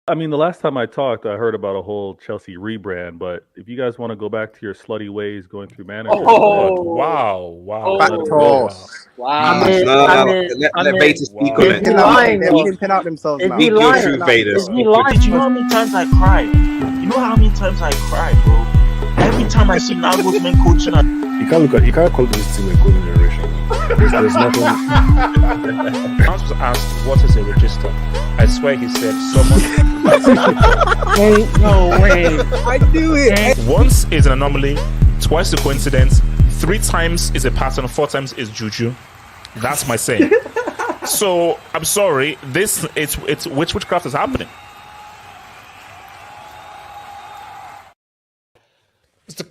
I mean, the last time I talked, I heard about a whole Chelsea rebrand. But if you guys want to go back to your slutty ways, going through managers, God, Oh, wow, wow, let it wow, go. Factos. wow. I Peace. mean, No, no, I no, no. mean, Let, I let mean, Vader speak on is it. he Pimping out. lying They're though? pimping out themselves Is now. he Speak your lying? truth, Vader. Is he Speak your lying? truth. You know how many times I cried? You know how many times I cried, bro? Every time I see Nagelsmann coaching, You can't call this team a golden generation. There's nothing. Hans was asked, what is a register? I swear he said, someone. No way. I knew it. Once is an anomaly, twice a coincidence, 3 times is a pattern, 4 times is juju. That's my saying. So I'm sorry, it's witchcraft is happening. It's the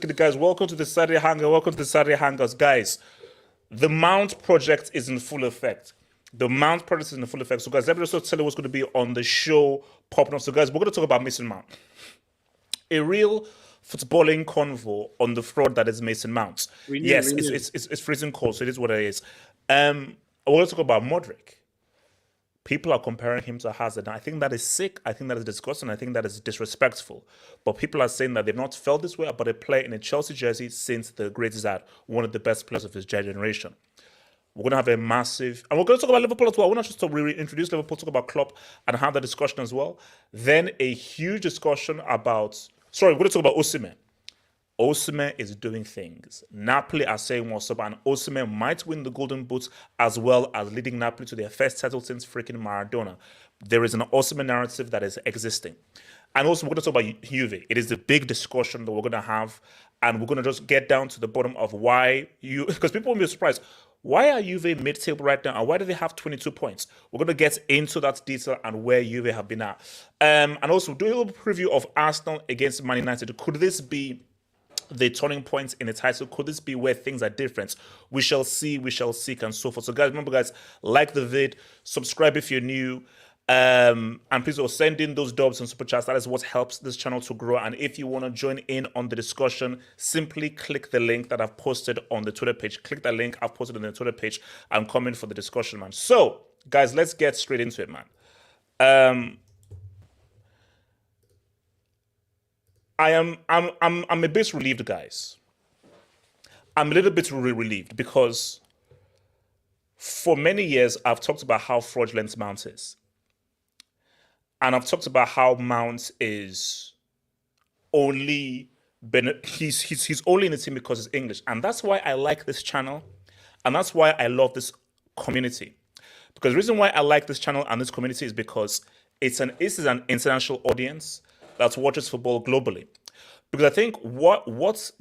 kid, guys. Welcome to the Serie Hangout. Welcome to the Serie Hangouts, guys. The Mount project is in full effect. The Mount project is in full effect. So, guys, let me just tell you what's going to be on the show popping up. So, guys, we're going to talk about Mason Mount. A real footballing convo on the fraud that is Mason Mount. Yes, it's freezing cold, so it is what it is. We're going to talk about Mudryk. People are comparing him to Hazard. And I think that is sick. I think that is disgusting. I think that is disrespectful. But people are saying that they've not felt this way about a player in a Chelsea jersey since the great Zad, one of the best players of his generation. We're going to have a massive... And we're going to talk about Liverpool as well. We're not just to reintroduce Liverpool, talk about Klopp and have that discussion as well. Then a huge discussion about... Sorry, we're going to talk about Osimhen. Osimhen is doing things. Napoli are saying what's up, and Osimhen might win the Golden Boot as well as leading Napoli to their first title since freaking Maradona. There is an Osimhen narrative that is existing. And also, we're going to talk about Juve. It is the big discussion that we're going to have, and we're going to just get down to the bottom of why you... Because people will be surprised. Why are Juve mid-table right now, and why do they have 22 points? We're going to get into that detail and where Juve have been at. And also, do a little preview of Arsenal against Man United. Could this be the turning points in the title? Could this be where things are different? We shall see, we shall seek, and so forth. So, guys, remember, guys, like the vid, subscribe if you're new, and please also send in those dubs and super chats. That is what helps this channel to grow. And if you want to join in on the discussion, simply click the link that I've posted on the Twitter page. Click that link I've posted on the Twitter page. I'm coming for the discussion, man. So, guys, let's get straight into it, man. I'm a bit relieved, guys. I'm a little bit relieved because for many years I've talked about how fraudulent Mount is. And I've talked about how Mount is only he's only in the team because he's English. And that's why I like this channel. And that's why I love this community. Because the reason why I like this channel and this community is because this is an international audience that watches football globally. Because I think what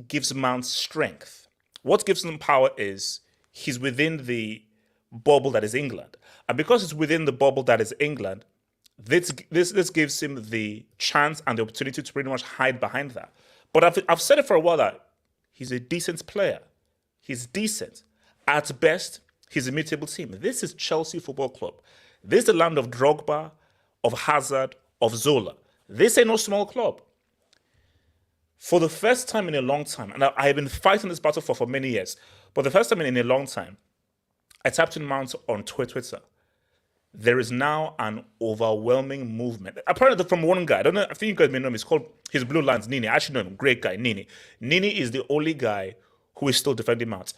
gives Mount strength, what gives him power is he's within the bubble that is England. And because it's within the bubble that is England, this gives him the chance and the opportunity to pretty much hide behind that. But I've said it for a while that he's a decent player. He's decent. At best, he's a mid-table team. This is Chelsea Football Club. This is the land of Drogba, of Hazard, of Zola. This ain't no small club. For the first time in a long time, and I have been fighting this battle for many years, but the first time in a long time, I tapped in Mount on Twitter. There is now an overwhelming movement. Apparently from one guy, I don't know, I think you guys may know him, it's called his Blue Lines, Nini. I actually know him, great guy, Nini. Nini is the only guy who is still defending Mount.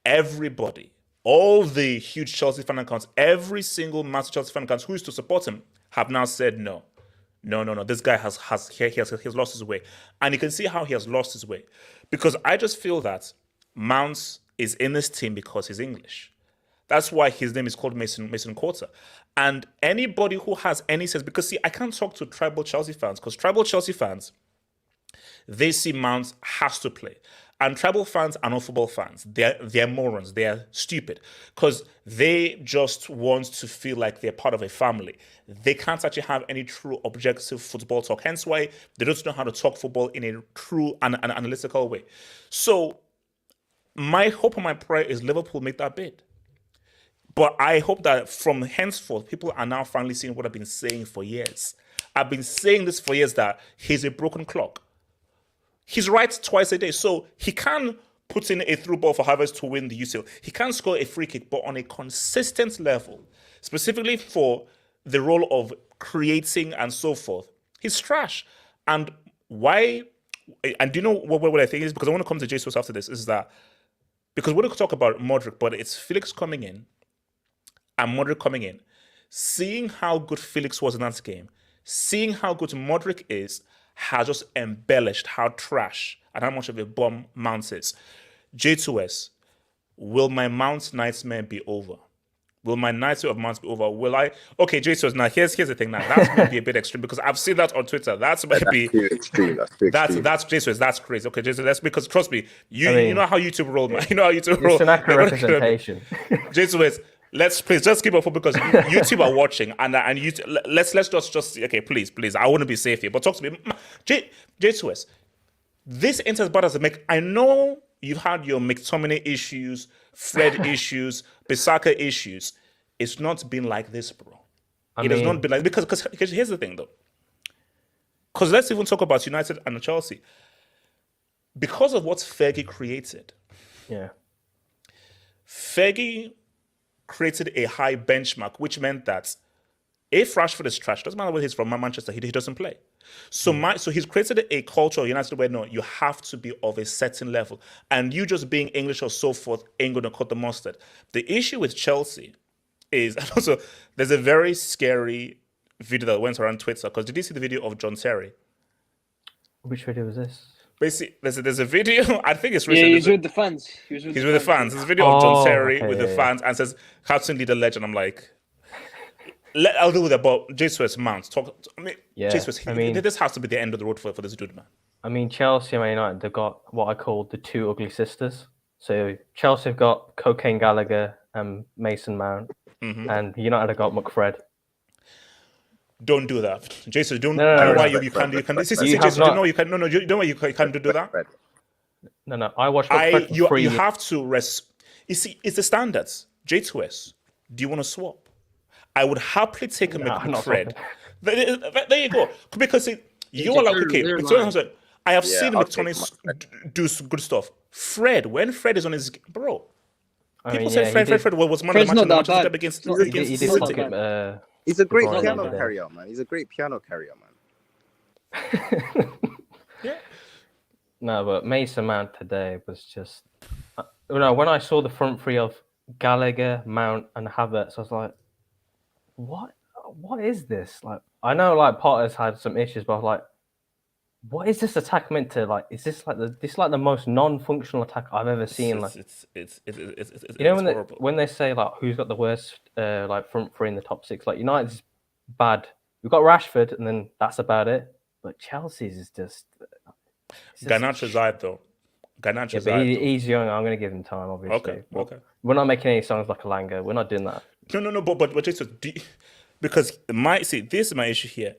Everybody, all the huge Chelsea fan accounts, every single massive Chelsea fan accounts who used to support him have now said no. No. This guy has lost his way. And you can see how he has lost his way. Because I just feel that Mount is in this team because he's English. That's why his name is called Mason Quarter. And anybody who has any sense, because see, I can't talk to tribal Chelsea fans, because tribal Chelsea fans, they see Mount has to play. And tribal fans are not football fans. They're morons. They're stupid. Because they just want to feel like they're part of a family. They can't actually have any true objective football talk. Hence why they don't know how to talk football in a true and analytical way. So my hope and my prayer is Liverpool make that bid. But I hope that from henceforth, people are now finally seeing what I've been saying for years. I've been saying this for years, that he's a broken clock. He's right twice a day. So he can put in a through ball for Havertz to win the UCL. He can score a free kick, but on a consistent level, specifically for the role of creating and so forth, he's trash. And why? And do you know what I think is? Because I want to come to Jesus after this. Is that because we're going to talk about Mudryk, but it's Felix coming in and Mudryk coming in, seeing how good Felix was in that game, seeing how good Mudryk is, has just embellished how trash and how much of a bum Mount is. J2S, will my Mount nightmare be over? Will my nightmare of Mount be over? Will I? Okay, J2S, now here's the thing now. That's going to be a bit extreme because I've seen that on Twitter. That's maybe too extreme. that's J2S, that's crazy. Okay, J2S, that's because trust me, you know how YouTube roll, man. You know how YouTube roll. It's an accurate representation. J2S, let's please just keep it full because YouTube are watching and let's just okay, please, I want to be safe here, but talk to me, J2S. This ain't as bad as I know you've had your McTominay issues, Fred issues, Bissaka issues. It's not been like this, bro. It has not been like because here's the thing though. Because let's even talk about United and Chelsea. Because of what Fergie created. Yeah. Fergie created a high benchmark, which meant that if Rashford is trash, doesn't matter whether he's from Manchester, he doesn't play. So he's created a culture of United where no, you have to be of a certain level, and you just being English or so forth ain't gonna cut the mustard. The issue with Chelsea is, and also there's a very scary video that went around Twitter. Because did you see the video of John Terry? Which video was this? Basically, there's a video. I think it's Yeah, recent. he's with the fans. He's with the fans. There's a video of John Terry with the yeah. fans and says, "Captain, leader, legend." I'm like, I'll deal with that. But Jesus Mount, Jesus, this has to be the end of the road for this dude, man. I mean, Chelsea and Man United, they've got what I call the two ugly sisters. So Chelsea have got Cocaine Gallagher and Mason Mount, and United have got McFred. Don't do that, Jason. Don't. No, I know no, why no. you can't. You can. Jason, You have you not- know you can. No, you know why you can't do that. No, I watched McFred for free. You have to rest. You see, it's the standards. J2S. Do you want to swap? I would happily take a I'm not McFred. There you go. Because you are like, okay, I have seen McTominay do some good stuff. Fred, when Fred is on his bro, people say Fred was man of the match in the Manchester against He did City. He's a great Ronaldo piano there. carrier, man. He's a great piano carrier, man. Yeah. No, but Mason Mount today was just... when I saw the front three of Gallagher, Mount, and Havertz, I was like, what is this? Like, I know like Potter's had some issues, but I was like, what is this attack meant to like? Is this like the most non-functional attack I've ever seen? It's you know when they say like who's got the worst like front three in the top six? Like United's bad. We've got Rashford, and then that's about it. But Chelsea's is just. Garnacho's out though. Garnacho's out. He's young. I'm going to give him time, obviously. Okay. We're not making any songs like Alanga. We're not doing that. No. But just because this is my issue here.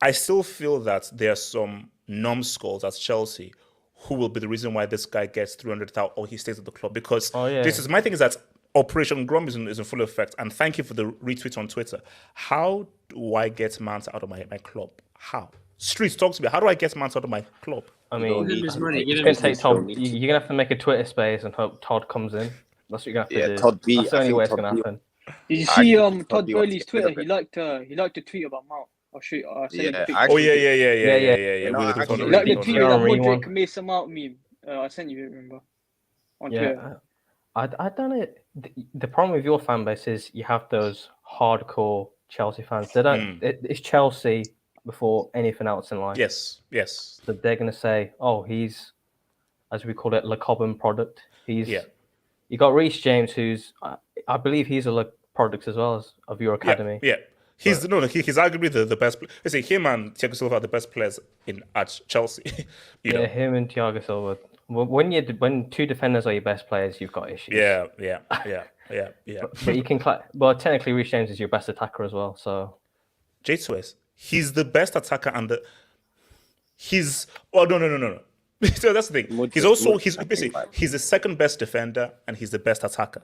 I still feel that there are some numbskulls at Chelsea who will be the reason why this guy gets 300,000 or he stays at the club. Because this is my thing is that Operation Grum is in full effect. And thank you for the retweet on Twitter. How do I get Mount out of my club? How? Streets, talk to me. How do I get Mount out of my club? I mean, Give him money. it's going to take Todd. You're going to have to make a Twitter space and hope Todd comes in. That's what you're going to have to do. Todd B. That's the only way it's going to happen. Did you see Todd Todd B wants Burley's to get rid Twitter? of it. He liked to tweet about Mount. I'll show you. I'll send you the Yeah, picture. actually, Yeah. No, With the actually, He liked to Ronaldo. tweet Yeah, that Henry Mudryk one. Mason Mount meme. I sent you it, remember? On Twitter. Yeah, I done it. The problem with your fan base is you have those hardcore Chelsea fans. They don't. It's Chelsea before anything else in life. Yes. So they're going to say, "Oh, he's, as we call it, Le Cobham product." You got Reece James, who's I believe he's a Le product as well as of your academy. Yeah. He's arguably the best. Listen, him and Thiago Silva are the best players at Chelsea. you know? Him and Thiago Silva. When two defenders are your best players, you've got issues. Yeah. But you can. Well, technically, Reece James is your best attacker as well. So, J2S, he's the best attacker no. So that's the thing. He's the second best defender and he's the best attacker.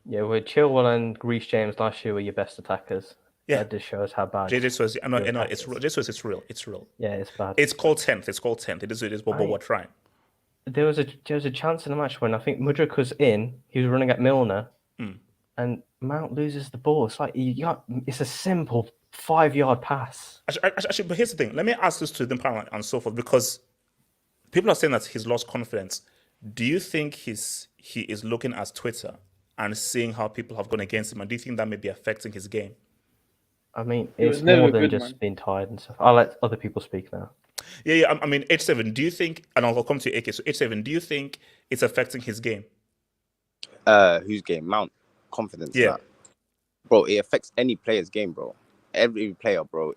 yeah, with Chilwell and Reece James last year were your best attackers. Yeah. That just shows how bad. J2S, I know, it's real. J2S, it's real. Yeah, it's bad. It's called 10th. It is, but we're trying. There was a chance in the match when I think Mudryk was in. He was running at Milner, and Mount loses the ball. It's like it's a simple 5-yard pass. Actually, but here's the thing. Let me ask this to the panel and so forth, because people are saying that he's lost confidence. Do you think he is looking at Twitter and seeing how people have gone against him, and do you think that may be affecting his game? I mean, He was it's never more than good, just man. being tired and stuff. I'll let other people speak now. Yeah. I mean, H7, do you think, and I'll come to AK, so H7, do you think it's affecting his game? Whose game? Mount. Confidence. Yeah. Nah. Bro, it affects any player's game, bro. Every player, bro.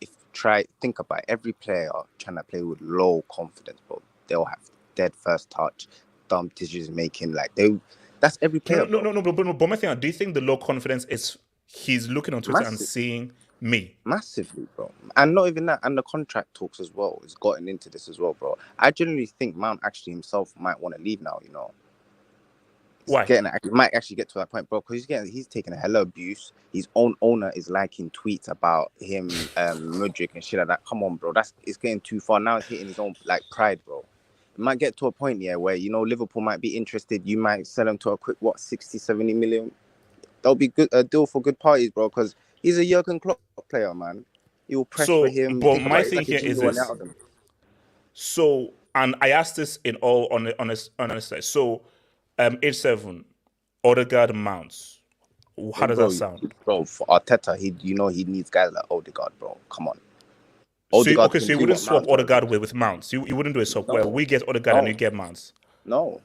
Think about it, every player trying to play with low confidence, bro. They'll have dead first touch, dumb decision making. That's every player. No. But my thing, do you think the low confidence is he's looking on Twitter and seeing me? Massively, bro. And not even that, and the contract talks as well has gotten into this as well, bro. I genuinely think Mount actually himself might want to leave now, you know. Why? He might actually get to that point, bro, because he's taking a hella abuse. His own owner is liking tweets about him, Mudryk and shit like that. Come on, bro. It's getting too far. Now it's hitting his own pride, bro. It might get to a point where, you know, Liverpool might be interested. You might sell him to a quick 60, 70 million. That'll be a deal for good parties, bro, because he's a Jurgen Klopp player, man. He will press for him. But my thing here is this. So, and I asked this in all honesty. So, H7, Odegaard, Mounts. How does that sound? Bro, for Arteta, he needs guys like Odegaard, bro. Come on. So you wouldn't swap Odegaard with Mounts? You wouldn't do a swap where we get Odegaard and you get Mounts? No.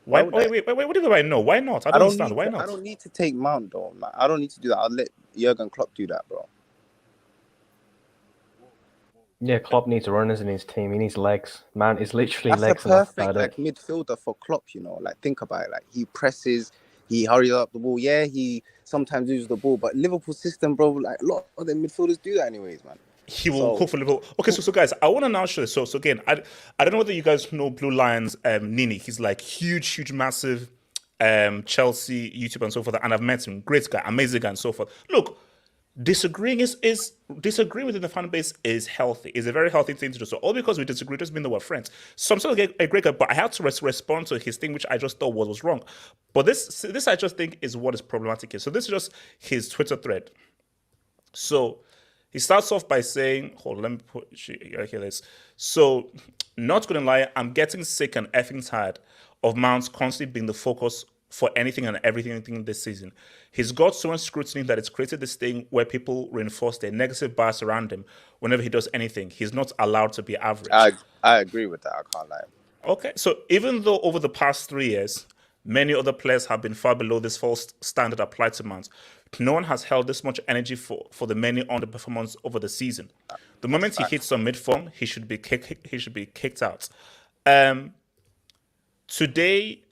Why? Wait, what do you mean by no? Why not? I don't understand. Why not? I don't need to take Mount, though. I don't need to do that. I'll let Jurgen Klopp do that, bro. Yeah, Klopp needs runners in his team. He needs legs. Mount is literally That's legs. That's a perfect midfielder for Klopp, you know. Think about it. He presses, he hurries up the ball. Yeah, he sometimes loses the ball, but Liverpool system, bro, a lot of the midfielders do that anyways, man. He will cook for Liverpool. Okay, so guys, I want to now show this. So again, I don't know whether you guys know Blue Lions Nini. He's huge, massive Chelsea YouTube and so forth. And I've met him. Great guy, amazing guy and so forth. Look, disagreeing disagreeing within the fan base is healthy. It's a very healthy thing to do. So all because we disagree doesn't mean that we're friends. So I'm still a great guy, but I had to respond to his thing, which I just thought was wrong. But this I just think is what is problematic here. So this is just his Twitter thread. So he starts off by saying, hold on, let me put here this. So, not gonna lie, I'm getting sick and effing tired of Mount constantly being the focus for anything and everything this season. He's got so much scrutiny that it's created this thing where people reinforce their negative bias around him whenever he does anything. He's not allowed to be average. I agree with that. I can't lie. Okay, so even though over the past 3 years, many other players have been far below this false standard applied to Mount, no one has held this much energy for the many underperformances over the season. The moment he hits some mid-form, he should be kicked out. Today,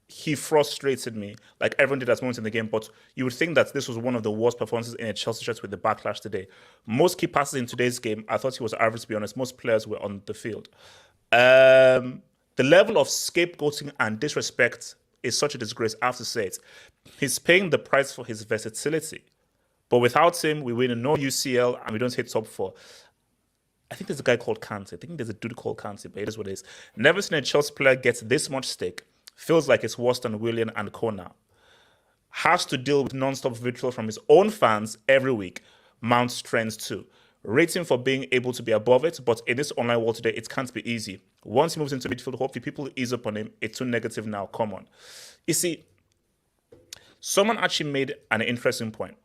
he frustrated me, like everyone did at moments in the game, but you would think that this was one of the worst performances in a Chelsea shirt with the backlash today. Most key passes in today's game, I thought he was average, to be honest. Most players were on the field. The level of scapegoating and disrespect is such a disgrace, I have to say it. He's paying the price for his versatility. But without him, we win no UCL and we don't hit top 4. I think there's a guy called Kante. I think there's a dude called Kante, but it is what it is. Never seen a Chelsea player get this much stick. Feels like it's worse than Willian and Kona. Has to deal with non-stop vitriol from his own fans every week. Mount's trends too. Rate him for being able to be above it, but in this online world today, it can't be easy. Once he moves into midfield, hopefully people ease up on him. It's too negative now. Come on. You see, someone actually made an interesting point.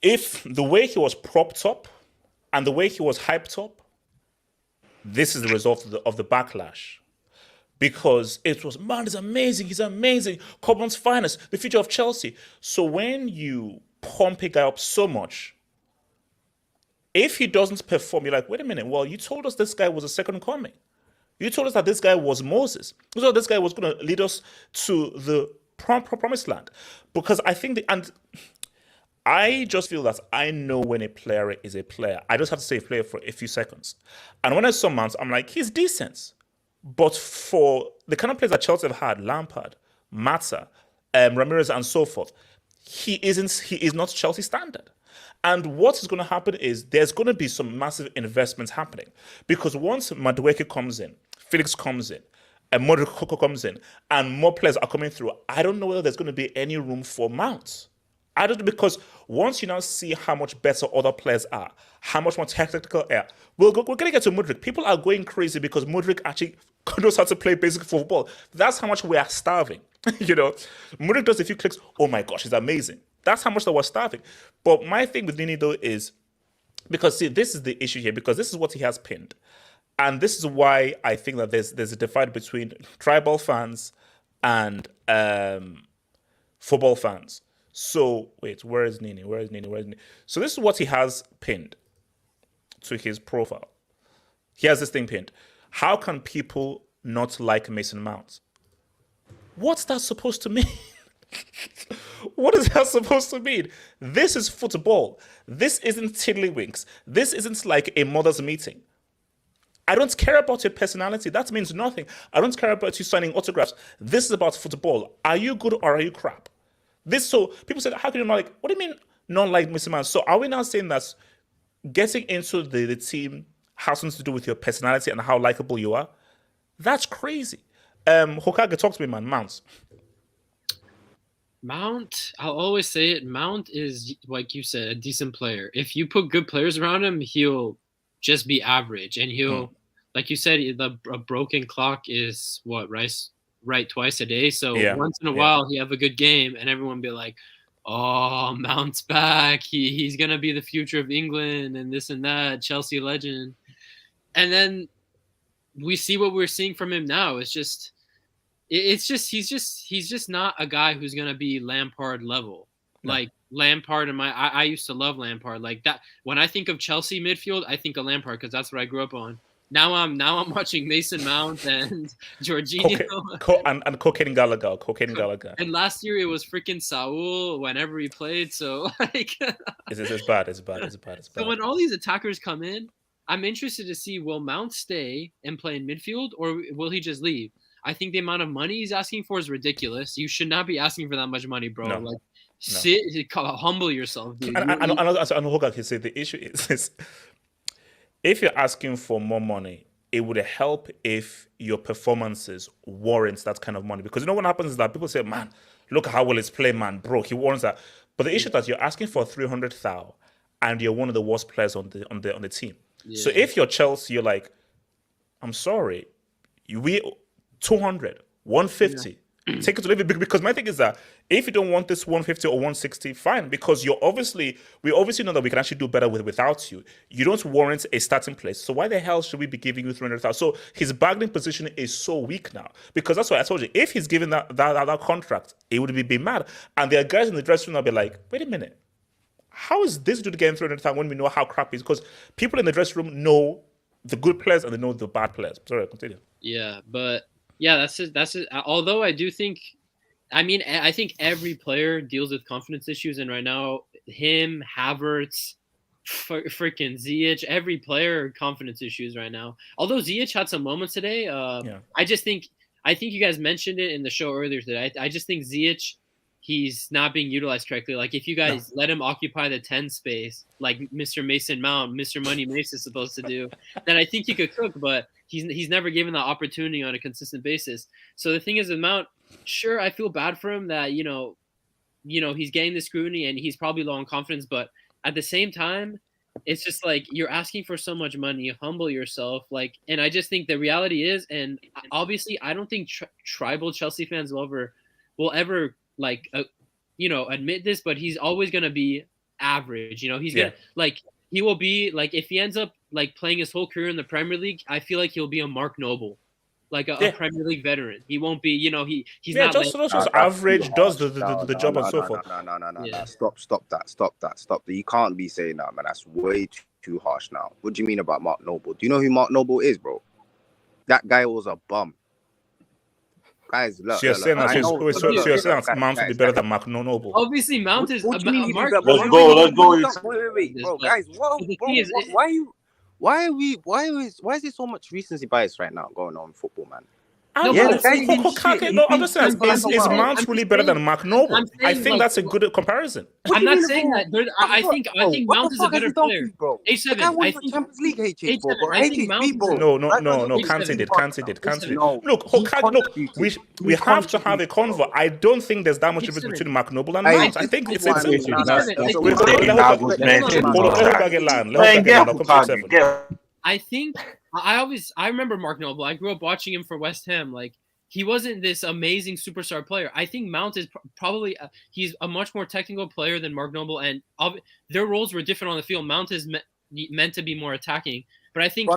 If the way he was propped up and the way he was hyped up, this is the result of the backlash. Because it was, man, he's amazing, Cobham's finest, the future of Chelsea. So when you pump a guy up so much, if he doesn't perform, you're like, wait a minute, well, you told us this guy was a second coming. You told us that this guy was Moses. You told us this guy was going to lead us to the promised land. Because I think, and I just feel that I know when a player is a player. I just have to say a player for a few seconds. And when I saw Mount, I'm like, he's decent. But for the kind of players that Chelsea have had, Lampard, Mata, Ramirez, and so forth, he is not Chelsea standard. And what is going to happen is there's going to be some massive investments happening. Because once Mudryk comes in, Felix comes in, and Mudryk comes in, and more players are coming through, I don't know whether there's going to be any room for Mount. I don't, because once you now see how much better other players are, how much more technical are, we're going to get to Mudryk. People are going crazy because Mudryk actually knows how to play basic football. That's how much we are starving. Mudryk does a few clicks. Oh my gosh, he's amazing. That's how much that we're starving. But my thing with Nini though is, because see, this is the issue here, because this is what he has pinned. And this is why I think that there's a divide between tribal fans and football fans. So, wait, where is Nini? So this is what he has pinned to his profile. He has this thing pinned. How can people not like Mason Mount? What's that supposed to mean? What is that supposed to mean? This is football. This isn't tiddlywinks. This isn't like a mother's meeting. I don't care about your personality. That means nothing. I don't care about you signing autographs. This is about football. Are you good or are you crap? So people said, how can you not like, what do you mean not like Mr. Man? So are we now saying that getting into the team has something to do with your personality and how likable you are? That's crazy. Hokage, talk to me, man. Mount, I'll always say it, Mount is, like you said, a decent player. If you put good players around him, he'll just be average. And he'll, like you said, a broken clock is what, right twice a day. So once in a while, he have a good game and everyone be like, oh, Mount's back. He's going to be the future of England and this and that, Chelsea legend. And then we see what we're seeing from him now. He's just not a guy who's going to be Lampard level. No. Like Lampard and I used to love Lampard like that. When I think of Chelsea midfield, I think of Lampard because that's what I grew up on. Now I'm watching Mason Mount and Jorginho and Cocaine Gallagher. And last year it was freaking Saul whenever he played. So like, it's bad. So when all these attackers come in, I'm interested to see, will Mount stay and play in midfield or will he just leave? I think the amount of money he's asking for is ridiculous. You should not be asking for that much money, bro. No. Like, sit, humble yourself, dude. And Hokage can say the issue is if you're asking for more money, it would help if your performances warrants that kind of money. Because what happens is that people say, man, look at how well he's playing, man, bro. He warrants that. But the issue is that you're asking for 300,000 and you're one of the worst players on the team. Yeah. So if you're Chelsea, you're like, I'm sorry, we 200, 150. Yeah. Take it to live it, because my thing is that if you don't want this 150 or 160, fine, because we obviously know that we can actually do better without you. You don't warrant a starting place. So why the hell should we be giving you 300,000? So his bargaining position is so weak now, because that's why I told you, if he's given that contract, it would be mad. And there are guys in the dressing room that'll be like, wait a minute, how is this dude getting 300,000 when we know how crap he is? Because people in the dressing room know the good players and they know the bad players. Sorry, continue. Yeah, but yeah, that's it. Although I do think, I think every player deals with confidence issues, and right now, him, Havertz, freaking Ziyech, every player confidence issues right now. Although Ziyech had some moments today, I think you guys mentioned it in the show earlier today. I just think Ziyech, he's not being utilized correctly. Like if you guys let him occupy the 10 space, like Mr. Mason Mount, Mr. Money Mace is supposed to do, then I think he could cook, but he's never given that opportunity on a consistent basis. So the thing is with Mount, sure, I feel bad for him that, he's getting the scrutiny and he's probably low on confidence, but at the same time, it's just like you're asking for so much money, humble yourself. And I just think the reality is, and obviously I don't think tribal Chelsea fans will ever admit this, but he's always going to be average. He's going to he will be if he ends up playing his whole career in the Premier League, I feel like he'll be a Mark Noble, a Premier League veteran. He won't be, he's not just average, does the job and so forth. No. Stop that. You can't be saying that, man. That's way too harsh now. What do you mean about Mark Noble? Do you know who Mark Noble is, bro? That guy was a bum. Guys, look. So you're saying that Mount will be better than Mark Noble? Obviously, Mount is. What do you mean? Let's go. Wait, bro, guys. Why is there so much recency bias right now going on in football, man? No, Yeah, but the guy didn't shit. No, I'm He just saying, beat is Van Gaal. Mount really better than Mark Noble? I'm I saying, think like, that's a good comparison. What I'm do you not mean, saying bro? that. I think Bro, what Mount the is a fuck has better he done for player. you, bro? The H7, guy won I the think Champions League, HH, bro. H7. I think Mount HH, is bro. No, Right now, you're Kante too did. far Kante now. did. Kante did. No, Look, he we have to have a convo. I don't think there's that much difference H7. between Mark Noble and Hey, Mount. I think this it's one, simple. no, no, H7, there's a I way think- to Hey, put now it. was Let mentioned, him Hold on, answer let that. Hooper get land. Man, get Hukage, get. I think I remember Mark Noble. I grew up watching him for West Ham. Like, he wasn't this amazing superstar player. I think Mount is probably he's a much more technical player than Mark Noble, and their roles were different on the field. Mount is meant to be more attacking, but I think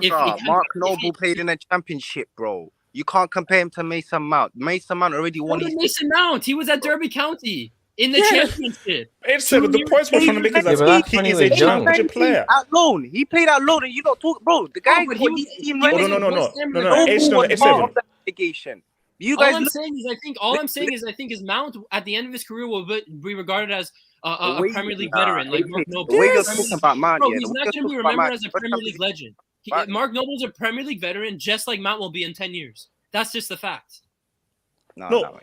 Mark Noble played in a championship, bro. You can't compare him to Mason Mount. Mason Mount already won his. Mason Mount, he was at Derby County in the Yeah. championship. H7, the points we're trying to make is Yeah, but that that's when he he is a was young. championship player. At loan. He played at loan, and you don't talk, bro. The guy but got he his team was- ready. No. West Ham No, Noble H7, was part H7. of that relegation. You All guys I'm look saying is I think is Mount at the end of his career will be regarded as a the way Premier League nah, veteran like Mark the Noble. way you're Yes. talking about Mount, Bro, yeah, he's the way not you're going to be talking about remembered Mount, as a first Premier time League legend. Right. Mark Noble's a Premier League veteran, just like Mount will be in 10 years. That's just the fact. No,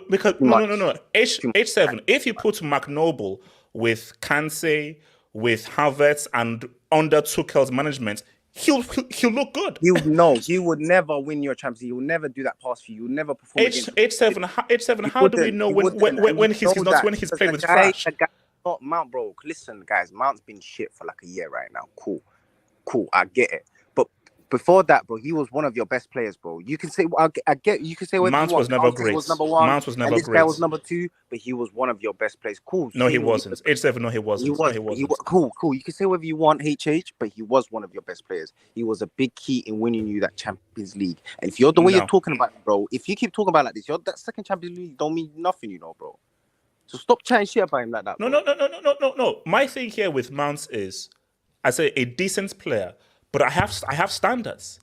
because no. H7. If you put Mark Noble with Kansei, with Havertz, and under Tuchel's management, he'll look good. He would never win your Champions League. He will never do that pass for you. He will never perform against H7. He How do we wouldn't, know he when wouldn't, and when you he's know not that when he's because playing the with guy, trash? the guy, not Mount, bro. Listen, guys, Mount's been shit for like a year right now. Cool, I get it. But before that, bro, he was one of your best players, bro. You can say, I get, you can say whatever Mount you want. was never Kante great. was number one, Mount was never and this great. guy was number two, but he was one of your best players. Cool. No, he Same, wasn't. H7. No, he wasn't. No, he wasn't. Cool. You can say whatever you want, HH, but he was one of your best players. He was a big key in winning you that Champions League. And if you're the way you're talking about it, bro, if you keep talking about it like this, that second Champions League don't mean nothing, you know, bro. So stop chatting shit about him like that. Bro. No. My thing here with Mount is, I say a decent player, but I have standards.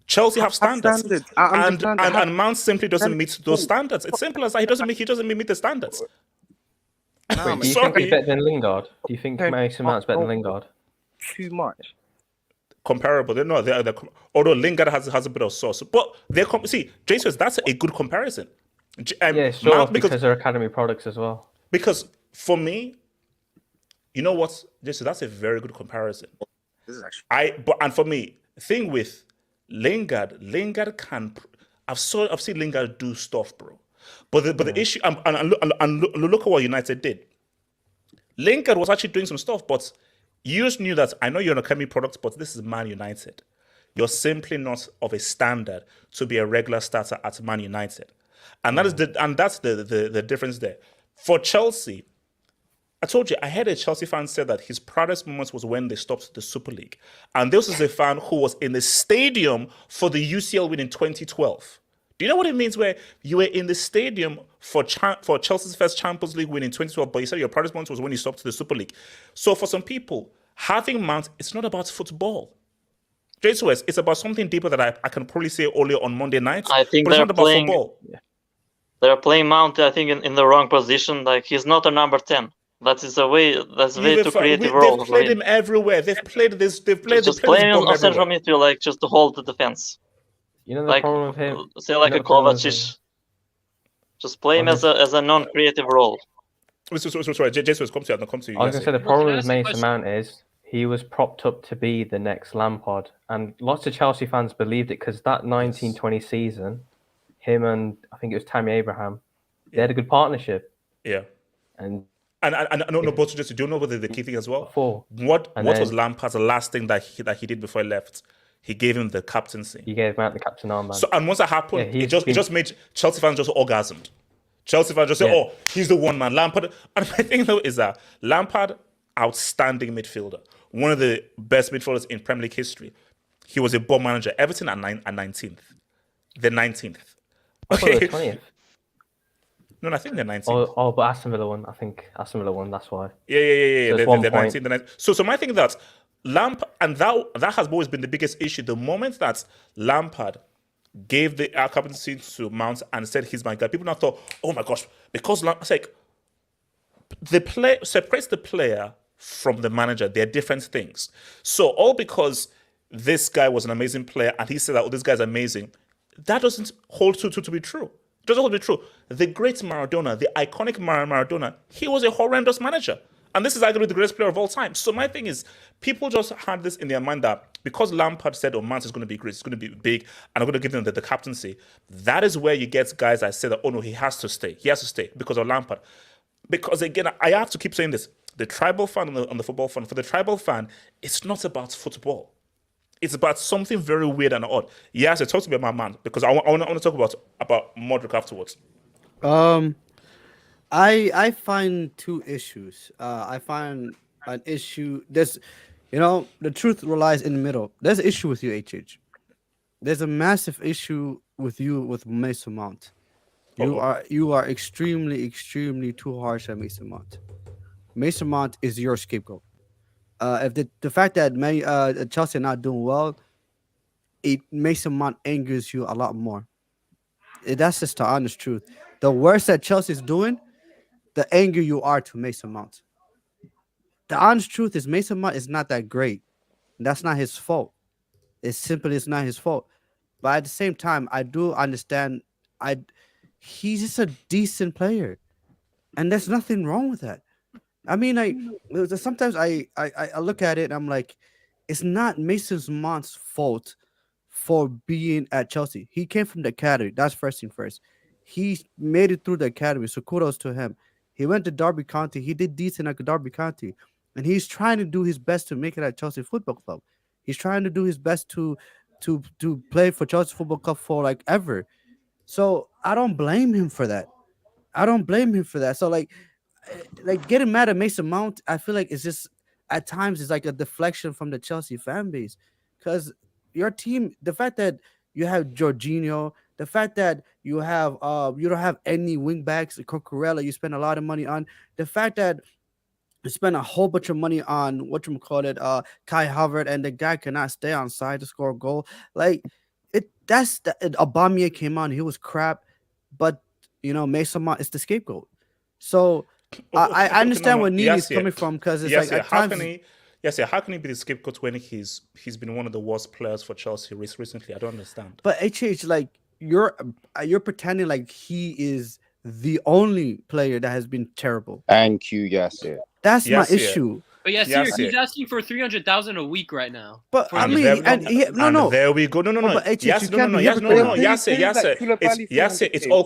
Chelsea have standards, and Mount simply doesn't meet those standards. It's simple as that. He doesn't meet the standards. Wait, do you think he's better than Lingard? Do you think Mason Mount's better than Lingard? Too much. Comparable. They're although Lingard has a bit of sauce, but see, Jesus, that's a good comparison. Yeah, sure, Mount, because they're academy products as well. Because for me, you know what, Jesus, that's a very good comparison. This is actually and for me, thing with Lingard can. I've seen Lingard do stuff, bro. But the issue, and look at what United did. Lingard was actually doing some stuff, but you just knew that. I know you're an academy product, but this is Man United. You're simply not of a standard to be a regular starter at Man United, and that's the difference there. For Chelsea, I told you, I heard a Chelsea fan say that his proudest moments was when they stopped the Super League. And this is a fan who was in the stadium for the UCL win in 2012. Do you know what it means where you were in the stadium for Chelsea's first Champions League win in 2012, but you said your proudest moment was when you stopped the Super League? So for some people, having Mount, it's not about football. JSOS, it's about something deeper that I can probably say earlier on Monday night. I think but it's not about football. They're playing Mount, I think, in the wrong position. Like, he's not a number 10. That is a way. That's a way too creative role. They've played him everywhere. They've played this. They've played just play him on central midfield, like just to hold the defense. You know the problem with him. Say like a Kovacic. Just play him as a non-creative role. Sorry, Jesus, come to you. Come to you. I was going to say the problem with Mason Mount is he was propped up to be the next Lampard, and lots of Chelsea fans believed it because that 1920 season, him and I think it was Tammy Abraham, they had a good partnership. Yeah. And but just do you know what the key thing as well? What was Lampard's last thing that he did before he left? He gave him the captaincy. He gave Mount the captain armband. So and once that happened, it just made Chelsea fans just orgasmed. Chelsea fans just say, "Oh, he's the one man." Lampard. And my thing though is that Lampard, outstanding midfielder, one of the best midfielders in Premier League history. He was a ball manager. Everton at 19th, the 19th. Okay, 20th. No, I think they're 19th. But Aston Villa won. I think Aston Villa won. That's why. Yeah. So they're 19th. So my thing is that Lampard, and that has always been the biggest issue. The moment that Lampard gave the captaincy to Mount and said he's my guy, people now thought, oh my gosh, because it's like the play separates the player from the manager. They're different things. So all because this guy was an amazing player and he said that this guy's amazing, that doesn't hold to be true. It doesn't hold to be true. The great Maradona, the iconic Maradona, he was a horrendous manager. And this is arguably the greatest player of all time. So my thing is, people just had this in their mind that because Lampard said, Mance is going to be great, it's going to be big, and I'm going to give them the captaincy. That is where you get guys that say that, oh no, he has to stay. He has to stay because of Lampard. Because again, I have to keep saying this. The tribal fan on the football fan, for the tribal fan, it's not about football. It's about something very weird and odd. Yes, talk to me about my man, because I want to talk about Mudryk afterwards. I find two issues. I find an issue. There's, the truth relies in the middle. There's an issue with you, HH. There's a massive issue with you with Mason Mount. You are extremely too harsh at Mason Mount. Mason Mount is your scapegoat. If the fact that Chelsea are not doing well, Mason Mount angers you a lot more. That's just the honest truth. The worse that Chelsea is doing, the angrier you are to Mason Mount. The honest truth is Mason Mount is not that great. That's not his fault. It's not his fault. But at the same time, I do understand. He's just a decent player, and there's nothing wrong with that. I mean, sometimes I look at it and I'm like, it's not Mason Mount's fault for being at Chelsea. He came from the academy. That's first thing first. He made it through the academy, so kudos to him. He went to Derby County. He did decent at Derby County, and he's trying to do his best to make it at Chelsea Football Club. He's trying to do his best to play for Chelsea Football Club for like ever. So I don't blame him for that. So like getting mad at Mason Mount, I feel like it's just at times it's like a deflection from the Chelsea fan base, because your team, the fact that you have Jorginho, the fact that you don't have any wing backs, Cucurella, you spend a lot of money on, the fact that you spend a whole bunch of money on Kai Havertz, and the guy cannot stay on side to score a goal. Like Aubameyang came on, he was crap, but Mason Mount is the scapegoat. So I understand where Needy is coming from, because it's like at times. How can he be the scapegoat when he's been one of the worst players for Chelsea recently? I don't understand. But HH, like you're pretending like he is the only player that has been terrible. Thank you, Yasir. That's my issue. But he's asking for 300,000 a week right now. But I mean, there we go. No. But HH, It's all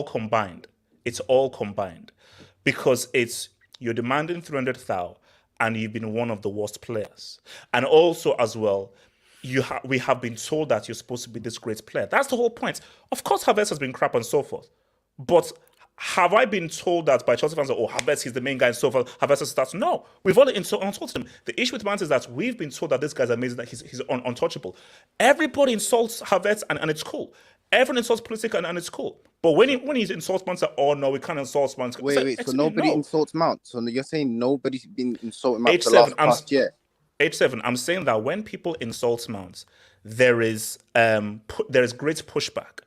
combined. It's all combined, because you're demanding 300,000. And you've been one of the worst players. And also, as well, we have been told that you're supposed to be this great player. That's the whole point. Of course, Havertz has been crap and so forth. But have I been told that by Chelsea fans that, Havertz, he's the main guy and so forth, Havertz starts? No. We've already insulted him. The issue with Mount is that we've been told that this guy's amazing, that he's untouchable. Everybody insults Havertz and it's cool. Everyone insults Pulisic and it's cool. But when he insults Mount, no, we can't insult Mount. Wait, so nobody insults Mount? So you're saying nobody's been insulting Mount for the past year? H7, I'm saying that when people insult Mount, there is great pushback.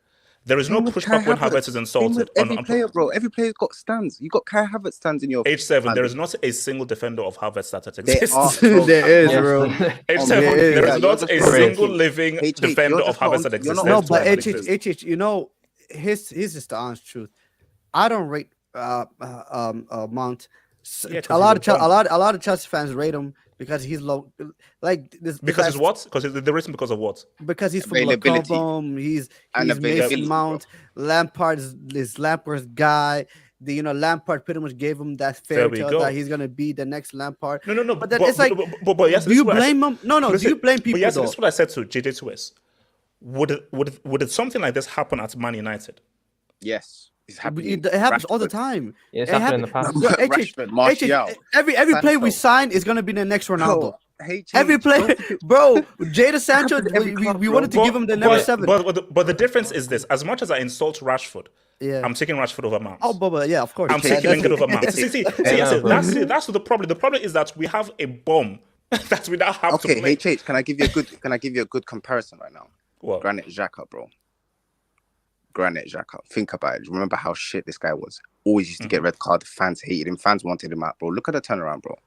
There is no pushback when Havertz is insulted. Every player, bro. Every player's got stands. You got Kai Havertz stands in your H7. There is not a single defender of Havertz that exists. There is, bro. H7. There is not a single living defender of Havertz that exists. No, but HH, here's just the honest truth. I don't rate Mount. A lot of Chelsea fans rate him because he's low. Like this. Because he's what? Because the reason because of what? Because he's from Lacombe. He's Mason Mount. Lampard is Lampard's guy. Lampard pretty much gave him that fairy tale that he's gonna be the next Lampard. No. But then it's like, yes, do you blame him? No. Listen, do you blame people? But yes, though? this is what I said to JJ2S. Would something like this happen at Man United? Yes, it's happening. It happens all the time. Yeah, it's happened in the past. Rashford, Martial, every player we sign is gonna be the next Ronaldo. Bro, every player, bro. Jadon Sancho, we wanted to give him the number 7. But the difference is this: as much as I insult Rashford, I'm taking Rashford over Mount. Oh, but yeah, of course. I'm taking Lingard over Mount. See, that's the problem. The problem is that we have a bomb that we now have to play. HH, can I give you a good comparison right now? What? Granit Xhaka, bro. Granit Xhaka. Think about it. Remember how shit this guy was. Always used to get red card. Fans hated him. Fans wanted him out, bro. Look at the turnaround, bro.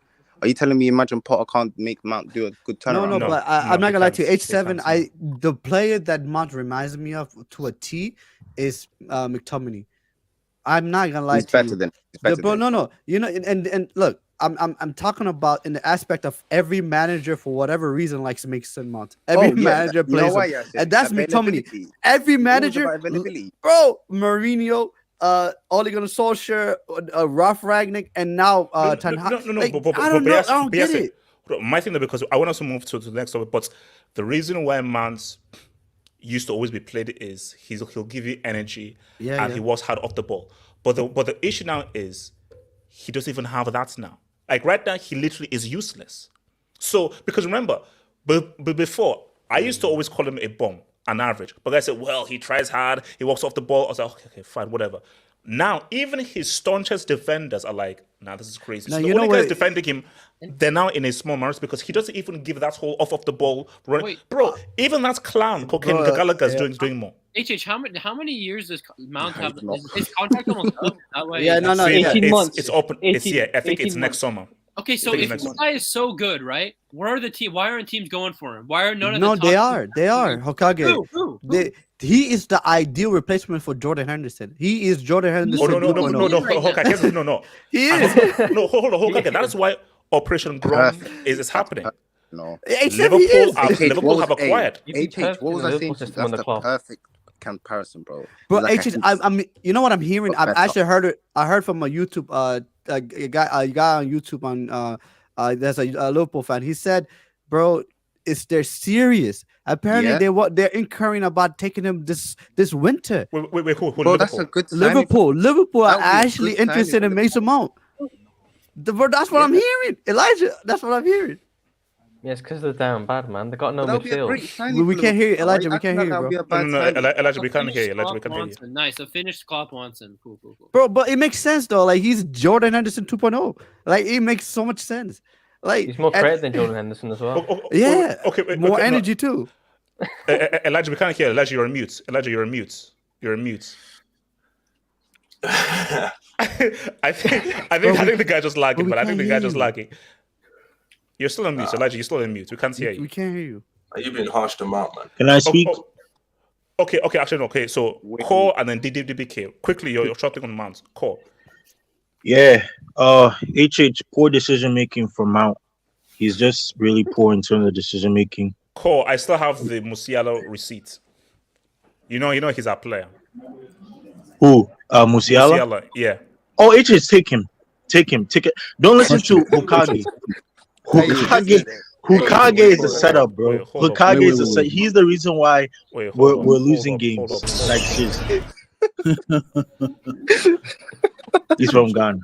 Are you telling me imagine Potter can't make Mount do a good turnaround? No, No, but no, I'm not he gonna lie to you. can't. He H7, can't. the player that Mount reminds me of to a T is McTominay. I'm not gonna lie He's to better you. than. He's better Bro, than. no. You know, and look, I'm talking about in the aspect of every manager for whatever reason likes Mason Mount. Every Oh yeah, manager you know plays why? him, Yeah, I said and that's McTominay. availability. Every It's always manager, about availability. bro, Mourinho, Ole Gunnar Solskjaer, Ralf Ragnick, and now Ten Hag. No. Like, But I don't know. yes, I don't but yes, get it. my thing though, because I want us to move to the next topic. But the reason why Mount used to always be played is he'll give you energy, and he works hard off the ball. But the issue now is he doesn't even have that now. Like right now, he literally is useless. So because remember, but before I used to always call him a bum, an average. But I said, well, he tries hard, he walks off the ball. I was like, okay, fine, whatever. Now, even his staunchest defenders are like, nah, this is crazy. Now, So the you know only guys what- defending him, they're now in a small margin because he doesn't even give that whole off the ball run. Wait, Bro, even that clown, Cocaine bro, Gallagher, is yeah. doing more. HH, how many years does Mount have? not. Is his contract almost up? That way. Yeah, no. So Yeah. 18 months. It's open. It's 18 I think it's 18 next summer. Okay, so I think if it's this next guy is so good, right? Where are the team? Why aren't teams going for him? Why are none of No, the they top are. They are. Hokage. Who? He is the ideal replacement for Jordan Henderson. He is Jordan Henderson. Oh no, 2.0. Hokage, no. He And is. no, hold on, Hokage. That is why Operation Grom is happening. No. Liverpool have acquired. HH, what was I saying? System That's on the the club. perfect comparison, bro. Bro, Like HH, I'm you know what I'm hearing? I've Better. actually heard it. I heard from a YouTube a guy on YouTube on there's a Liverpool fan. He said, bro, they're serious. Apparently Yeah. they're incurring about taking him this winter. Wait, who? Bro, that's a good signing. Liverpool are That would be a actually good signing interested for in Mason Mount. Bro, that's what I'm hearing, Elijah. That's what I'm hearing. Yeah, it's because they're down bad, man. They got no That'll be a great midfield. signing. We for can't hear you, Liverpool, Elijah. right? We can't Acting hear you, like that'll be a bad No, signing. Elijah, we can't hear you. Elijah, we can't hear you. Nice. A finished Klopp Watson. Cool. Bro, but it makes sense though. Like he's Jordan Henderson 2.0. Like it makes so much sense. Like He's more creative than Jordan Henderson as well. Yeah. Okay. Wait, more no. energy too. Elijah, we can't hear. Elijah, you're on mute. You're on mute. I think the guy just lagging, but I think the guy just lagging. You're still on mute, Elijah. You're still on mute. We can't hear you. We can't hear you. You've been harsh them out, man. Can I speak? Okay. Actually, no, okay. So Core and then DDBK. Quickly, your short thing on Mount. Core. Yeah. HH, poor decision making from Mount. He's just really poor in terms of decision making. Core. I still have the Musiala receipt. You know, he's our player. Who? Musiala? Yeah. Oh, HH, take him. Take it. Don't listen to Hokage. Hokage is a setup, bro. Hokage is a setup. He's the reason why we're losing games. Like seriously. He's from Ghana.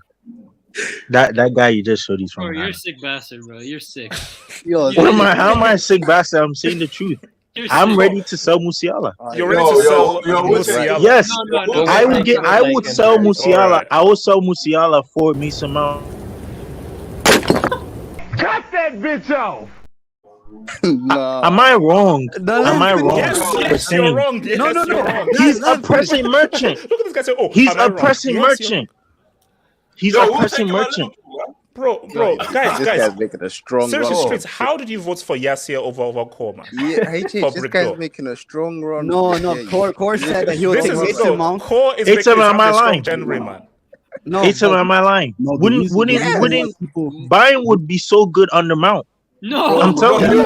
That guy you just showed, he's from Bro, Ghana. you're a sick bastard, bro. You're sick. Yo, How am I a sick bastard? I'm saying the truth. I'm ready to sell Musiala. You're ready to sell Musiala? Yes, No. I would sell Musiala. Right. I would sell Musiala for Mason Mount. Cut that bitch off. no. Am I wrong? Am I wrong? Yes, you're wrong. Yes, No. You're wrong. He's a pressing merchant. Look at this guy say, "Oh, he's am I a wrong?" pressing merchant. He's a pressing merchant. Bro, This guys. guy's making a strong Seriously, run. Streets, how did you vote for Yassir over Core, man? Yeah, HH, this Fabric guy's though. making a strong run. No. Yeah, Core said that he would This take is Mason Mount. Core is It's making am I a strong lying? January, man. No, It's am I lying? No, Wouldn't Bayern would be so good under Mount? No. I'm telling you. I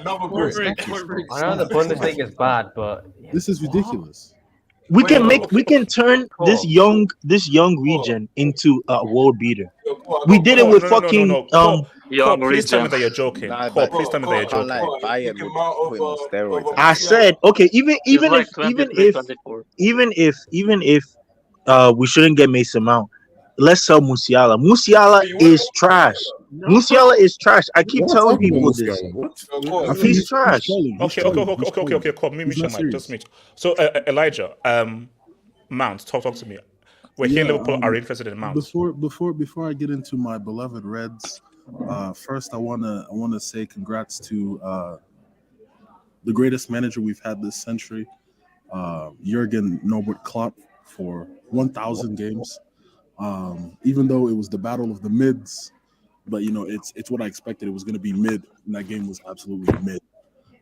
know the Bundesliga is bad, but This is ridiculous. We can turn this young region into a world beater. We did it with fucking Please tell me that you're joking. Please tell me that you're joking. Bayern would put him on steroids. I said okay. Even if we shouldn't get Mason Mount, let's sell Musiala. Musiala is trash. Musiala is trash. I keep telling people this. He's trash. Okay. Cool. Mute your mic. Just mute. So Elijah, Mount, talk to me. We're here in Liverpool are interested in Mount. Before I get into my beloved Reds, first I wanna say congrats to the greatest manager we've had this century, Jurgen Norbert Klopp, for 1,000 games. Even though it was the battle of the mids, but it's what I expected. It was going to be mid, and that game was absolutely mid.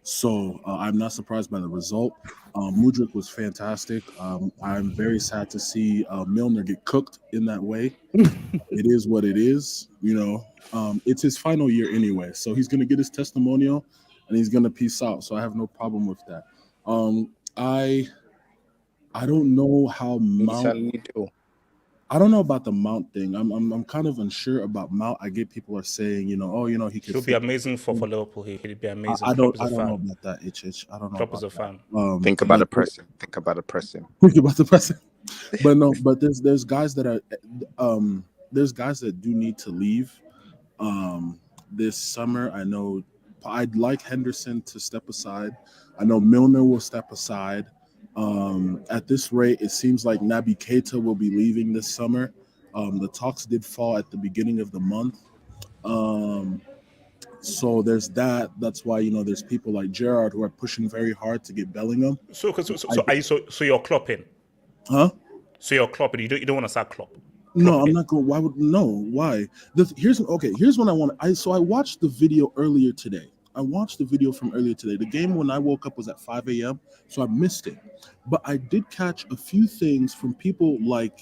So I'm not surprised by the result. Mudryk was fantastic. I'm very sad to see Milner get cooked in that way. It is what it is. It's his final year anyway, so he's going to get his testimonial, and he's going to peace out. So I have no problem with that. I don't know how Mount. I don't know about the Mount thing. I'm kind of unsure about Mount. I get people are saying, he could. He'll be amazing for Liverpool. He'd be amazing. I don't know about that. I don't know. Klopp is a fan. Think about the pressing. Think about the pressing. But no, but there's guys that are there's guys that do need to leave this summer. I know I'd like Henderson to step aside. I know Milner will step aside. At this rate, it seems like Naby Keita will be leaving this summer. The talks did fall at the beginning of the month. So there's that. That's why there's people like Gerrard who are pushing very hard to get Bellingham. So you're Klopping? Huh? So you're Klopping. You don't want to start Klopp? No, I'm not going. Why would no? Why? Here's what I want. I watched the video earlier today. I watched the video from earlier today. The game when I woke up was at 5 a.m., so I missed it. But I did catch a few things from people like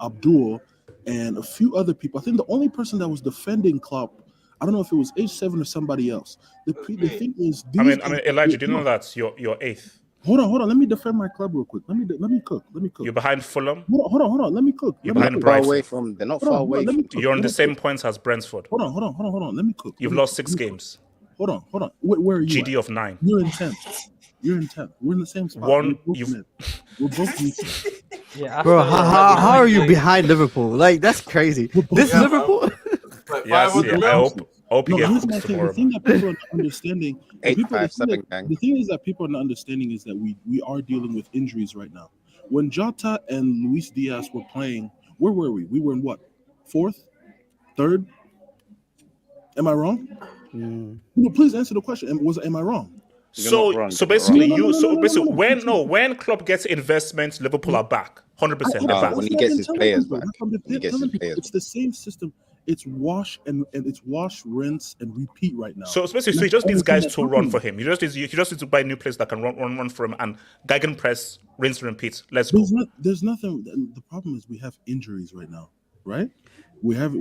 Abdul and a few other people. I think the only person that was defending Klopp, I don't know if it was H7 or somebody else. The thing is, Elijah, do you know that you're eighth? Hold on. Let me defend my club real quick. Let me cook. You're behind Fulham. Hold on. Let me cook. You're behind Brighton. They're not far away. You're on the same points as Brentford. Hold on. Let me cook. You've lost 6 games. Hold on. Where are you? GD of 9. You're in 10th. We're in the same spot. We're both mid. Yeah, bro, how are you behind Liverpool? Like, that's crazy. This Liverpool. I hope you get cooked tomorrow. The thing that people are not understanding. The thing is that people are not understanding is that we are dealing with injuries right now. When Jota and Luis Diaz were playing, where were we? We were in what? 4th? 3rd? Am I wrong? Please answer the question. Am I wrong? So basically, when Klopp gets investments, Liverpool are back 100%. Back. When he gets his players back, it's the same system. It's wash and it's wash, rinse, and repeat right now. So basically, he just needs guys to run for him. He just needs to buy new players that can run for him and gegenpress, rinse, and repeat. Let's go. There's nothing. The problem is we have injuries right now, right? We have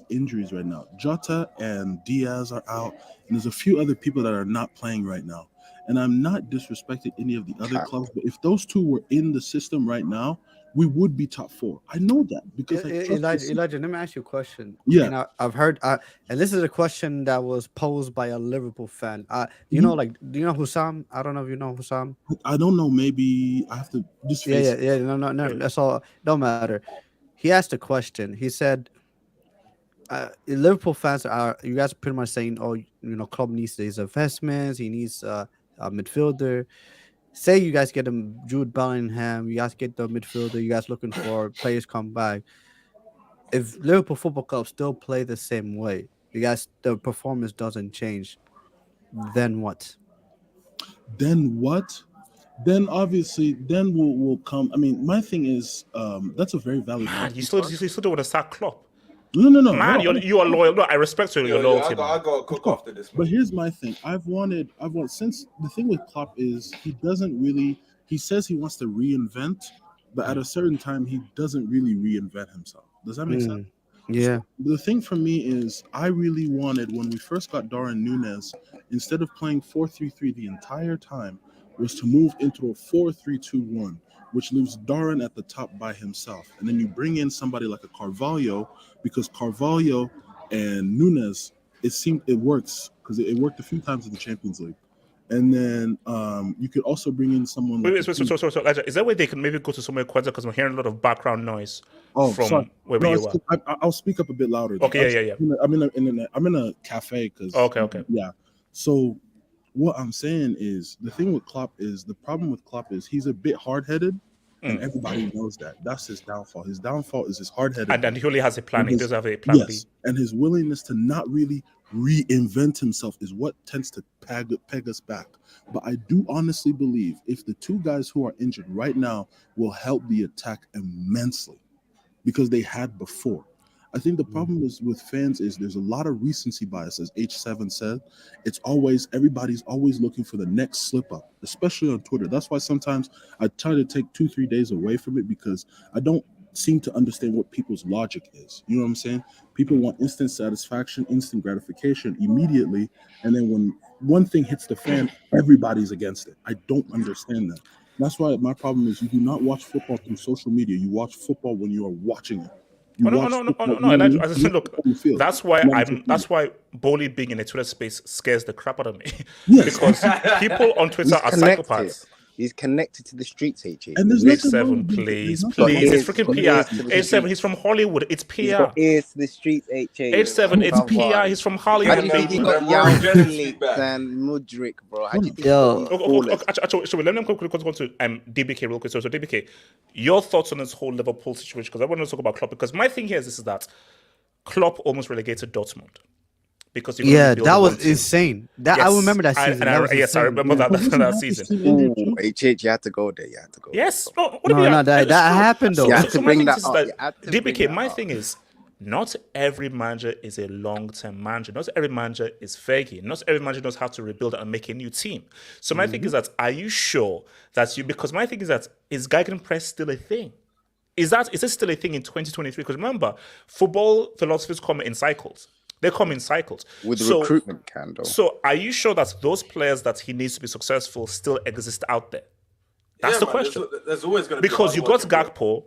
injuries right now. Jota and Diaz are out, and there's a few other people that are not playing right now. And I'm not disrespecting any of the other clubs, but if those two were in the system right now, we would be top 4. I know that because Elijah, let me ask you a question. Yeah, and I've heard, and this is a question that was posed by a Liverpool fan. Do you know Hussam? I don't know if you know Hussam. I don't know. Maybe I have to just. Yeah. No. That's all. Don't matter. He asked a question. He said, Liverpool fans you guys are pretty much saying, Klopp needs these investments. He needs a midfielder. Say you guys get him Jude Bellingham. You guys get the midfielder. You guys looking for players come back. If Liverpool Football Club still play the same way, the performance doesn't change, then what? Then obviously, we'll come. I mean, my thing is, that's a very valid. Man, you still don't want to start Klopp. No. Man, you are loyal. No, I respect your loyalty. I got to cook after this. Man. But here's my thing. I've wanted since the thing with Klopp is he doesn't really. He says he wants to reinvent, but at a certain time he doesn't really reinvent himself. Does that make sense? Yeah. So the thing for me is I really wanted when we first got Darwin Núñez, instead of playing 4-3-3 the entire time, was to move into a 4-3-2-1, which leaves Darwin at the top by himself. And then you bring in somebody like a Carvalho, because Carvalho and Núñez, it works, because it worked a few times in the Champions League. And then you could also bring in someone like... Sorry, is there a way they can maybe go to somewhere quieter, because I'm hearing a lot of background noise from where you are? I'll speak up a bit louder. Okay, yeah. I'm in a cafe, because... Okay. Yeah. So... what I'm saying is the thing with Klopp is the problem with Klopp is he's a bit hard-headed, and everybody knows that. That's his downfall. His downfall is his hard-headed. And he only has a plan. He does have a plan B. And his willingness to not really reinvent himself is what tends to peg us back. But I do honestly believe if the two guys who are injured right now will help the attack immensely. because they had before. I think the problem is with fans is there's a lot of recency bias, as H7 said. It's always, everybody's always looking for the next slip up, especially on Twitter. That's why sometimes I try to take 2-3 days away from it, because I don't seem to understand what people's logic is. You know what I'm saying? People want instant satisfaction, instant gratification immediately, and then when one thing hits the fan, everybody's against it. I don't understand that. That's why my problem is you do not watch football through social media. You watch football when you are watching it. No. And I said, look, that's why Bowley being in a Twitter space scares the crap out of me. Yes. Because people on Twitter are psychopaths. He's connected to the streets, HH. And there's H7, please. It's freaking PR. H7, he's from Hollywood. It's PR. He's got ears to the streets, HH. H7, it's PR. He's from Hollywood. He got Yao Felix and Mudryk, bro. How do you think So let me go to DBK real quick. So DBK, your thoughts on this whole Liverpool situation? Because I want to talk about Klopp. Because my thing here is that Klopp almost relegated Dortmund. Because that was insane. I remember that season. I remember that season. HH, you had to go there. You had to go. Yes. That happened though. You had to bring that up. DBK, my thing is, not every manager is a long-term manager. Not every manager is Fergie. Not every manager knows how to rebuild and make a new team. So my thing is that, are you sure that because my thing is that, is Gegenpress still a thing? Is it still a thing in 2023? Because remember, football philosophies come in cycles. They come in cycles. With recruitment, Candle. So are you sure that those players that he needs to be successful still exist out there? That's the question. There's always going to be because you got Gakpo,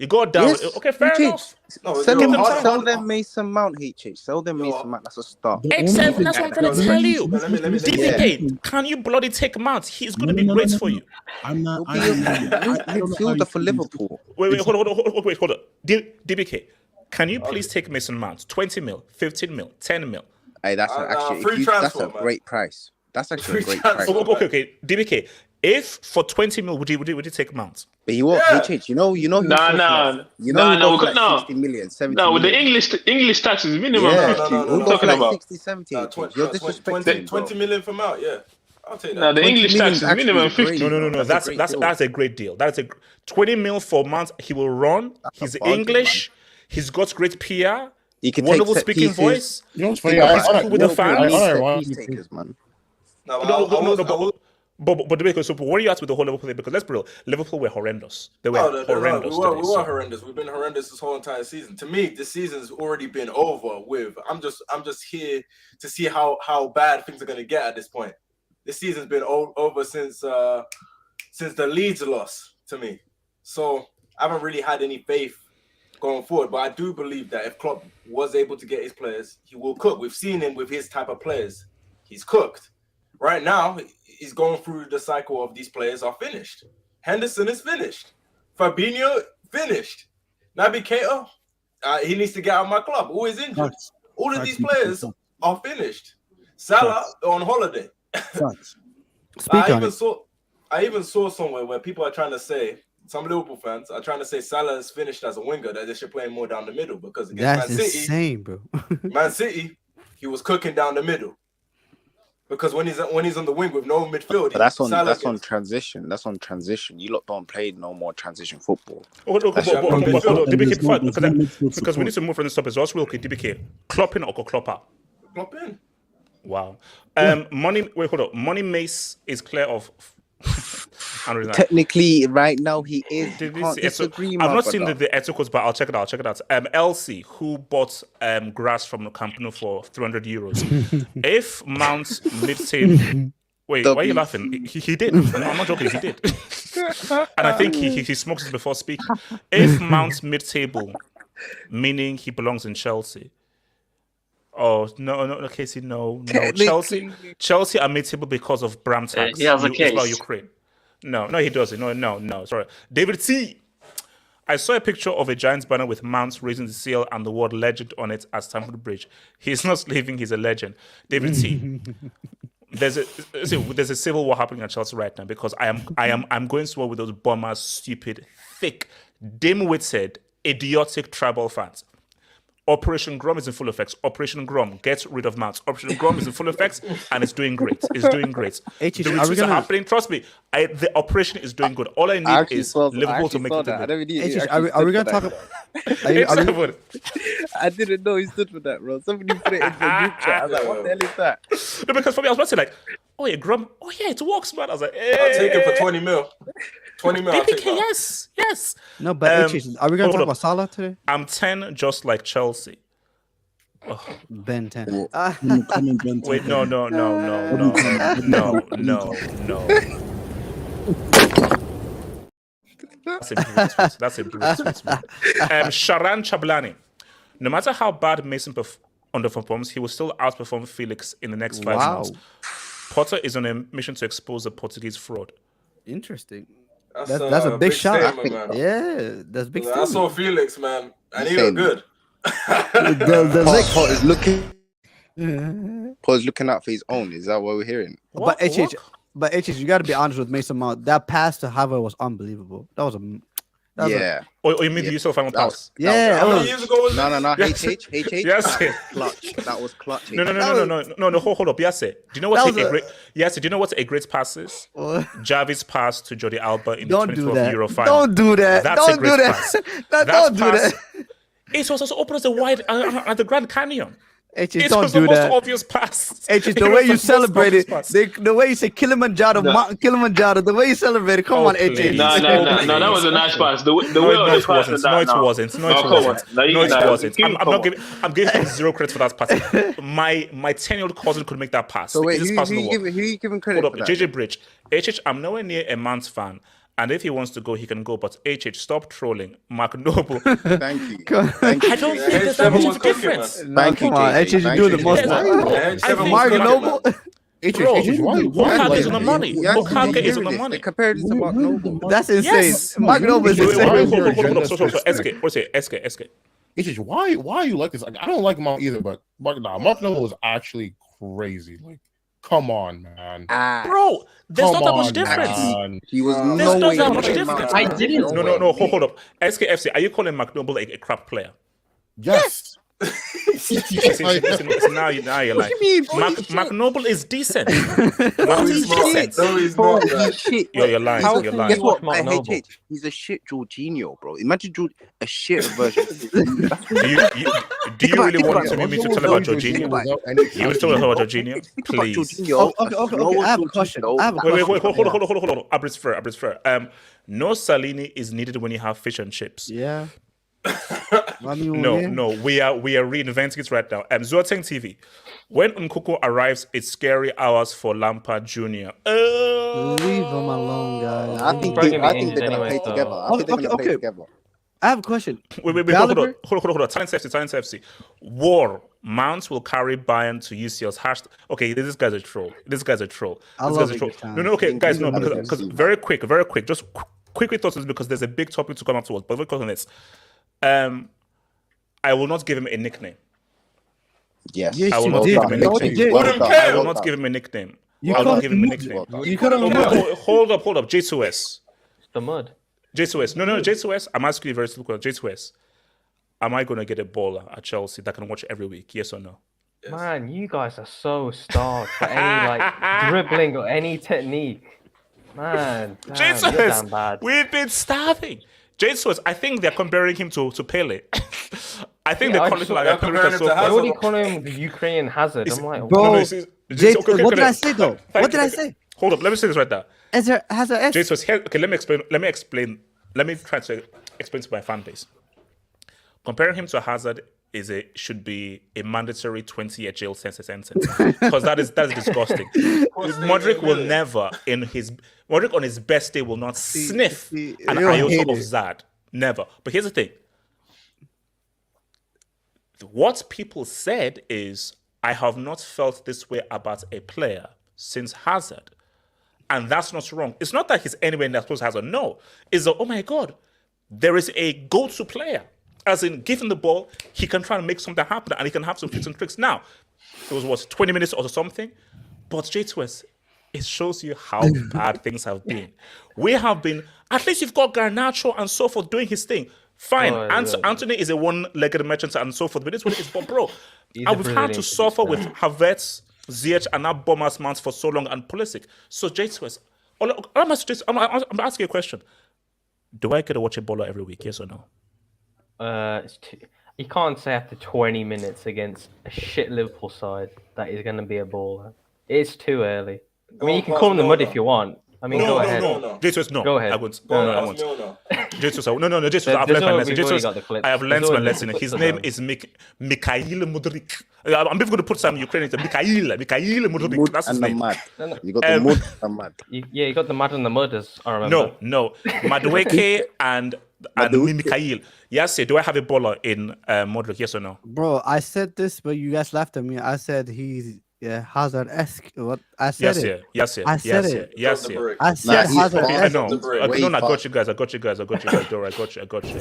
you got down. Yes, okay, fair enough. Sell them Mason Mount, HH. Sell them Mason Mount. That's a start. Except that's what I'm trying to tell you. DPK, can you bloody take Mount? He's going to be great for you. I'm not. Midfielder for Liverpool. Wait, hold on. DBK. Can you please take Mason Mount? 20 mil, 15 mil, 10 mil. Hey, that's that's a great price. That's actually a great price. Okay. DBK, if for 20 mil, would you take Mount? But he won't. HH, you know. No. 60 million, 70 No, with the million. English taxes minimum. We're talking about 60, 70. You're disrespecting 20 million from out, yeah. I'll take that. No, the English tax is minimum 50. No. That's a great deal. That's a 20 mil for Mount. He will run. He's English. He's got great PR. He can wonderful speaking voice. You know what's funny? He's cool with the fans. But what are you at with the whole Liverpool thing? Because let's be real, Liverpool were horrendous. They were horrendous. We were horrendous. We've been horrendous this whole entire season. To me, this season's already been over with. I'm just here to see how bad things are going to get at this point. This season's been over since the Leeds loss to me. So I haven't really had any faith going forward, but I do believe that if Klopp was able to get his players, he will cook. We've seen him with his type of players. He's cooked. Right now, he's going through the cycle of these players are finished. Henderson is finished. Fabinho, finished. Naby Keita, he needs to get out of my club. Who is injured? All of these players are finished. Salah on holiday. I even saw somewhere where people are trying to say, some Liverpool fans are trying to say Salah is finished as a winger, that they should play him more down the middle because against Man City, insane, bro. Man City, he was cooking down the middle. Because when he's on the wing with no midfield, but that's on transition. That's on transition. You lot don't play no more transition football. DBK, because we need to move from this topic. So also, okay, DBK, Klopp in or Klopp out? Klopp in. Wow. Money Mace is clear of. Technically, right now he is. I've not seen the articles, but I'll check it out. Elsie, who bought grass from the company for €300. If Mount's mid-table, wait, why are you laughing? He did. No, I'm not joking. He did, and I think he smokes it before speaking. If Mount's mid-table, meaning he belongs in Chelsea. Oh no, Casey, no. Chelsea are mid-table because of Bram tax. He has a case. About Ukraine. No, he doesn't. No. Sorry, David T. I saw a picture of a Giants banner with Mount raising the seal and the word "legend" on it at Stamford Bridge. He's not slaving; he's a legend. David T. There's a civil war happening at Chelsea right now because I'm going to war with those bombers, stupid, thick, dim-witted, idiotic tribal fans. Operation Grom is in full effect. Operation Grom, get rid of Mount. Operation Grom is in full effect and it's doing great. The retweets are happening. Trust me, the operation is doing good. All I need is Liverpool to make it. Are we going to talk? I didn't know he stood for that, bro. Somebody put it in the group chat. I was like, what the hell is that? No, because for me, I was about to say like, oh yeah, Grum. Oh yeah, it works, man. I was like, I'll take it for 20 mil. 20 mil. BPK, yes. No, but are we gonna talk about Salah today? I'm 10, just like Chelsea. Oh. Ben 10. Wait, no. That's a brutal tweet. Sharan Chablani. No matter how bad Mason underperforms, he will still outperform Felix in the next 5 months. Potter is on a mission to expose the Portuguese fraud. Interesting. That's a big shot. Statement, man. Yeah, that's big. I saw Felix, man, and he looked good. Pot is looking. Pot's looking out for his own. Is that what we're hearing? But HH, you got to be honest with Mason Mount. That pass to Havertz was unbelievable. That was you mean the use of final pass? Yeah. How many years ago was that? No. Yes. HH. Yes. Clutch. That was clutch. No. Hold up. Yes. Do you know what's a great? Yes. Do you know what a great pass is? Javi's pass to Jordi Alba in the 2012 Euro final. Don't do that. That's a great pass. Don't do that. It was as open as the wide at the Grand Canyon. It was the most obvious pass. The way you celebrated, the way you say Kilimanjaro, Kilimanjaro, the way you celebrated. Come on, HH. No, that was a nice pass. No, it wasn't. I'm giving him zero credit for that pass. My 10-year-old cousin could make that pass. So wait, who you giving credit for that? JJ Bridge. HH, I'm nowhere near a Mount fan. And if he wants to go, he can go. But HH, stop trolling. Mark Noble. Thank you. I don't think there's that much of a difference. Thank you, HH, you do the most. Mark Noble. Okaka is on the money. Okaka is on the money. They compared it to Mark Noble. That's insane. Mark Noble is insane. Hold on. SK. HH, why are you like this? Like, I don't like Mount either, but Mark Noble was actually crazy. Like, come on, man. Bro, there's not that much difference. He was There's no not way. that much difference. I didn't. No. Hold up. SKFC, are you calling McNoble a crap player? Yes. Now you're like, McNoble is decent. You're lying. Guess what? He's a shit Jorginho, bro. Imagine a shit version. Do you really want me to tell about Jorginho? You will tell about Jorginho? Please. Okay. I have a question. Wait. Hold on. Abris fair. No Salini is needed when you have fish and chips. Yeah. No, we are reinventing it right now. Zuateng TV. When Nkoko arrives, it's scary hours for Lampard Jr. Leave him alone, guys. I think they're gonna play together. I have a question. Wait, hold on. Talent FC. War. Mounts will carry Bayern to UCL's #. Okay, this guy's a troll. No, okay, guys, no, because very quick, just quickly thoughts on this because there's a big topic to come afterwards. But very quick on this. I will not give him a nickname. Yes, I will not give him a nickname. I will not give him a nickname. Hold up. J2S. The mud. J2S. No, J2S. I'm asking you very simple. J2S. Am I going to get a baller at Chelsea that can watch every week? Yes or no? Yes. Man, you guys are so starved for any dribbling or any technique. Man, damn, you're damn bad. We've been starving. Jesus, I think they're comparing him to Pele. I think they're calling him like a They already call him the Ukrainian Hazard. I'm like, bro, what did I say though? What did I say? Hold up, let me say this right there. Has a S. Jesus, here, okay, let me explain. Let me try to explain to my fan base. Comparing him to Hazard should be a mandatory 20-year jail sentence because that is disgusting. Mudryk will never Mudryk on his best day will not sniff an iota of Zad. Never. But here's the thing. What people said is, I have not felt this way about a player since Hazard. And that's not wrong. It's not that he's anywhere near close to Hazard. No. It's that, oh my God, there is a go-to player. As in, give him the ball, he can try and make something happen, and he can have some tricks and tricks. Now, it was 20 minutes or something, but J2S, it shows you how bad things have been. We have been, at least you've got Garnacho and so forth doing his thing. Fine, Anthony is a one-legged merchant and so forth, but it's what it is. But bro, we've had to suffer with Havertz, Ziyech, and now Bomas Mount for so long, and Pulisic. So J2S, I'm asking you a question. Do I get to watch a baller every week? Yes or no? You can't say after 20 minutes against a shit Liverpool side that he's going to be a baller. It's too early. I mean, you can call him the mud if you want. I mean, go ahead. No. Jesus, no. Go ahead. I won't. Go No, I on, won't. Milner. Jesus, no. Jesus, I've There's learned my always- lesson. we've already Jesus, got the clips. I have learned There's my always lesson. clips His of name them. is Mikhail Mudryk. I'm even going to put some Ukrainian. Mikhail Mudryk. That's his and the name. mud. No. You got the mud and mud. Yeah, you got the mud and the mud, as I remember. No. Madueke and Mikhail. Yes, do I have a baller in Mudryk? Yes or no? Bro, I said this, but you guys laughed at me. I said he's Hazard-esque. What I said it. Yes, I said it. Yes. I said Hazard. I know. Way I got fast. you guys. Don't worry, I got you.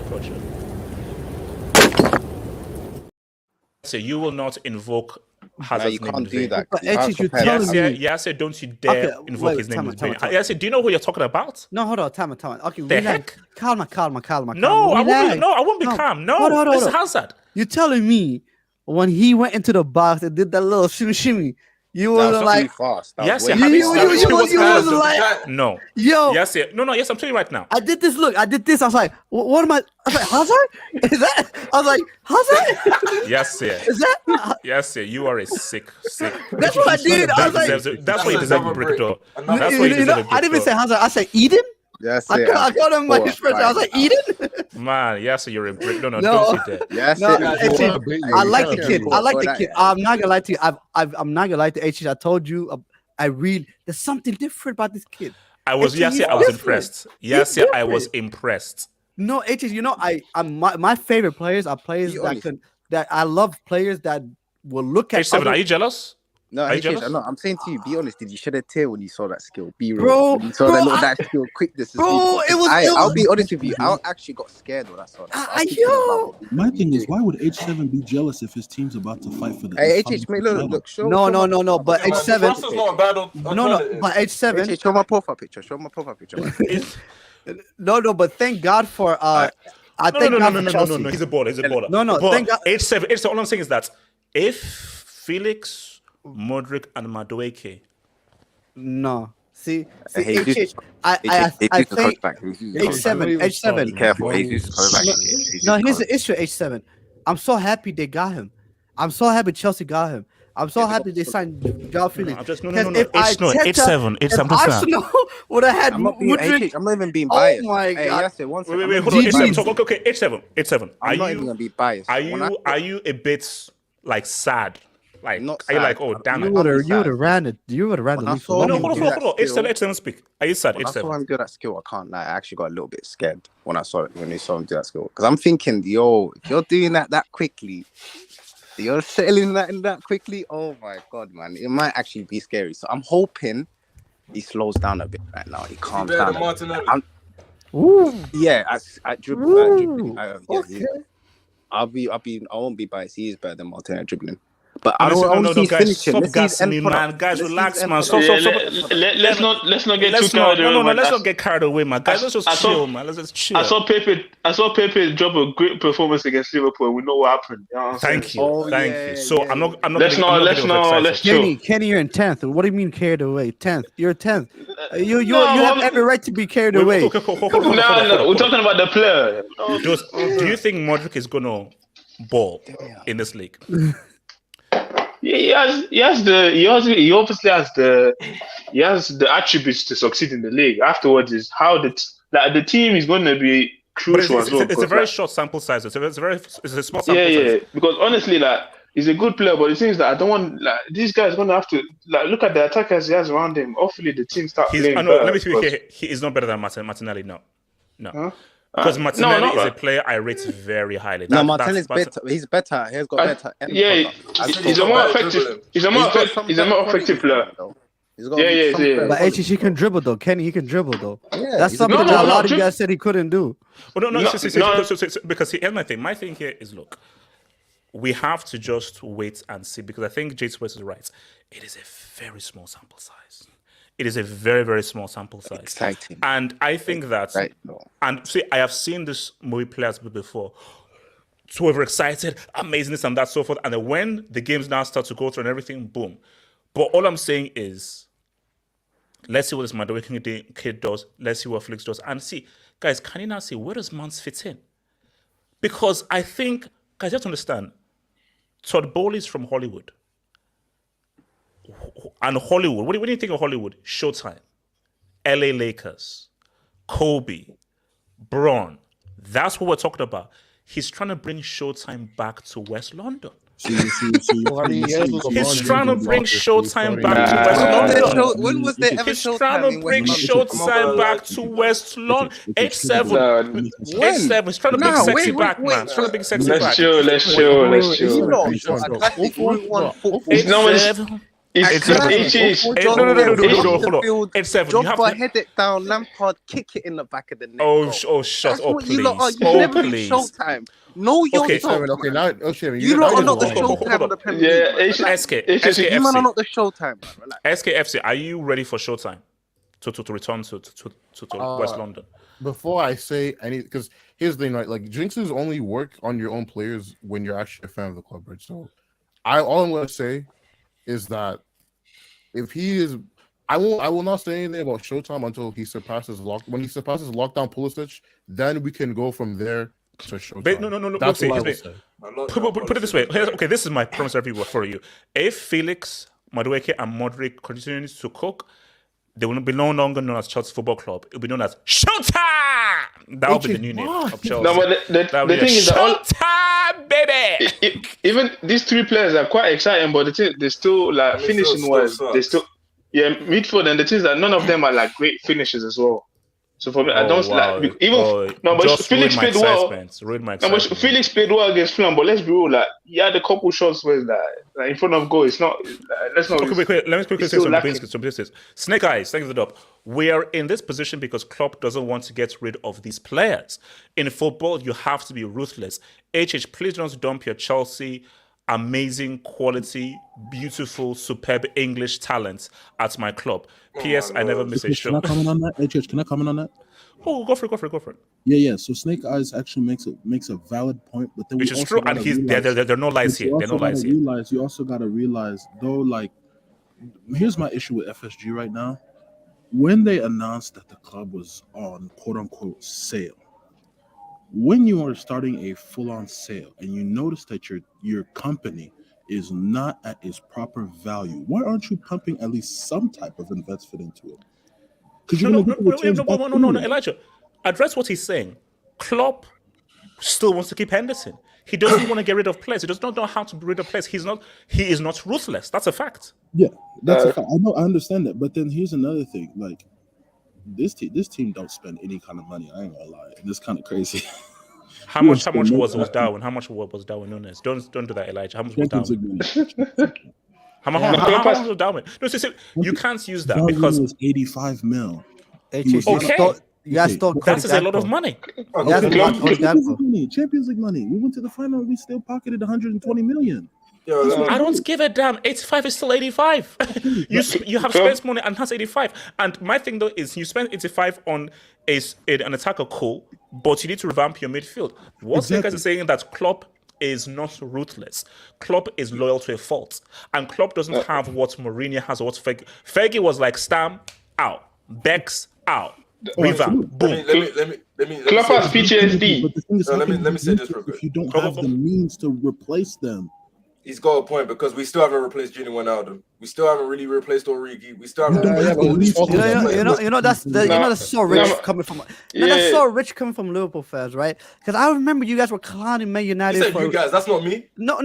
So you will not invoke Hazard's you name can't in do vain. that. But You can't Etch, you're compare telling that. me. Yes, don't you dare Okay, invoke wait, his name time in out, time vain. out. Yes, do you know who you're talking about? No, hold on, time. Okay, The relax. heck? Calma. No, I relax. won't be calm. No, Hold on. this is Hazard. You're telling me when he went into the box and did that little shimmy, you That wasn't was like, too fast. That Yes, was way have you you wasn't like, No. yo. Yes, no. Yes, I'm telling you right now. I did this. Look, I did this. I was like, what am I? I was like, Hazard? Is that? I was like, Hazard? Yes, Is that? Yes, you are a sick. That's what I did. I was like, That's why you deserve a brick door. That's why you you deserve know, a brick I didn't even door. say Hazard. I said Eden. Yes, I got him my expression. I was like, Eden. Man, yes, you're a brick. No, No. don't sit there. Yes, No, it is. I like the kid. I like the kid. I'm not gonna lie to you. I'm not gonna lie to HH. I told you. There's something different about this kid. I was different. impressed. He's Yes, I was different. impressed. No, HH. You know, my favorite players are players that I love players that will look at. H7, are you jealous? No, Are you jealous? I'm saying to you, be honest. Did you shed a tear when you saw that skill? Be real. Bro, When you saw that skill quickness. Bro, I'll be honest with you. I actually got scared when I saw that. My thing is, why would H7 be jealous if his team's about to fight for the? Hey, HH, mate, look, show. No. But H7. Russell's not a bad No. But H7. HH, show my profile picture. No. But thank God for I thank God for Chelsea. No. He's a baller. No. But Thank God. H7. All I'm saying is that if Felix, Mudryk, and Madueke. No. See, Hey, HH. I think H7. Be careful. No, here's the issue. H7. I'm so happy they got him. I'm so happy Chelsea got him. I'm so happy they signed João Felix. H7. If Arsenal would have had Mudryk, I'm not even being biased. Oh my God. Wait, hold on. H7. Okay, H7. I'm not even gonna be biased. Are you a bit like sad? Like, not are you sad. like, oh damn you it? would have ran it. You would have ran the league. Hold on. H7 speak. Are you sad? When I saw H7. him do that skill, I can't lie. I actually got a little bit scared when I saw him do that skill. Because I'm thinking, yo, if you're doing that quickly, you're settling that in that quickly. Oh my God, man, it might actually be scary. So I'm hoping he slows down a bit right now. He calms down. I dribble. I won't be biased. He is better than Martinelli dribbling. But I don't see guys, finishing. stop gassing me, man. Guys, relax, man. Stop. Let's not get too carried away. No, let's not get carried away, man. Guys, let's just chill, man. Let's just chill. I saw Pepe drop a great performance against Liverpool. We know what happened. You know what I'm Thank you. So I'm not. Let's chill. Kenny, you're in 10th. What do you mean carried away? 10th. You're 10th. You have every right to be carried away. No, we're talking about the player. Do you think Mudryk is gonna ball in this league? He obviously has the attributes to succeed in the league. Afterwards is how the team is going to be crucial as well. It's a very short sample size. It's a small sample size. Yeah. Because honestly, he's a good player, but it seems that I don't want these guys going to have to look at the attackers he has around him. Hopefully, the team start playing better. Let me speak here. He is not better than Martinelli. No. Huh? Because Martinelli is a player I rate very highly. Martinelli's better. He's better. He's got better. He's a more effective. He's a more effective player. But HC can dribble though. Kenny, he can dribble though. That's something that a lot of you guys said he couldn't do. Because here's my thing. My thing here is, look, we have to just wait and see, because I think James West is right. It is a very small sample size. It is a very, very small sample size. Exciting. And I think that, and see, I have seen this movie players before. So we're excited, amazing, this and that, so forth. And then when the games now start to go through and everything, boom. But all I'm saying is, let's see what this Madueke kid does. Let's see what Felix does. And see, guys, can you now see where does Mount fit in? Because I think, guys, you have to understand, Todd Bowley is from Hollywood. And Hollywood, what do you think of Hollywood? Showtime, LA Lakers, Kobe, Braun. That's what we're talking about. He's trying to bring Showtime back to West London. He's trying to bring Showtime back to West London. When was there ever He's trying to bring Showtime back to West London. 8-7. 8-7. He's trying to bring sexy back, man. He's trying to bring sexy back. Let's chill. It's not much. It's no, hold on. 8-7. Drogba head it down, Lampard kick it in the back of the net. Shut up, please. You never read Showtime. Know your job. Okay, now, you lot are not the Showtime of the Premier League. SKFC. You man are not the Showtime, man. Relax. SKFC, are you ready for Showtime to return to West London? Before I say any, because here's the thing, right? Like, jinxes only work on your own players when you're actually a fan of the club, right? So, all I'm gonna say is that if he is, I will not say anything about Showtime until he surpasses when he surpasses lockdown Pulisic. Then we can go from there to Showtime. No. That's what I will say. Put it this way. Okay, this is my promise for you. If Felix, Mudryk, and Mudryk continue to cook, they will be no longer known as Chelsea Football Club. It will be known as Showtime. That will be the new name of Chelsea. No, but the thing is that Showtime, baby. Even these three players are quite exciting, but the thing, they still like finishing wise. They still, midfield, and the thing is that none of them are like great finishes as well. So for me, I don't like even but Felix played well. But Felix played well against Fulham. But let's be real, like he had a couple shots where like in front of goal. It's not. Let's not. Okay, let me quickly say something. Snake Eyes, thanks it up. We are in this position because Klopp doesn't want to get rid of these players. In football, you have to be ruthless. Please don't dump your Chelsea amazing quality, beautiful, superb English talent at my club. P.S. I never miss a show. Can I comment on that? Can I comment on that? Oh, go for it. Yeah. So Snake Eyes actually makes a valid point, but then which is true, and there are no lies here. There are no lies here. You also got to realize, though, like, here's my issue with FSG right now. When they announced that the club was on quote unquote sale, when you are starting a full-on sale and you notice that your company is not at its proper value, why aren't you pumping at least some type of investment into it? No, Elijah, address what he's saying. Klopp still wants to keep Henderson. He doesn't want to get rid of players. He does not know how to get rid of players. He is not ruthless. That's a fact. Yeah, that's a fact. I understand that. But then here's another thing. Like, this team don't spend any kind of money. I ain't gonna lie. And it's kind of crazy. How much was Darwin? How much was Darwin Nunes? Don't do that, Elijah. How much was Darwin? How much was Darwin? No, you can't use that because was 85 mil. Okay. That is a lot of money. Champions League money. We went to the final and we still pocketed 120 million. I don't give a damn. 85 is still 85. You have spent money and that's 85. And my thing though is you spend 85 on an attacker, cool, but you need to revamp your midfield. What you guys are saying that Klopp is not ruthless. Klopp is loyal to a fault. And Klopp doesn't have what Mourinho has or what Fergie. Fergie was like Stam out, Bex out, revamp, boom. Let me Klopp has PTSD. But the thing is, let me say this real quick. If you don't have the means to replace them, he's got a point because we still haven't replaced Junior Wijnaldum. We still haven't really replaced Origi. We still haven't. That's so rich coming from. That's so rich coming from Liverpool fans, right? Because I remember you guys were clowning Man United. You said you guys. That's not me. No.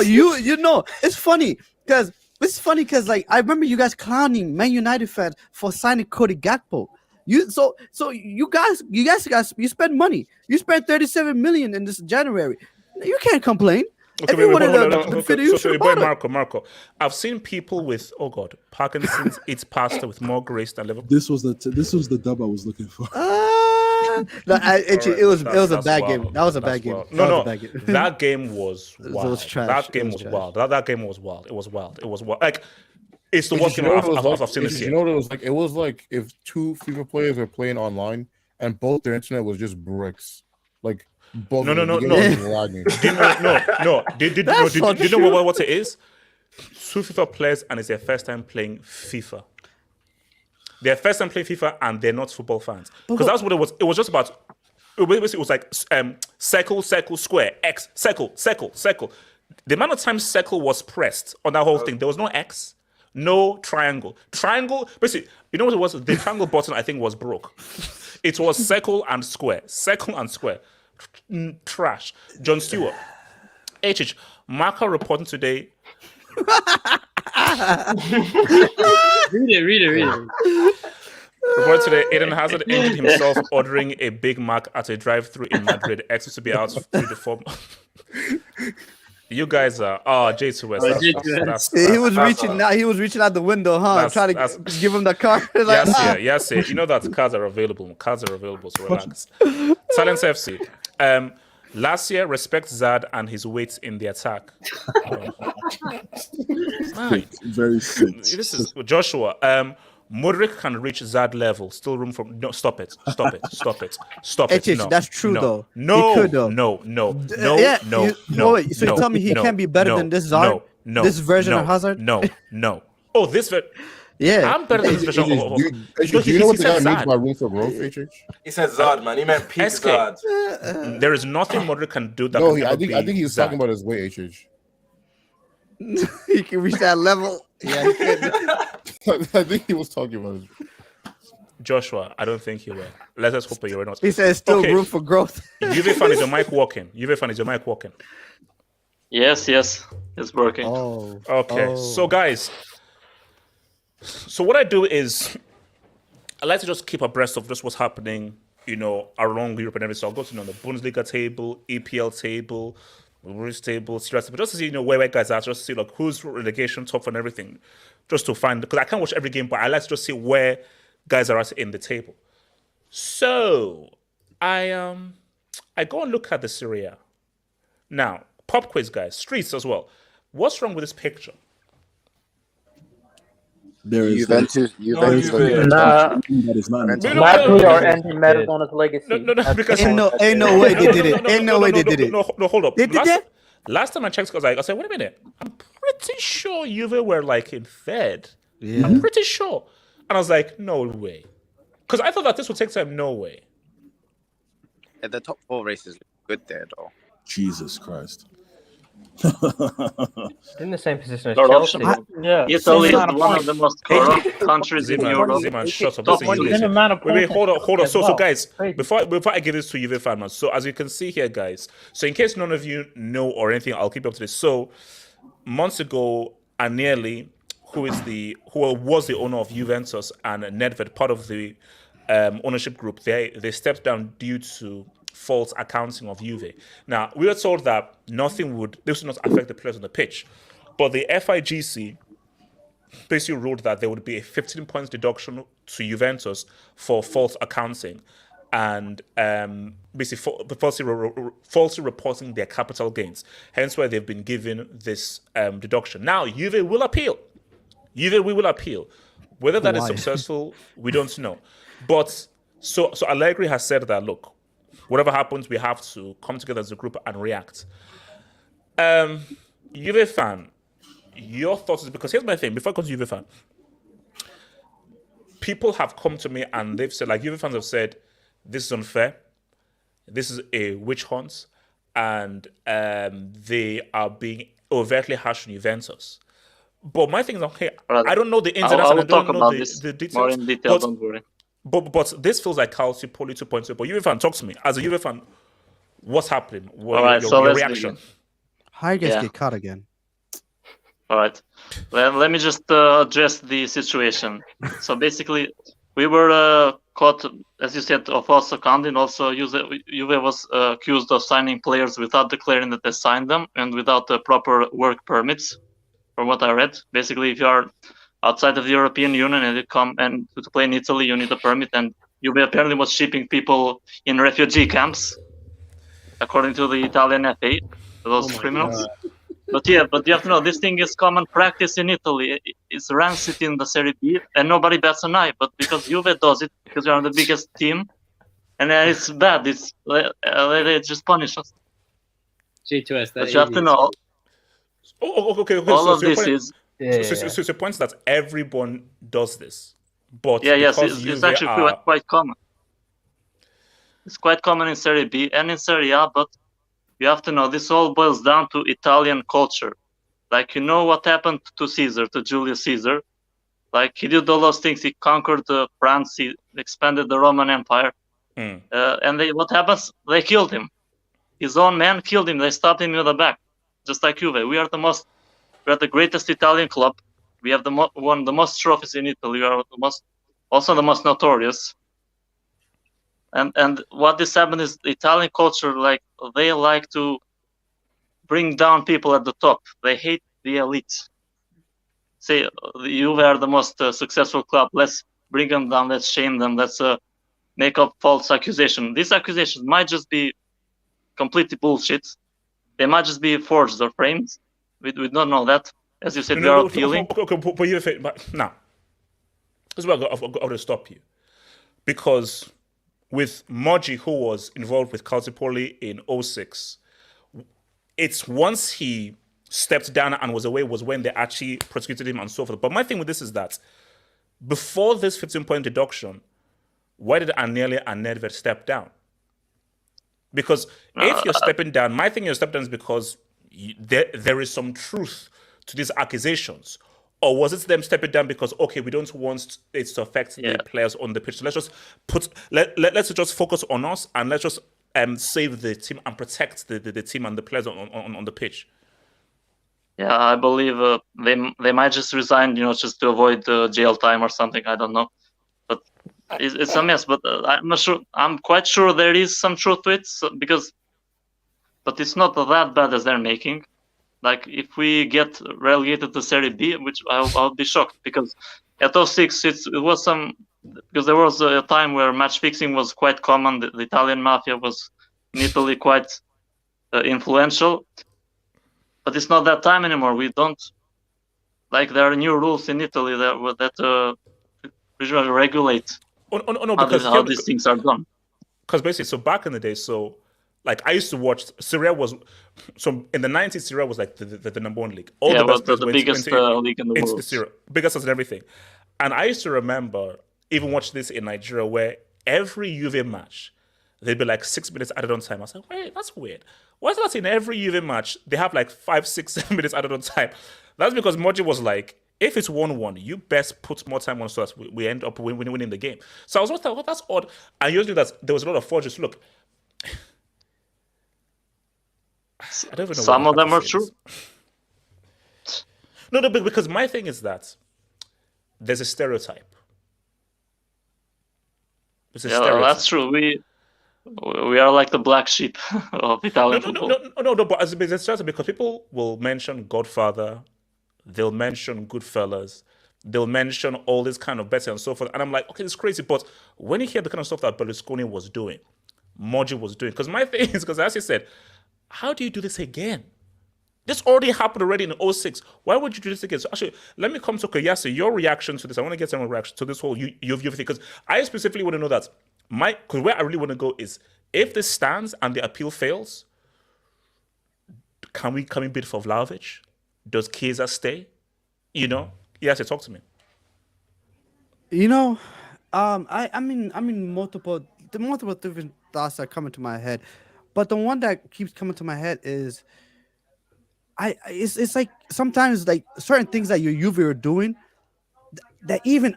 You know, it's funny because like I remember you guys clowning Man United fans for signing Cody Gakpo. You guys spend money. You spent 37 million in this January. You can't complain. Okay, Marco. I've seen people with Parkinson's eats pasta with more grace than Liverpool. This was the dub I was looking for. It was a bad game. That was a bad game. No, that game was wild. It was trash. That game was wild. That game was wild. It was wild. Like, it's the worst game I've seen this year. You know what it was like? It was like if two FIFA players were playing online and both their internet was just bricks. Like, both No. lagging. No. Did you know what it is? Two FIFA players and it's their first time playing FIFA. Their first time playing FIFA and they're not football fans. Because that's what it was. It was just about It was like circle, circle, square, X, circle, circle, circle. The amount of times circle was pressed on that whole thing, there was no X, no triangle. Triangle, basically, you know what it was? The triangle button, I think, was broke. It was circle and square. Circle and square. Trash. John Stewart. HH. Marker reporting today. Read it. Reported today, Eden Hazard injured himself ordering a Big Mac at a drive-thru in Madrid. X to be out 3 to 4. You guys are J2S. He was reaching out the window, huh? Trying to give him the car. Yes. You know that cars are available. So relax. Silence FC. Last year, respect Zad and his weight in the attack. Very sick. This is Joshua. Mudryk can reach Zad level. Still room for no. Stop it. Stop it. No, that's true though. No. He could, though. No. So you tell me he can't be better than this Zad? This version of Hazard? No. Oh, this version. Yeah, I'm better than this version. Do you know what the guy means by room for growth, HH? He said Zad, man. He meant peak Zad. There is nothing Mudryk can do that. No, I think he's talking about his weight, HH. He can reach that level. Yeah, he can. I think he was talking about his. Joshua, I don't think you were. Let us hope you were not. He says still room for growth. Juve fan, is your mic working? Yes, it's working. Okay. So guys, so what I do is I like to just keep abreast of just what's happening, around Europe and everything. So I'll go to the Bundesliga table, EPL table, Rules table, Serie table, just to see where guys are, just to see who's relegation top and everything, just to find, because I can't watch every game, but I like to just see where guys are at in the table. So I go and look at the Serie. Now, pop quiz, guys, streets as well. What's wrong with this picture? There is Juventus. Napoli or Andy Maradona's legacy. No, because ain't no way they did it. Ain't no way they did it. No, hold up. They did that? Last time I checked, because I said, wait a minute. I'm pretty sure Juve were in third. Yeah. I'm pretty sure. And I was like, no way. Because I thought that this would take time. No way. Yeah, the top 4 races look good there, though. Jesus Christ. In the same position as Third Chelsea. Italy is one of the most corrupt countries in Europe. Shut up. Wait, hold on. So guys, before I give this to Juve fan, so as you can see here, guys, so in case none of you know or anything, I'll keep you up to this. So months ago, Agnelli, who was the owner of Juventus, and Nedved, part of the ownership group, they stepped down due to false accounting of Juve. Now, we were told that this would not affect the players on the pitch, but the FIGC basically ruled that there would be a 15 points deduction to Juventus for false accounting and basically falsely reporting their capital gains. Hence why they've been given this deduction. Now, Juve will appeal. Whether that is successful, we don't know. But so Allegri has said that, look, whatever happens, we have to come together as a group and react. Juve fan, your thoughts? Because here's my thing. Before I come to Juve fan, people have come to me and they've said, Juve fans have said, this is unfair. This is a witch hunt, and they are being overtly harsh on Juventus. But my thing is, okay, I don't know the ins and outs, and I don't know the details. More in detail, don't worry. But this feels like Calciopoli 2.0. But Juve fan, talk to me. As a Juve fan, what's happening? Your reaction? How you guys get caught again? All right. Let me just address the situation. So basically, we were caught, as you said, of false accounting. Also, Juve was accused of signing players without declaring that they signed them and without the proper work permits, from what I read. Basically, if you are outside of the European Union and you come and to play in Italy, you need a permit, and Juve apparently was shipping people in refugee camps, according to the Italian FA, those criminals. But you have to know, this thing is common practice in Italy. It's rancid in the Serie B, and nobody bats an eye. But because Juve does it, because we are the biggest team, and it's bad. They just punish us. J2S, but you have to know. Okay. All of this is. So the point is that everyone does this, but it's actually quite common. It's quite common in Serie B and in Serie A, but you have to know this all boils down to Italian culture. Like, you know what happened to Caesar, to Julius Caesar? Like, he did all those things. He conquered France. He expanded the Roman Empire. And what happens? They killed him. His own men killed him. They stabbed him in the back, just like Juve. We are the greatest Italian club. We have won the most trophies in Italy. We are also the most notorious. And what this happened is the Italian culture, like, they like to bring down people at the top. They hate the elite. Say, you are the most successful club. Let's bring them down. Let's shame them. Let's make up false accusation. These accusations might just be completely bullshit. They might just be forged or framed. We don't know that. As you said, we are appealing. But now, this is where I've got to stop you. Because with Mudryk, who was involved with Calciopoli in 06, it's once he stepped down and was away was when they actually prosecuted him and so forth. But my thing with this is that before this 15-point deduction, why did Agnelli and Nedved step down? Because if you're stepping down, my thing you're stepping down is because there is some truth to these accusations. Or was it them stepping down because, okay, we don't want it to affect the players on the pitch? So let's just focus on us and let's just save the team and protect the team and the players on the pitch. Yeah, I believe they might just resign, just to avoid jail time or something. I don't know, but it's a mess. But I'm not sure. I'm quite sure there is some truth to it, but it's not that bad as they're making. Like, if we get relegated to Serie B, which I'll be shocked, because at 06 it was because there was a time where match fixing was quite common. The Italian mafia was in Italy quite influential. But it's not that time anymore. We don't, like, there are new rules in Italy that regulate how these things are done. Because basically, so back in the day, so like I used to watch Serie was, so in the 90s, Serie was like the number one league. All the best it was the biggest league in the world. Serie, biggest and everything. And I used to remember even watching this in Nigeria, where every Juve match, they'd be like 6 minutes added on time. I was like, wait, that's weird. Why is that in every Juve match, they have like 5, 6, 7 minutes added on time? That's because Mudryk was like, if it's 1-1, you best put more time on so that we end up winning the game. So I was like, well, that's odd. And usually there was a lot of forgeries. Look, I don't even know. Some of them are true. No, because my thing is that there's a stereotype. That's true. We are like the black sheep of Italian football. No, but as a business strategy, because people will mention Godfather, they'll mention Goodfellas, they'll mention all this kind of bets and so forth. And I'm like, okay, it's crazy. But when you hear the kind of stuff that Berlusconi was doing, Mudryk was doing, because my thing is, because as you said, how do you do this again? This already happened already in 06. Why would you do this again? So actually, let me come to Kayase, your reaction to this. I want to get some reaction to this whole UV thing, because I specifically want to know that because where I really want to go is, if this stands and the appeal fails, can we bid for Vlahovic? Does Chiesa stay? Yes, talk to me. I mean multiple different thoughts that come into my head, but the one that keeps coming to my head is, it's like sometimes like certain things that your Juve are doing, that even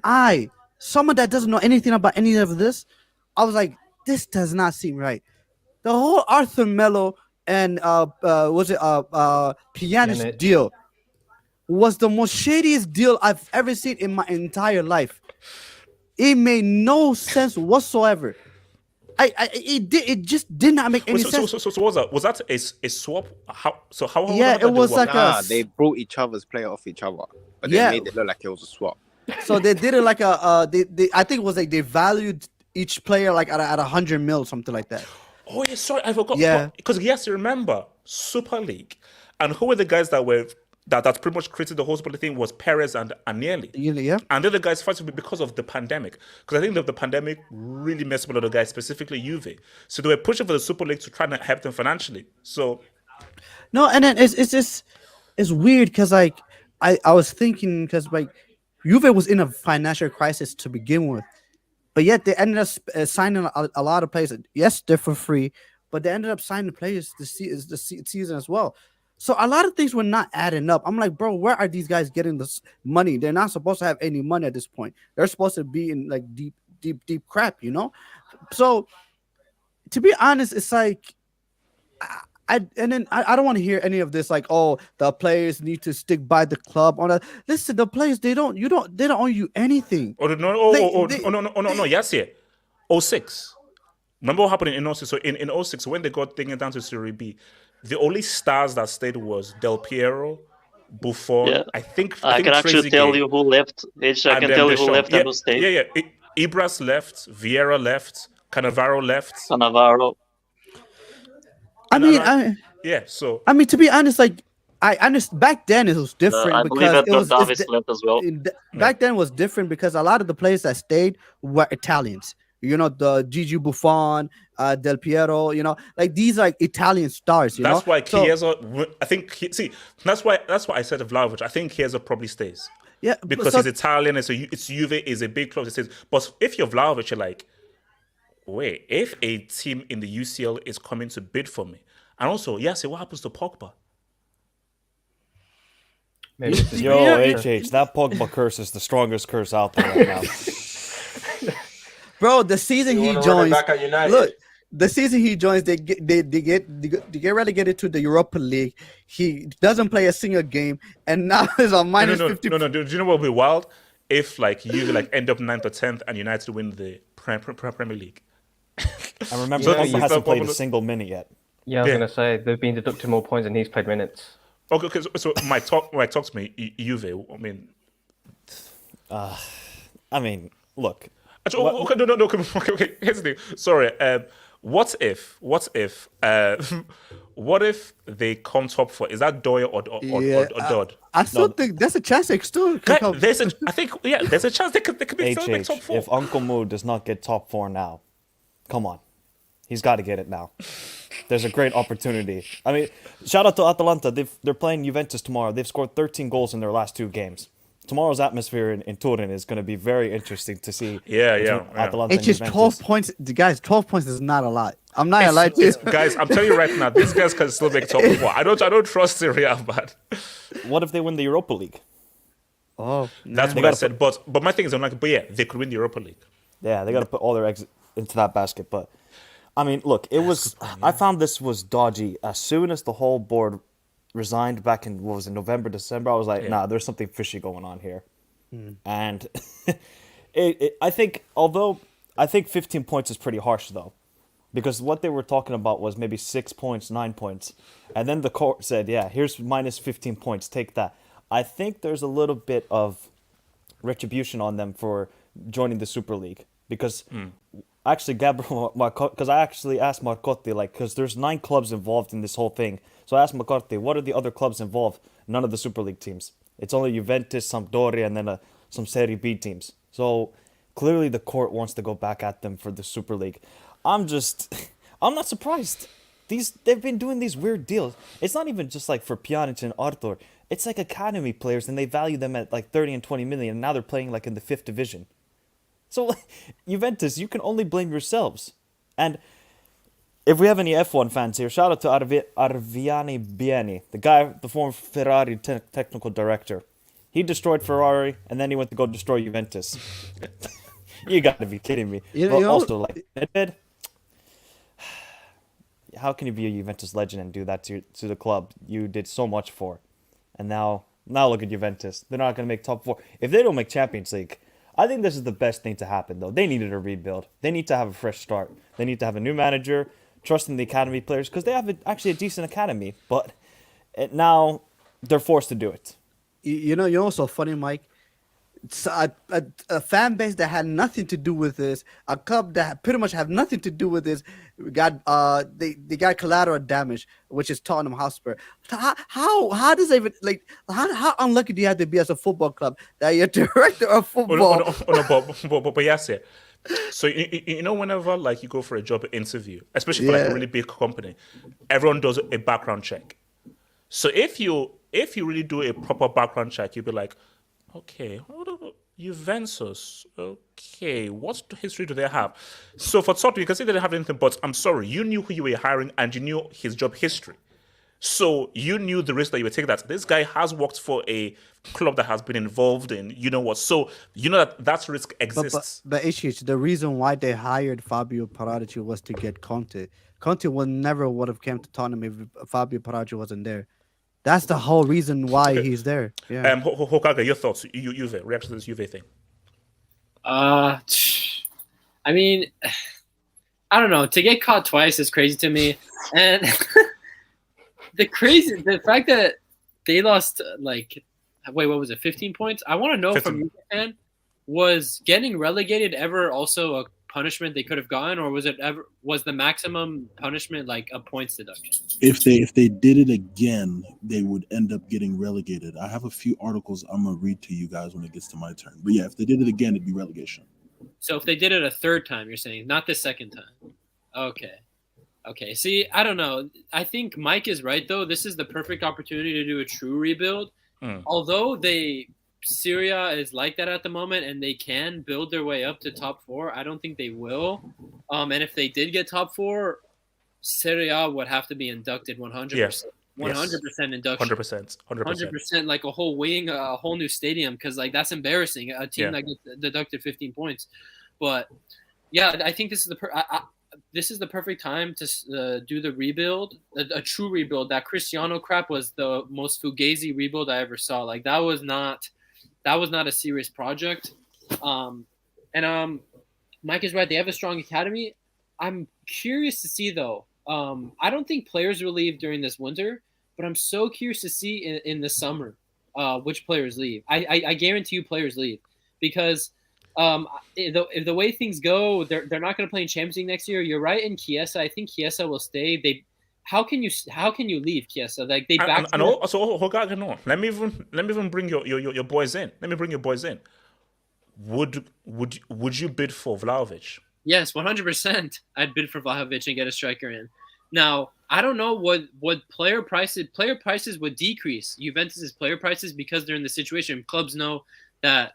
someone that doesn't know anything about any of this, I was like, this does not seem right. The whole Arthur Melo and Pjanic deal was the most shadiest deal I've ever seen in my entire life. It made no sense whatsoever. It just did not make any sense. So was that a swap? How? Yeah, it was like they brought each other's player off each other, but they made it look like it was a swap. So they did it like I think it was like they valued each player like at 100 mil, something like that. Oh yeah, sorry, I forgot. Yeah, because yes, you remember Super League, and who were the guys that were that pretty much created the whole Super League thing was Perez and Agnelli. Yeah, and they're the guys fighting because of the pandemic. Because I think that the pandemic really messed up a lot of guys, specifically Juve. So they were pushing for the Super League to try and help them financially. So no, and then it's weird because like I was thinking, because like Juve was in a financial crisis to begin with. but yet they ended up signing a lot of players. Yes, they're for free, but they ended up signing players the season as well. So a lot of things were not adding up. I'm like, bro, where are these guys getting this money? They're not supposed to have any money at this point. They're supposed to be in like deep crap, you know. So to be honest, it's like I don't want to hear any of this like, oh, the players need to stick by the club on that. Listen, the players they don't owe you anything. No, yes, yeah. 06. Remember what happened in 06? So in 06, when they got taken down to Serie B, the only stars that stayed was Del Piero, Buffon. Yeah. I think can actually tell you who left. I can tell you who left and who stayed. Yeah. Ibras left, Vieira left, Cannavaro left. Cannavaro. I mean, So I mean, to be honest, like I understand back then it was different I believe because that it was Davis left as well. back then was different because a lot of the players that stayed were Italians. You know, the Gigi Buffon, Del Piero. You know, like these like Italian stars. That's why Chiesa. I think that's why I said of Vlahovic. I think Chiesa probably stays. Yeah, because he's Italian, and so it's Juve is a big club. It says, but if you're Vlahovic, you're like, wait, if a team in the UCL is coming to bid for me, and also, what happens to Pogba? Yo, HH, that Pogba curse is the strongest curse out there right now. Bro, the season he joins, look, the season he joins, they get relegated to the Europa League. He doesn't play a single game, and now he's on minus 50. No. Do you know what would be wild? If like you like end up 9th or 10th, and United win the Premier League. I remember Pogba hasn't played a single minute yet. Yeah, I was gonna say they've been deducted more points than he's played minutes. Okay, so Mike, talk to me. Juve. I mean, look. Okay, no. Okay, here's the thing. Sorry. What if they come top 4? Is that Doyle or Dodd? I still think there's a chance they still could come. There's a chance they could be still make top 4. If Uncle Mo does not get top 4 now, come on. He's got to get it now. There's a great opportunity. I mean, shout out to Atalanta. They're playing Juventus tomorrow. They've scored 13 goals in their last 2 games. Tomorrow's atmosphere in Turin is going to be very interesting to see. Atalanta It's just 12 points. Guys, 12 points is not a lot. I'm not gonna lie to you. Guys, I'm telling you right now, these guys can still make top 4. I don't trust Serie, but what if they win the Europa League? Oh, that's what I said. But my thing is, I'm like, they could win the Europa League. Yeah, they got to put all their eggs into that basket. But I mean, look, it was. I found this was dodgy as soon as the whole board resigned back in November, December. I was like, nah, there's something fishy going on here. And I think 15 points is pretty harsh though, because what they were talking about was maybe 6 points, 9 points, and then the court said, yeah, here's minus 15 points, take that. I think there's a little bit of retribution on them for joining the Super League because. Actually, Gabriel, because I actually asked Marcotti, because there's 9 clubs involved in this whole thing. So I asked Marcotti, what are the other clubs involved? None of the Super League teams. It's only Juventus, Sampdoria, and then some Serie B teams. So clearly the court wants to go back at them for the Super League. I'm not surprised. They've been doing these weird deals. It's not even just like for Pjanic and Arthur. It's like academy players, and they value them at like 30 and 20 million, and now they're playing like in the 5th division. So, Juventus, you can only blame yourselves. And if we have any F1 fans here, shout out to Arviani Bieni, the former Ferrari technical director. He destroyed Ferrari, and then he went to go destroy Juventus. You got to be kidding me. Also, Ed, how can you be a Juventus legend and do that to the club you did so much for? And now look at Juventus. They're not going to make top 4. If they don't make Champions League, I think this is the best thing to happen, though. They needed a rebuild. They need to have a fresh start. They need to have a new manager, trust in the academy players, because they have actually a decent academy. But now they're forced to do it. You know what's so funny, Mike? It's a fan base that had nothing to do with this, a club that pretty much have nothing to do with this, got they got collateral damage, which is Tottenham Hotspur. How does even how unlucky do you have to be as a football club that you're director of football? But yes, yeah. So you know, whenever you go for a job interview, especially for a really big company, everyone does a background check. So if you really do a proper background check, you'll be like, okay, Juventus. Okay, what history do they have? So for Totti, you can say they didn't have anything, but I'm sorry, you knew who you were hiring and you knew his job history. So you knew the risk that you were taking. That this guy has worked for a club that has been involved in, you know what? So you know that risk exists. But HH, the reason why they hired Fabio Paratici was to get Conte. Conte never would have come to Tottenham if Fabio Paratici wasn't there. That's the whole reason why he's there. Yeah. Hokage, your thoughts? Juve, reaction to this Juve thing. I mean, I don't know. To get caught twice is crazy to me, and the fact that they lost what was it, 15 points? I want to know 15. From you, fan, was getting relegated ever also a punishment they could have gotten, or was the maximum punishment like a points deduction? If they did it again, they would end up getting relegated. I have a few articles I'm gonna read to you guys when it gets to my turn. But yeah, if they did it again, it'd be relegation. So if they did it a third time, you're saying, not the second time. Okay. See, I don't know. I think Mike is right though. This is the perfect opportunity to do a true rebuild. Although Serie is like that at the moment, and they can build their way up to top 4. I don't think they will. And if they did get top 4, Serie would have to be inducted 100%. Yes. 100% induction. 100%, like a whole wing, a whole new stadium, because like that's embarrassing. A team that gets deducted 15 points. But yeah, I think this is the perfect time to do the rebuild, a true rebuild. That Cristiano crap was the most fugazi rebuild I ever saw. Like that was not a serious project. Mike is right. They have a strong academy. I'm curious to see though. I don't think players will leave during this winter, but I'm so curious to see in the summer which players leave. I guarantee you players leave because if the way things go, they're not going to play in Champions League next year. You're right in Chiesa. I think Chiesa will stay. How can you leave Chiesa? Like they back. And also, Hokage, no. Let me even bring your boys in. Let me bring your boys in. Would you bid for Vlahovic? Yes, 100%. I'd bid for Vlahovic and get a striker in. Now, I don't know what player prices would decrease Juventus's player prices because they're in the situation. Clubs know that,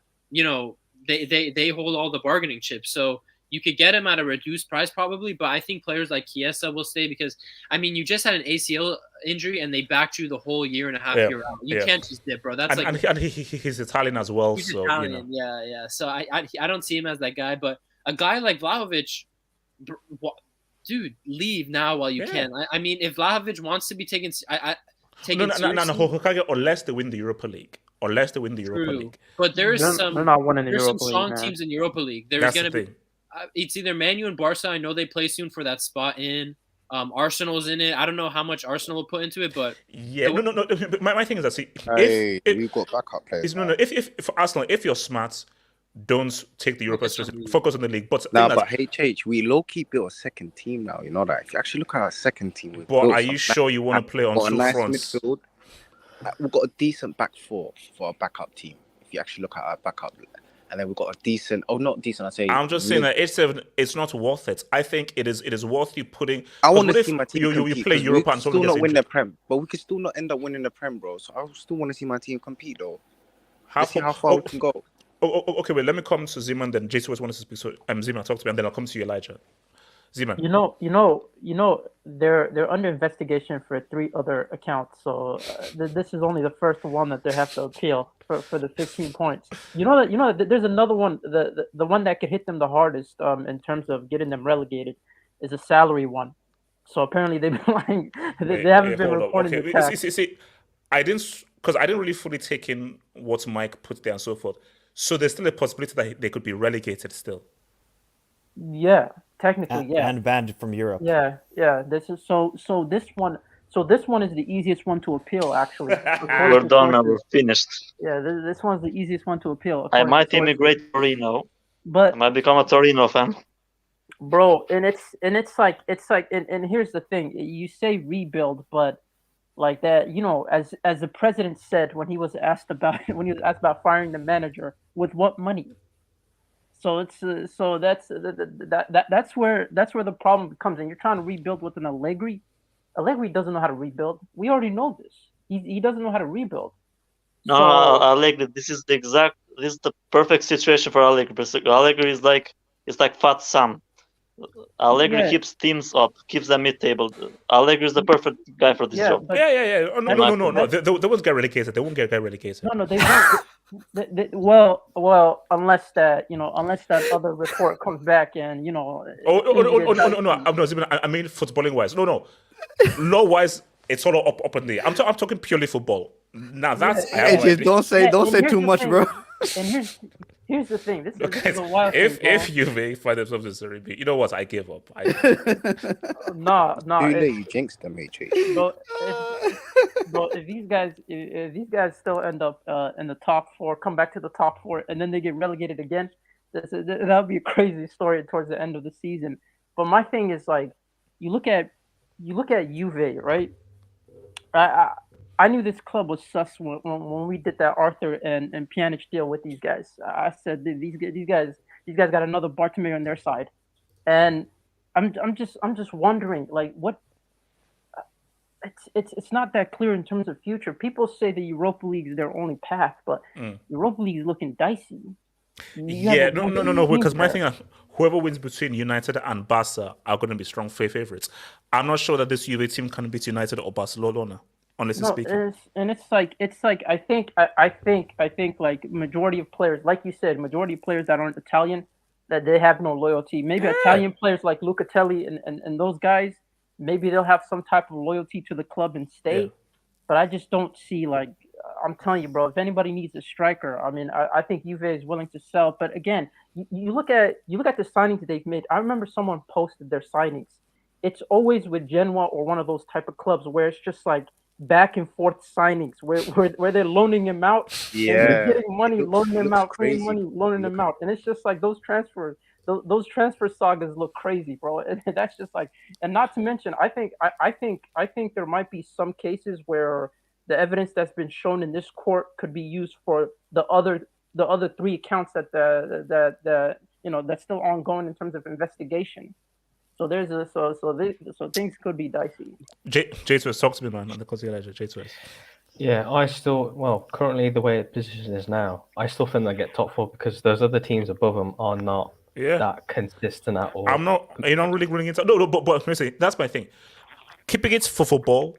they hold all the bargaining chips. So you could get him at a reduced price probably, but I think players like Chiesa will stay because, you just had an ACL injury and they backed you the whole year and a half you're out. You can't just dip, bro. That's and he's Italian as well. He's so Italian, yeah. So I don't see him as that guy, but a guy like Vlahovic, dude, leave now while you can. If Vlahovic wants to be taken seriously. Hokage, unless they win the Europa League. But there's they're not winning the Europa some strong League, teams in Europa League. There's going to be it's either Man U and Barca. I know they play soon for that spot in. Arsenal's in it. I don't know how much Arsenal will put into it, but no. My thing is that we've got backup players. If for Arsenal, if you're smart, don't take the Europa League. Focus on the league. But HH, we low key built a second team now. You know that. If you actually look at our second team, are you sure you want to play on two fronts? Midfield. We've got a decent back four for a backup team. If you actually look at our backup, and then we've got a decent. Oh, not decent. I'm just saying that it's not worth it. I think it is worth you putting. I want to see my team compete. You play Europa and still not win the Prem, but we could still not end up winning the Prem, bro. So I still want to see my team compete, though. See how far we can go. Okay, wait. Let me come to Zeman. Then Jason always wants to speak. So Zeman, talk to me, and then I'll come to you, Elijah. Zeman. They're under investigation for 3 other accounts. So this is only the first one that they have to appeal for the 15 points. There's another one. The one that could hit them the hardest in terms of getting them relegated is a salary one. So apparently they've been lying. They haven't been reporting the tax. See, I didn't really fully take in what Mike put there and so forth. So there's still a possibility that they could be relegated still. Yeah, technically, yeah. And banned from Europe. Yeah. This is so this one is the easiest one to appeal, actually. We're done now. We're finished. Yeah, this one's the easiest one to appeal. I might immigrate to Torino. But I might become a Torino fan. Bro, and it's like and here's the thing. You say rebuild, but like that, as the president said when he was asked about firing the manager, with what money? So it's that's where the problem comes in. You're trying to rebuild with an Allegri. Allegri doesn't know how to rebuild. We already know this. He doesn't know how to rebuild. No, Allegri. This is the exact this is the perfect situation for Allegri. Because Allegri is like Fat Sam. Allegri Yeah. keeps teams up, keeps them mid-table. Allegri is the perfect guy for this Yeah, job. but Yeah. Oh, In my opinion. They won't get relegated. They won't get relegated. no, they won't. Well, unless that other report comes back and No. I mean, footballing wise. No. Law wise, it's all up in the. I'm talking purely football. Now that's Hey, just don't say too much, bro. And here's the thing. This Okay, is a wild if thing, bro. Juve find themselves in Serie B, you know what? I give up. No. Too late, you jinxed them, HH. If these guys still end up in the top four, come back to the top four, and then they get relegated again, that would be a crazy story towards the end of the season. But my thing is like, you look at Juve, right? I knew this club was sus when we did that Arthur and Pjanic deal with these guys. I said these guys got another Bartomeu on their side, and I'm just wondering like what. It's not that clear in terms of future. People say the Europa League is their only path, but Europa League is looking dicey. Yeah, no. Because my thing, whoever wins between United and Barca are going to be strong favorites. I'm not sure that this Juve team can beat United or Barcelona, honestly speaking. It's like I think like majority of players, like you said, majority of players that aren't Italian, that they have no loyalty. Maybe Italian players like Lucatelli and those guys, maybe they'll have some type of loyalty to the club and stay. Yeah. But I just don't see like. I'm telling you, bro. If anybody needs a striker, I mean, I think Juve is willing to sell. But again, you look at the signings they've made. I remember someone posted their signings. It's always with Genoa or one of those type of clubs where it's just like back and forth signings, where they're loaning him out, Yeah, and they're getting money, loaning them out, crazy. creating money, loaning them out, and it's just like those transfer sagas look crazy, bro. And that's just like, and not to mention, I think there might be some cases where the evidence that's been shown in this court could be used for the other 3 accounts that that's still ongoing in terms of investigation. So so things could be dicey. J2S, talk to me, man, on the Consigliere, J2S. Yeah, currently the way the position is now, I still think they get top 4 because those other teams above them are not that consistent at all. I'm not. You're not really running into. No, but listen, that's my thing. Keeping it for football,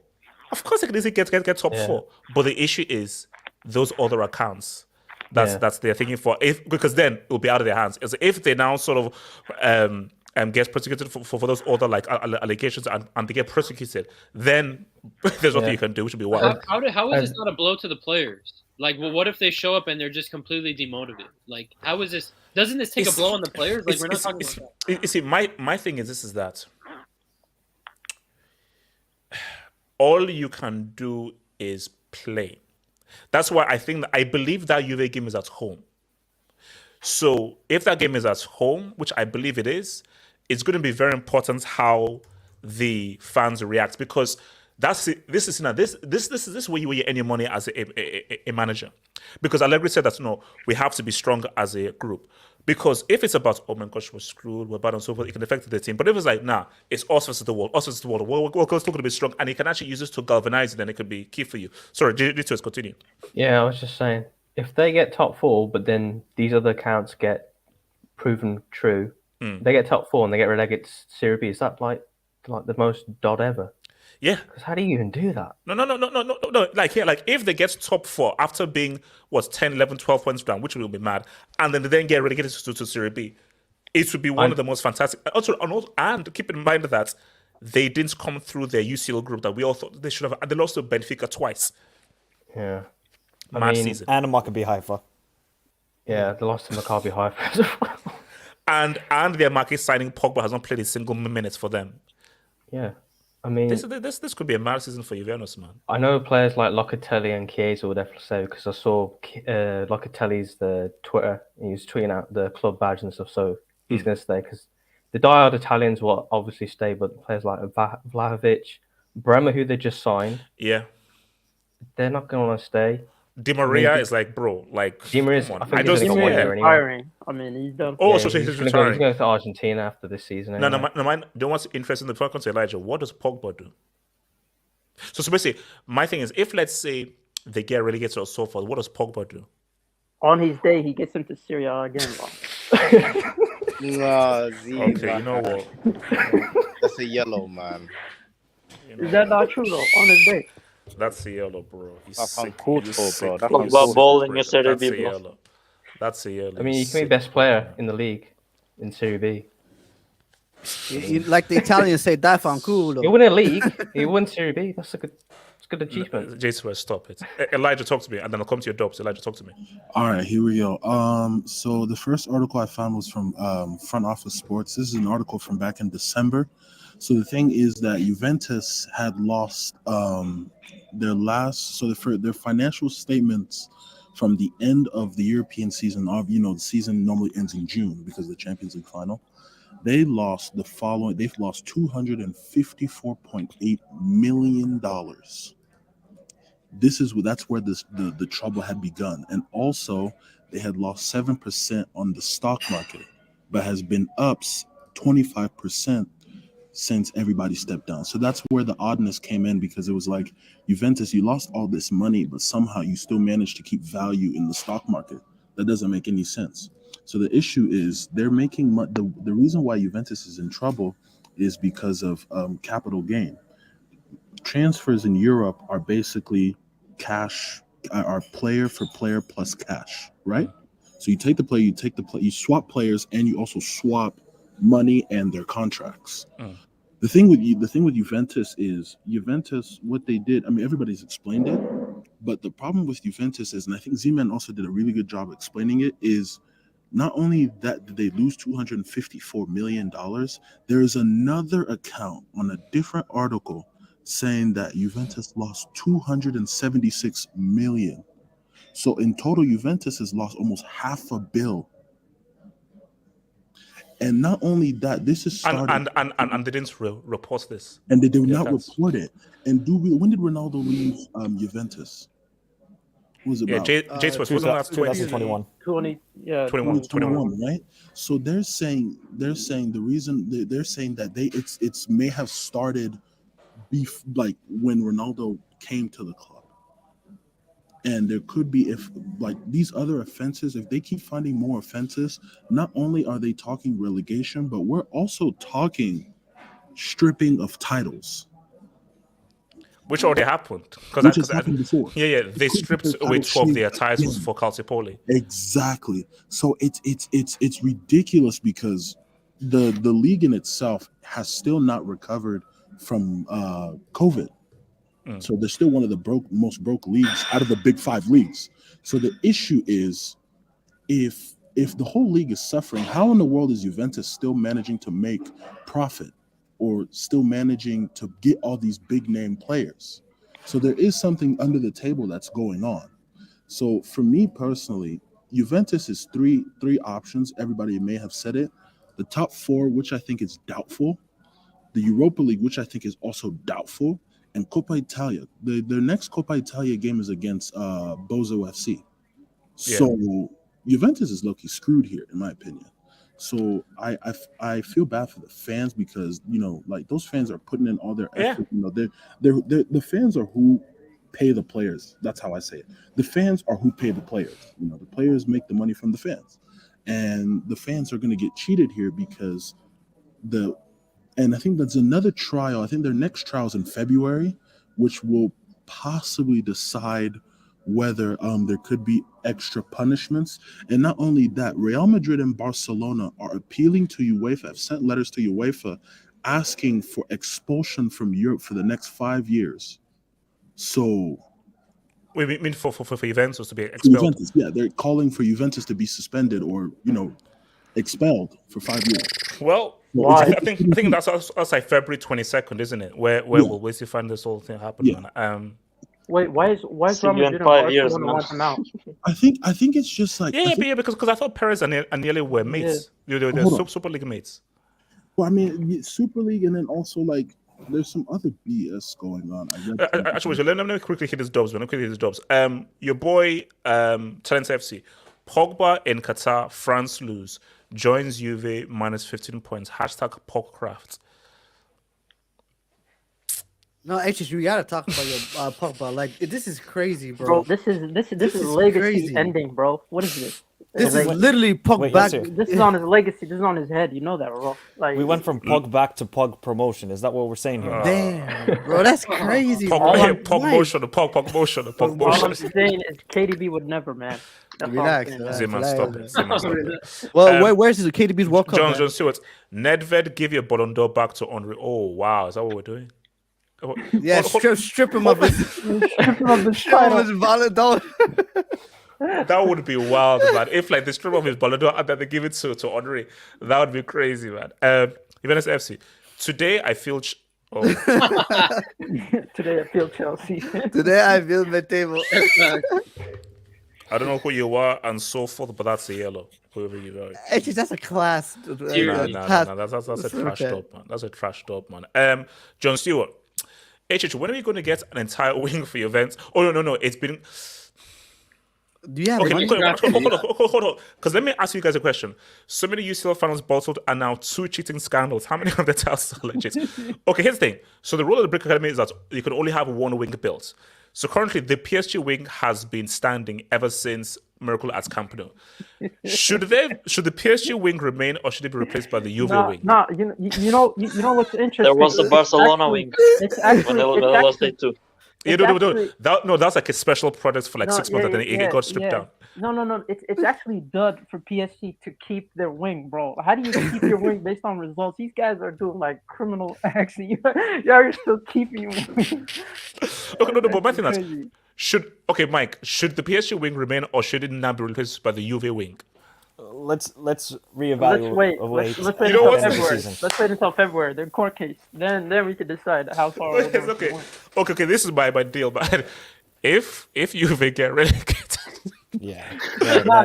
of course, they can easily get top 4. But the issue is those other accounts. That's they're thinking for because then it will be out of their hands. If they now sort of get prosecuted for those other like allegations and they get prosecuted, then there's nothing you can do, which would be wild. How is this not a blow to the players? Like, well, what if they show up and they're just completely demotivated? Like, how is this? Doesn't this take a blow on the players? Like, we're not talking about that. You see, my thing is that all you can do is play. That's why I believe that Juve game is at home. So if that game is at home, which I believe it is, it's going to be very important how the fans react because this is where you earn your money as a manager. Because Allegri said that no, we have to be strong as a group. Because if it's about, oh my gosh, we're screwed, we're bad and so forth, it can affect the team. But if it's like, nah, it's us versus the world, we're still going to be strong, and you can actually use this to galvanize it, then it could be key for you. Sorry, J2S, continue. Yeah, I was just saying, if they get top 4, but then these other accounts get proven true, they get top 4 and they get relegated to Serie B, is that like the most dod ever? Yeah. Because how do you even do that? No. Like if they get top 4 after being 10, 11, 12 points down, which will be mad, and then get relegated to Serie B, it would be one of the most fantastic. Also, and keep in mind that they didn't come through their UCL group that we all thought they should have, and they lost to Benfica twice. Yeah. Mad season. And Maccabi Haifa. Yeah, they lost to Maccabi Haifa as well. And their market signing Pogba has not played a single minute for them. Yeah. I mean, this could be a mad season for Juventus, man. I know players like Locatelli and Chiesa would definitely say because I saw Locatelli's the Twitter. He was tweeting out the club badge and stuff, so he's going to stay because the diehard Italians will obviously stay, but players like Vlahovic, Bremer, who they just signed, they're not going to want to stay. Di Maria is like, bro, like Di Maria's, I don't think retiring. I mean, he's done. Oh, so he's retiring. He's going to Argentina after this season. Anyway. No. Don't what's interesting in the point to Elijah. What does Pogba do? So basically, my thing is, if let's say they get relegated or so forth, what does Pogba do? On his day, he gets into Serie A again. No, Z, Okay, you know what? That's a yellow, man. Is that not true though? On his day. That's a yellow, bro. He's That's sick. uncalled He's for, sick. bro. That's He's uncalled sick, bowling bro. in Serie That's B, a bro. yellow. That's a yellow. I mean, you He's can be sick. best player in the league in Serie B. Like the Italians say, "Dai fanculo." You win a league, you win Serie B. That's a good achievement. Jason, stop it. Elijah, talk to me, and then I'll come to your dubs. Elijah, talk to me. All right, here we go. So the first article I found was from Front Office Sports. This is an article from back in December. So the thing is that Juventus had lost their financial statements from the end of the European season. The season normally ends in June because of the Champions League final. They've lost $254.8 million. That's where the trouble had begun. And also they had lost 7% on the stock market, but has been up 25% since everybody stepped down. So that's where the oddness came in, because it was like, Juventus, you lost all this money, but somehow you still managed to keep value in the stock market. That doesn't make any sense. So the issue is they're making the reason why Juventus is in trouble is because of capital gain. Transfers in Europe are basically cash, are player for player plus cash, right? So you take the player, you swap players, and you also swap money and their contracts. The thing with Juventus is what they did. I mean, everybody's explained it, but the problem with Juventus is, and I think Z-Man also did a really good job explaining it, is not only that did they lose $254 million, there is another account on a different article saying that Juventus lost $276 million. So in total, Juventus has lost almost $500 million. And not only that, this is starting. And they didn't report this. And they did not report it. And when did Ronaldo leave Juventus? What was it about? Jace was 2021. 21, right? So they're saying the reason they're saying that it's may have started like when Ronaldo came to the club. And there could be, if like these other offenses, if they keep finding more offenses, not only are they talking relegation, but we're also talking stripping of titles. Which already happened. Which has happened before. Yeah. They stripped away 12 of their titles for Calciopoli. Exactly. So it's ridiculous, because the league in itself has still not recovered from COVID. So they're still one of the most broke leagues out of the big 5 leagues. So the issue is, if the whole league is suffering, how in the world is Juventus still managing to make profit, or still managing to get all these big name players? So there is something under the table that's going on. So for me personally, Juventus is three options. Everybody may have said it. The top 4, which I think is doubtful. The Europa League, which I think is also doubtful. And Coppa Italia. Their next Coppa Italia game is against Bozo FC. So Juventus is low-key screwed here, in my opinion. So I feel bad for the fans, because like those fans are putting in all their effort. They're the fans are who pay the players. That's how I say it. The fans are who pay the players. The players make the money from the fans, and the fans are going to get cheated here, because and I think that's another trial. I think their next trial is in February, which will possibly decide whether there could be extra punishments. And not only that, Real Madrid and Barcelona are appealing to UEFA, have sent letters to UEFA asking for expulsion from Europe for the next 5 years. So we mean for Juventus to be expelled. Juventus, yeah, they're calling for Juventus to be suspended or expelled for 5 years. Well, I think that's like February 22nd, isn't it? Where we'll basically find this whole thing happening. Wait, why is Real Madrid and Barcelona want them out? I think it's just like because I thought Perez and Agnelli were mates. They're Super League mates. Well, I mean, Super League, and then also like there's some other BS going on. Actually, let me quickly hit his jobs. Your boy, Talent FC, Pogba in Qatar, France lose. Joins Juve minus 15 points. # Pogcraft. No, actually, you gotta talk about your Pogba. Like this is crazy, Bro, bro. this is This is legacy crazy. ending, bro. What is this? This is Like, literally Pogba. this is on his legacy. This is on his head. You know that, bro. Like We went from Pog back to Pog promotion. Is that what we're saying here? Damn, bro, that's crazy. Pog, bro. yeah, Pog motion, the Pog motion, the Pog all I'm motion. saying is KDB would never, man. That's Relax, all I'm saying. Zeman, stop it. Zeman, stop it. Well, where's his KDB's World Cup? John Stewart, Nedved, give your Ballon d'Or back to Henry. Oh wow, is that what we're doing? Oh, Yeah, strip him of his Ballon d'Or. That would be wild, man. If like they strip off his Ballon d'Or and then they give it to Henry, that would be crazy, man. Juventus FC. Today I feel. Today I feel Chelsea. Today I feel mid-table. I don't know who you are and so forth, but that's a yellow. Whoever you are. Actually, that's a class. Nah, that's a trash top, man. That's a trash top, man. John Stewart. HH, when are we going to get an entire wing for your events? Oh no, it's been. Do you have okay, hold on. Because let me ask you guys a question. So many UCL finals bottled and now 2 cheating scandals. How many of the titles are legit? Okay, here's the thing. So the rule of the Brick Academy is that you can only have 1 wing built. So currently, the PSG wing has been standing ever since Miracle at Camp Nou. Should the PSG wing remain or should it be replaced by the Juve wing? No, you know what's interesting. There was the Barcelona wing. It's actually, when they lost it too. That's like a special product for 6 months and then it got stripped down. No. It's actually dud for PSG to keep their wing, bro. How do you keep your wing based on results? These guys are doing like criminal acts. You're still keeping your wing. Okay, but my thing is, Mike, should the PSG wing remain or should it now be replaced by the Juve wing? Let's reevaluate. Let's wait until February. Let's wait until February. The court case. Then we can decide how far. Okay. This is my deal, but if Juve get relegated,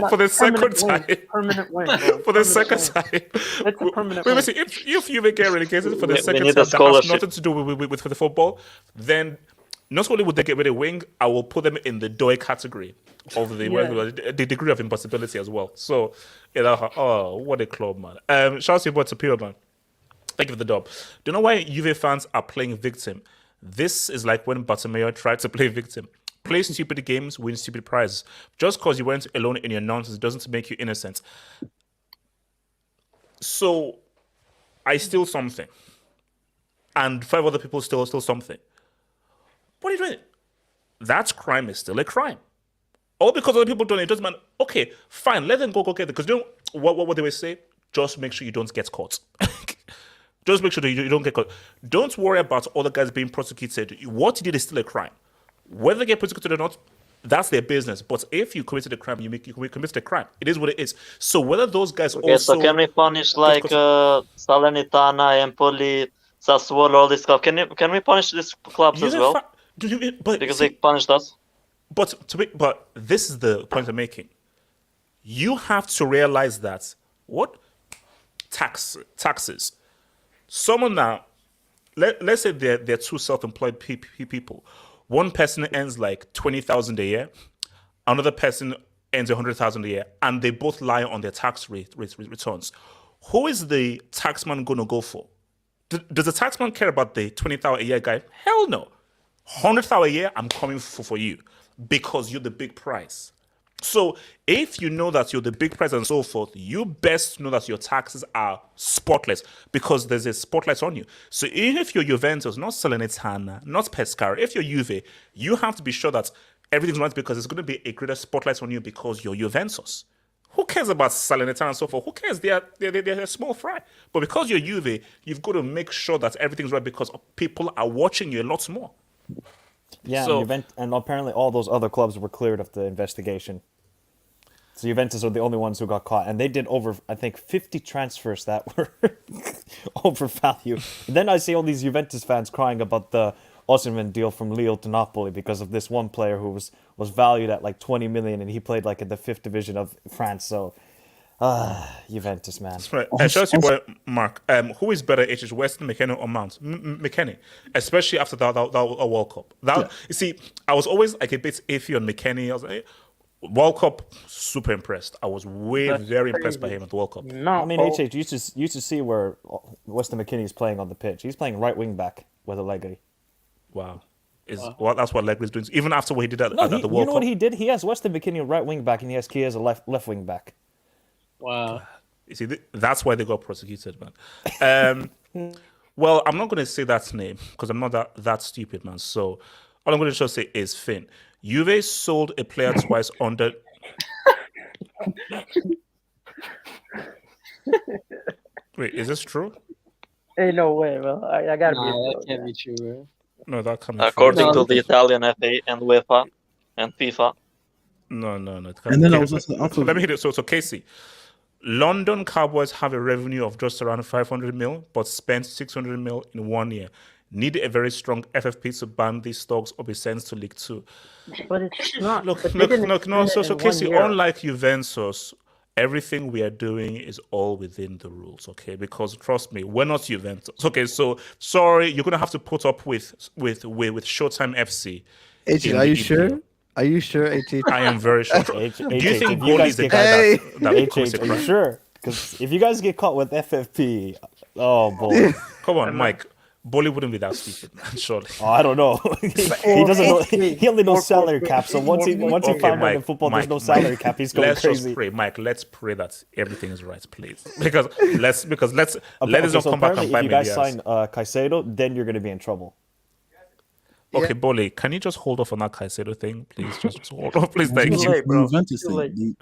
for the second time, permanent win. For the second time, it's a permanent win. If Juve get relegated for the second time, that has nothing to do with the football, then. Not only would they get rid of wing, I will put them in the DOI category of the degree of impossibility as well. So, what a club, man. Shout out to your boy Tapio, man. Thank you for the dub. Do you know why Juve fans are playing victim? This is like when Bartomeu tried to play victim. Play stupid games, win stupid prizes. Just because you weren't alone in your nonsense doesn't make you innocent. So, I steal something. And 5 other people steal something. What are you doing? That crime is still a crime. All because other people don't. It doesn't matter. Okay, fine. Let them go get it. Because you know what they will say? Just make sure you don't get caught. Just make sure that you don't get caught. Don't worry about other guys being prosecuted. What you did is still a crime. Whether they get prosecuted or not, that's their business. But if you committed a crime, you committed a crime. It is what it is. So whether those guys also... So can we punish Salernitana, Empoli, Sassuolo, all this stuff? Can we punish these clubs as well? Because they punished us. But this is the point I'm making. You have to realize that taxes. Someone now, let's say they're 2 self-employed people. One person earns like 20,000 a year, another person earns 100,000 a year, and they both lie on their tax returns. Who is the taxman going to go for? Does the taxman care about the 20,000 a year guy? Hell no. 100,000 a year, I'm coming for you because you're the big prize. So if you know that you're the big prize and so forth, you best know that your taxes are spotless because there's a spotlight on you. So even if you're Juventus, not Salernitana, not Pescara, if you're Juve, you have to be sure that everything's right because there's going to be a greater spotlight on you because you're Juventus. Who cares about Salernitana and so forth? Who cares? They're a small fry. But because you're Juve, you've got to make sure that everything's right because people are watching you a lot more. Yeah, and apparently all those other clubs were cleared of the investigation. So Juventus are the only ones who got caught. And they did over, I think, 50 transfers that were overvalued. And then I see all these Juventus fans crying about the Osimhen deal from Lille to Napoli because of this one player who was valued at like 20 million and he played like in the 5th division of France. So, Juventus, man. That's right. And shout out to your boy, Mark. Who is better, HH, Weston, McKennie, or Mount? McKennie, especially after that World Cup. You see, I was always like a bit iffy on McKennie. I was like, World Cup, super impressed. I was very impressed by him at the World Cup. No, I mean, HH, you used to see where Weston McKennie is playing on the pitch. He's playing right wing back with Allegri. Wow. That's what Legler's doing. Even after what he did at the World Cup. You know what he did? He has Weston McKennie a right wing back, and he has Kia as a left wing back. Wow. You see, that's why they got prosecuted, man. Well, I'm not going to say that name because I'm not that stupid, man. So all I'm going to just say is Finn. Juve sold a player twice under. Wait, is this true? Ain't no way, bro. I gotta be. That can't be true, bro. No, that can't be According true. to the Italian FA and UEFA and FIFA. No. And then I was also so let me hit it. So Casey, London Cowboys have a revenue of just around 500 mil, but spent 600 mil in 1 year. Need a very strong FFP to ban these stocks or be sent to League 2. But it's not. Look. but they No. didn't So spend it in Casey, 1 year. unlike Juventus, everything we are doing is all within the rules, okay? Because trust me, we're not Juventus. Okay, so sorry, you're gonna have to put up with Showtime FC. Are you sure? Are you sure, HH? I am very sure. Do you think Goalie is the guy that caused the Are you crime? sure? Because if you guys get caught with FFP, oh boy. Come on, Mike. Bolly wouldn't be that stupid, man, surely. Oh, I don't know. he doesn't know. He only knows salary cap. So once he found out in football there's no salary cap, he's going crazy. Let's just pray, Mike. Let's pray that everything is right, please. Because let's let us not come back and if buy you guys Medias. sign Caicedo, then you're going to be in trouble. Okay, Bolly, can you just hold off on that Caicedo thing, please? Just hold off, please. Thank For you. the Juventus thing,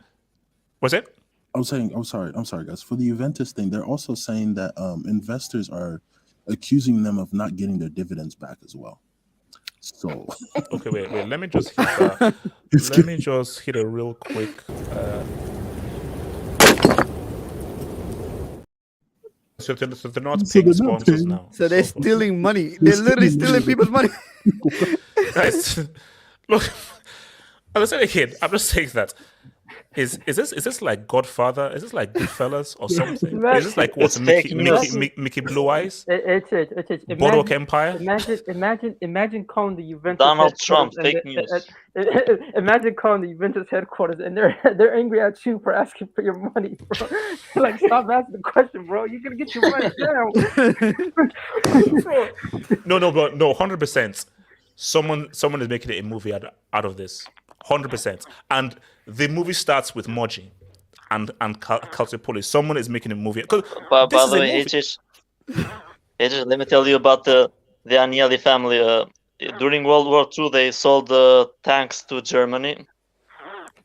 What's it? I'm sorry, guys. For the Juventus thing, they're also saying that investors are accusing them of not getting their dividends back as well. So Okay, wait. Let me just hit that. Let me just hit a real quick. So they're not paying sponsors now. So they're stealing money. They're literally stealing people's money. Guys, look. I'm saying again. I'm just saying that. Is this like Godfather? Is this like Goodfellas or something? Is this like what's Mickey Blue Eyes? It's Boardwalk Empire? Imagine calling the Juventus Donald Trump, headquarters fake news. Imagine calling the Juventus headquarters and they're angry at you for asking for your money, bro. Like, stop asking the question, bro. You're gonna get your money now. No, 100%. Someone is making a movie out of this. 100%. And the movie starts with Moji and Calciopoli. Someone is making a movie. By the way, HH, let me tell you about the Agnelli family. During World War II, they sold tanks to Germany.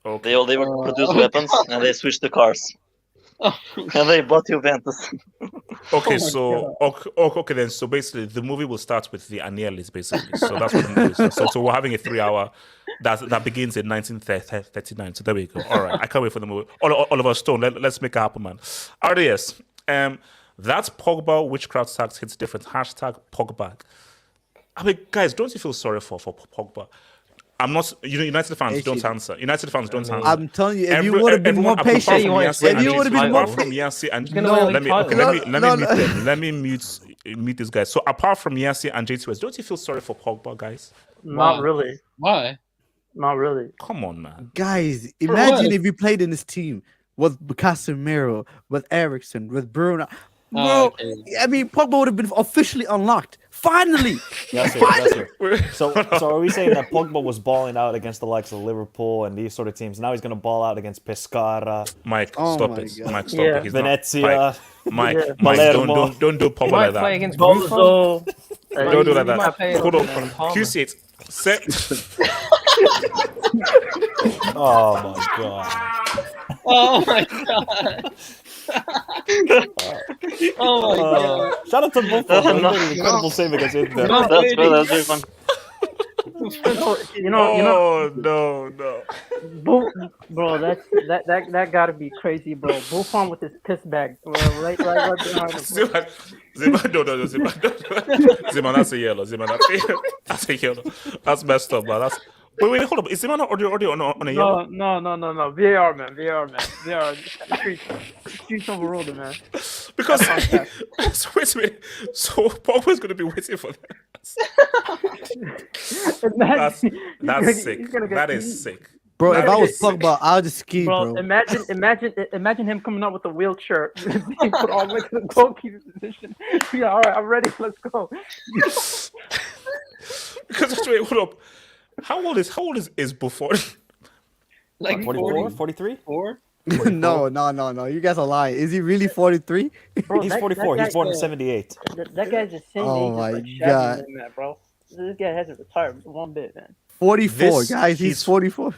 Okay. They would produce weapons, and they switched to cars. And they bought Juventus. Okay, okay then. So basically, the movie will start with the Agnellis, basically. So that's what the movie is. So we're having a 3-hour that begins in 1939. So there we go. All right, I can't wait for the movie. Oliver Stone, let's make it happen, man. RDS, that's Pogba witchcraft tax hits different. Hashtag Pogba. I mean, guys, don't you feel sorry for Pogba? I'm not. United fans don't answer. United fans don't answer. I'm telling you, if you would have been more patient, if you would have been more from Yassi and let me mute this guy. So apart from Yassi and JTS, don't you feel sorry for Pogba, guys? Not really. Why? Not really. Come on, man. Guys, imagine if you played in this team with Casemiro, with Eriksen, with Bruno. Bro, I mean, Pogba would have been officially unlocked. Finally! Yes, So are we saying that Pogba was balling out against the likes of Liverpool and these sort of teams? Now he's going to ball out against Pescara. Mike, stop it. God. Mike, stop it. He's Venezia. Mike, don't do Pogba like that. Play against Buffon. Don't do that. Hold on. QC8. Oh my god. Oh my god. Oh my god. Shout out to Buffon. Incredible save against Inter. That's very fun. No. Bro, that gotta be crazy, bro. Buffon with his piss bag, right behind him. Zima, that's a yellow. That's a yellow. That's messed up, man. Wait, hold up. Is Zima not already on a yellow? No. VAR, man. VAR. Streets overruled it, man. Because wait a minute. So Pogba's gonna be waiting for that. That's sick. That is sick. Bro, if I was Pogba, I'll just ski, bro. Imagine him coming out with a wheelchair, being put all the way to the goalkeeper position. Yeah, all right, I'm ready. Let's go. Because wait, hold up. How old is Buffon? Like 44, 43? 4? No. You guys are lying. Is he really 43? Bro, He's that 44. guy, He's born in 78. that guy's the same Oh age my as like Shaq God. and that, bro. This guy hasn't retired one bit, man. 44, guys. He's 44.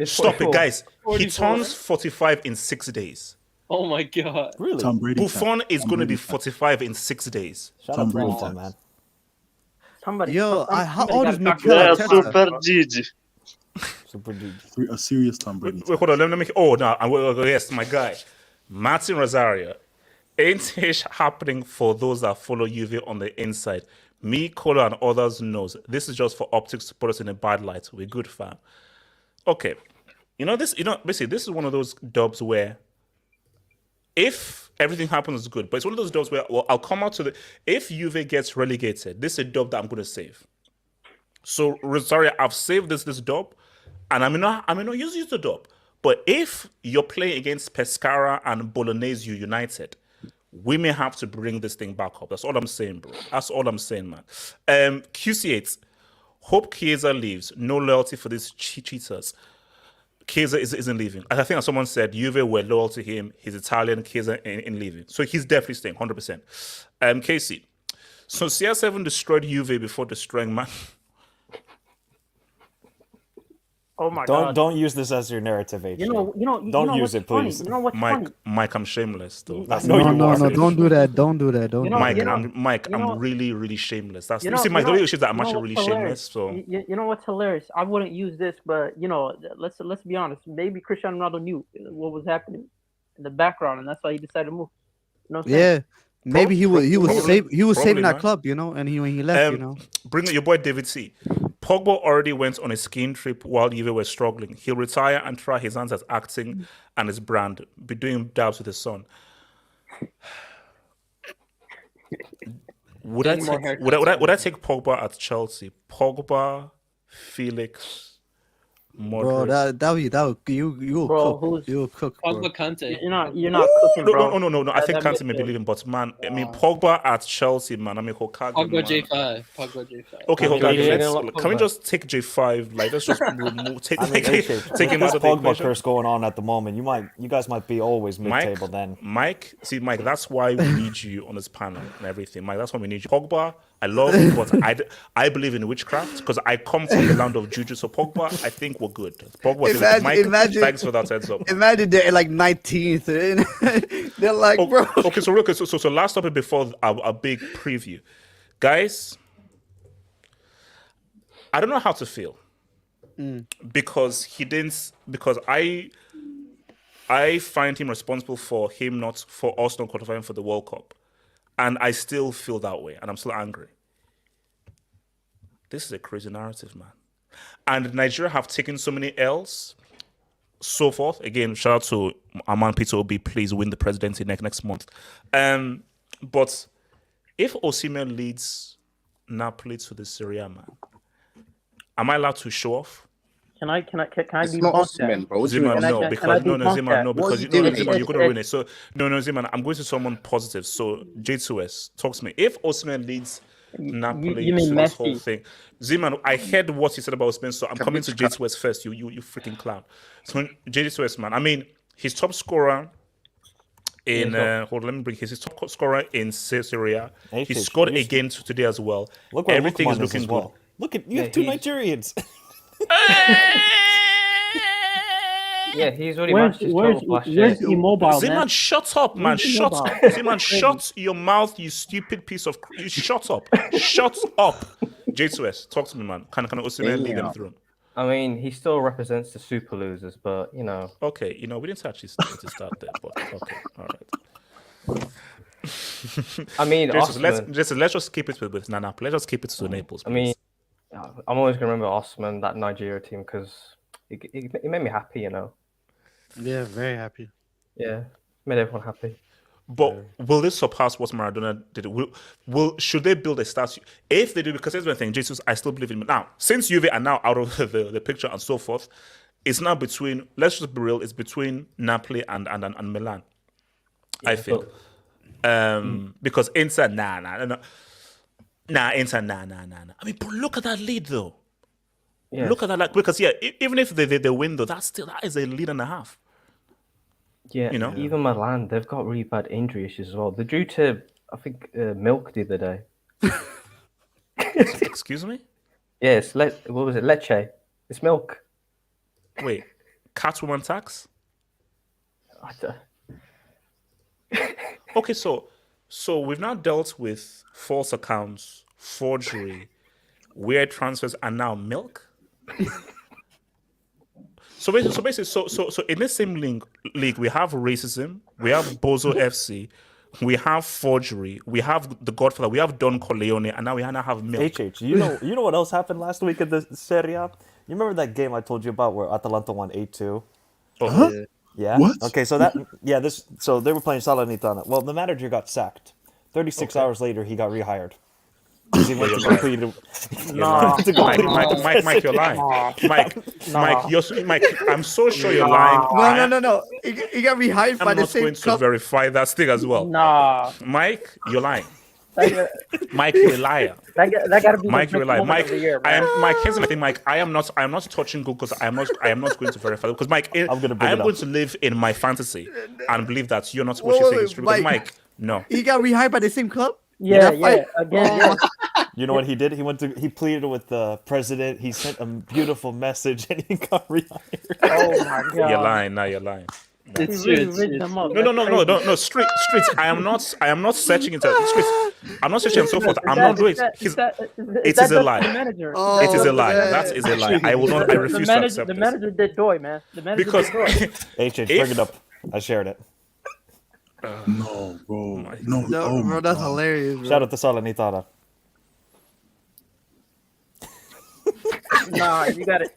Stop it, guys. He 44. turns 45 in 6 days. Oh my god. Really? Tom Brady. Buffon is Tom going to Brady. be 45 in 6 days. Shout Tom out to Brady Buffon, tax. man. How old is somebody Mikel Yeah, Arteta? Super Gigi. Super dude. A serious Tom Brady. Wait, hold on. Let me make. Oh, no. Yes, my guy, Martin Rosario. Ain't it happening for those that follow Juve on the inside? Me, Kola, and others knows this is just for optics to put us in a bad light. We're good, fam. Okay, basically, this is one of those dubs where if everything happens, it's good. But it's one of those dubs where, well, I'll come out to if Juve gets relegated, this is a dub that I'm going to save. So, Rosario, I've saved this dub, and I may not use the dub. But if you're playing against Pescara and Bolognese United, we may have to bring this thing back up. That's all I'm saying, bro. That's all I'm saying, man. QC8, hope Chiesa leaves. No loyalty for these cheaters. Chiesa isn't leaving. I think as someone said, Juve were loyal to him. He's Italian. Chiesa in leaving. So he's definitely staying, 100%. Casey, so CR7 destroyed Juve before destroying Man. Oh my god. Don't use this as your narrative, H. Don't use it, please. You know what's funny? Mike, I'm shameless, though. No, don't do that. Don't do that. I'm really, really shameless. That's see, Mike. The only issue is that I'm actually really shameless. So you know what's hilarious? I wouldn't use this, but let's be honest. Maybe Cristiano Ronaldo knew what was happening in the background, and that's why he decided to move. You know what I'm saying? Yeah. Maybe he was saving that man. club, and he left, Bring your boy David C. Pogba already went on a skiing trip while Juve were struggling. He'll retire and try his hands at acting and his brand. Be doing dabs with his son. Would I take Pogba at Chelsea? Pogba, Felix, Bro, Mudryk. you'll Bro, cook. You'll cook, bro. Pogba Kante. You're not cooking, bro. No. I think Kante may be leaving, but man, I mean Pogba at Chelsea, man. I mean Hokage, Pogba man. J5. Pogba J5. Okay, Hokage, can we just take J5? Like, let's just take him There's out of the Pogba equation. curse going on at the moment. You guys might be always mid-table then. Mike, that's why we need you on this panel and everything. Mike, that's why we need you. Pogba, I love you, but I believe in witchcraft because I come from the land of juju. So Pogba, I think we're good. Pogba, Imagine, thanks for that heads up. Imagine they're like 19th. They're like, bro. Okay, so last topic before a big preview, guys. I don't know how to feel because I find him responsible for us not qualifying for the World Cup, and I still feel that way, and I'm still angry. This is a crazy narrative, man. And Nigeria have taken so many L's, so forth. Again, shout out to Aman Peter Obi. Please win the presidency next month. But if Osimhen leads Napoli to the Serie, man, am I allowed to show off? Can I be not bumped Osimhen, at? bro. Zima, no, Can I because be bumped Zima, at? no, because you doing? Zima, you're gonna ruin it. So no, Zima, I'm going to someone positive. So J2S, talk to me. If Osimhen leads Napoli you mean to this whole Messi? thing, Zima, I heard what you said about Osimhen, so I'm Can coming we to just- J2S first. You freaking clown. So J2S, man. I mean, his top scorer in hold on, let me bring his top scorer in Serie. He scored again today as well. Look where Everything is Lukman looking as well. good. Look at you have two Nigerians. Yeah, he's already Where's matched his total last year. Immobile, man? Zeman, shut up, man. Where's Shut Immobile? up. Zeman, shut your mouth, you stupid piece of... You shut up. Shut up. J2S, talk to me, man. Can Osimhen lead them through? I mean, he still represents the super losers, but, Okay, we didn't actually start there, but okay, all right. I mean, let's just keep it with Nana. Let's just keep it to Naples, please. I mean, I'm always going to remember Osimhen, that Nigeria team, because it made me happy, Yeah, very happy. Yeah, made everyone happy. But will this surpass what Maradona did? Should they build a statue? If they do, because here's one thing, Jesus, I still believe in him. Now, since Juve are now out of the picture and so forth, it's now between, let's just be real, it's between Napoli and Milan. Yeah, I feel. Because Inter, nah. Nah, Inter, nah. I mean, but look at that lead though. Yes. Look at that, because even if they win though, that is a lead and a half. Yeah, You know? even Milan, they've got really bad injury issues as well. They're due to, I think, milk the other day. Excuse me? Yes, what was it? Leche. It's milk. Wait, Catwoman tax? Okay, so we've now dealt with false accounts, forgery, weird transfers, and now milk. So in this same league, we have racism, we have Bozo FC, we have forgery, we have the Godfather, we have Don Corleone, and now we now have milk. You know what else happened last week in the Serie? You remember that game I told you about where Atalanta won 8-2? Huh? Yeah. What? Okay, so so they were playing Salernitana. Well, the manager got sacked. 36 hours later, he got rehired. He went to complete it. Mike, you're lying. Mike, I'm so sure you're lying. No. He got rehired by the same I'm not going to verify that thing as well. Nah. Mike, you're lying. Mike, you're a liar. That gotta be Mike, you're a liar. Mike, of the year, here's the thing, Mike. I am not touching Google because I am not going to verify it. Because Mike, I am going to live in my fantasy and believe that you're not what you're saying is true. Because Mike, no. He got rehired by the same club? Yeah. Again. You know what he did? He pleaded with the president. He sent a beautiful message, and he got rehired. Oh my god! You're lying. Now you're lying. No. No. Streets. I am not searching into streets. I'm not searching and so forth. I'm not doing it. It is a lie. It is a lie. That is a lie. I will not. I refuse to accept the manager did doy, man. The manager because did doy. HH, bring it up. I shared it. No, bro. Bro, that's hilarious. Bro. Shout out to Salernitana. Nah, you gotta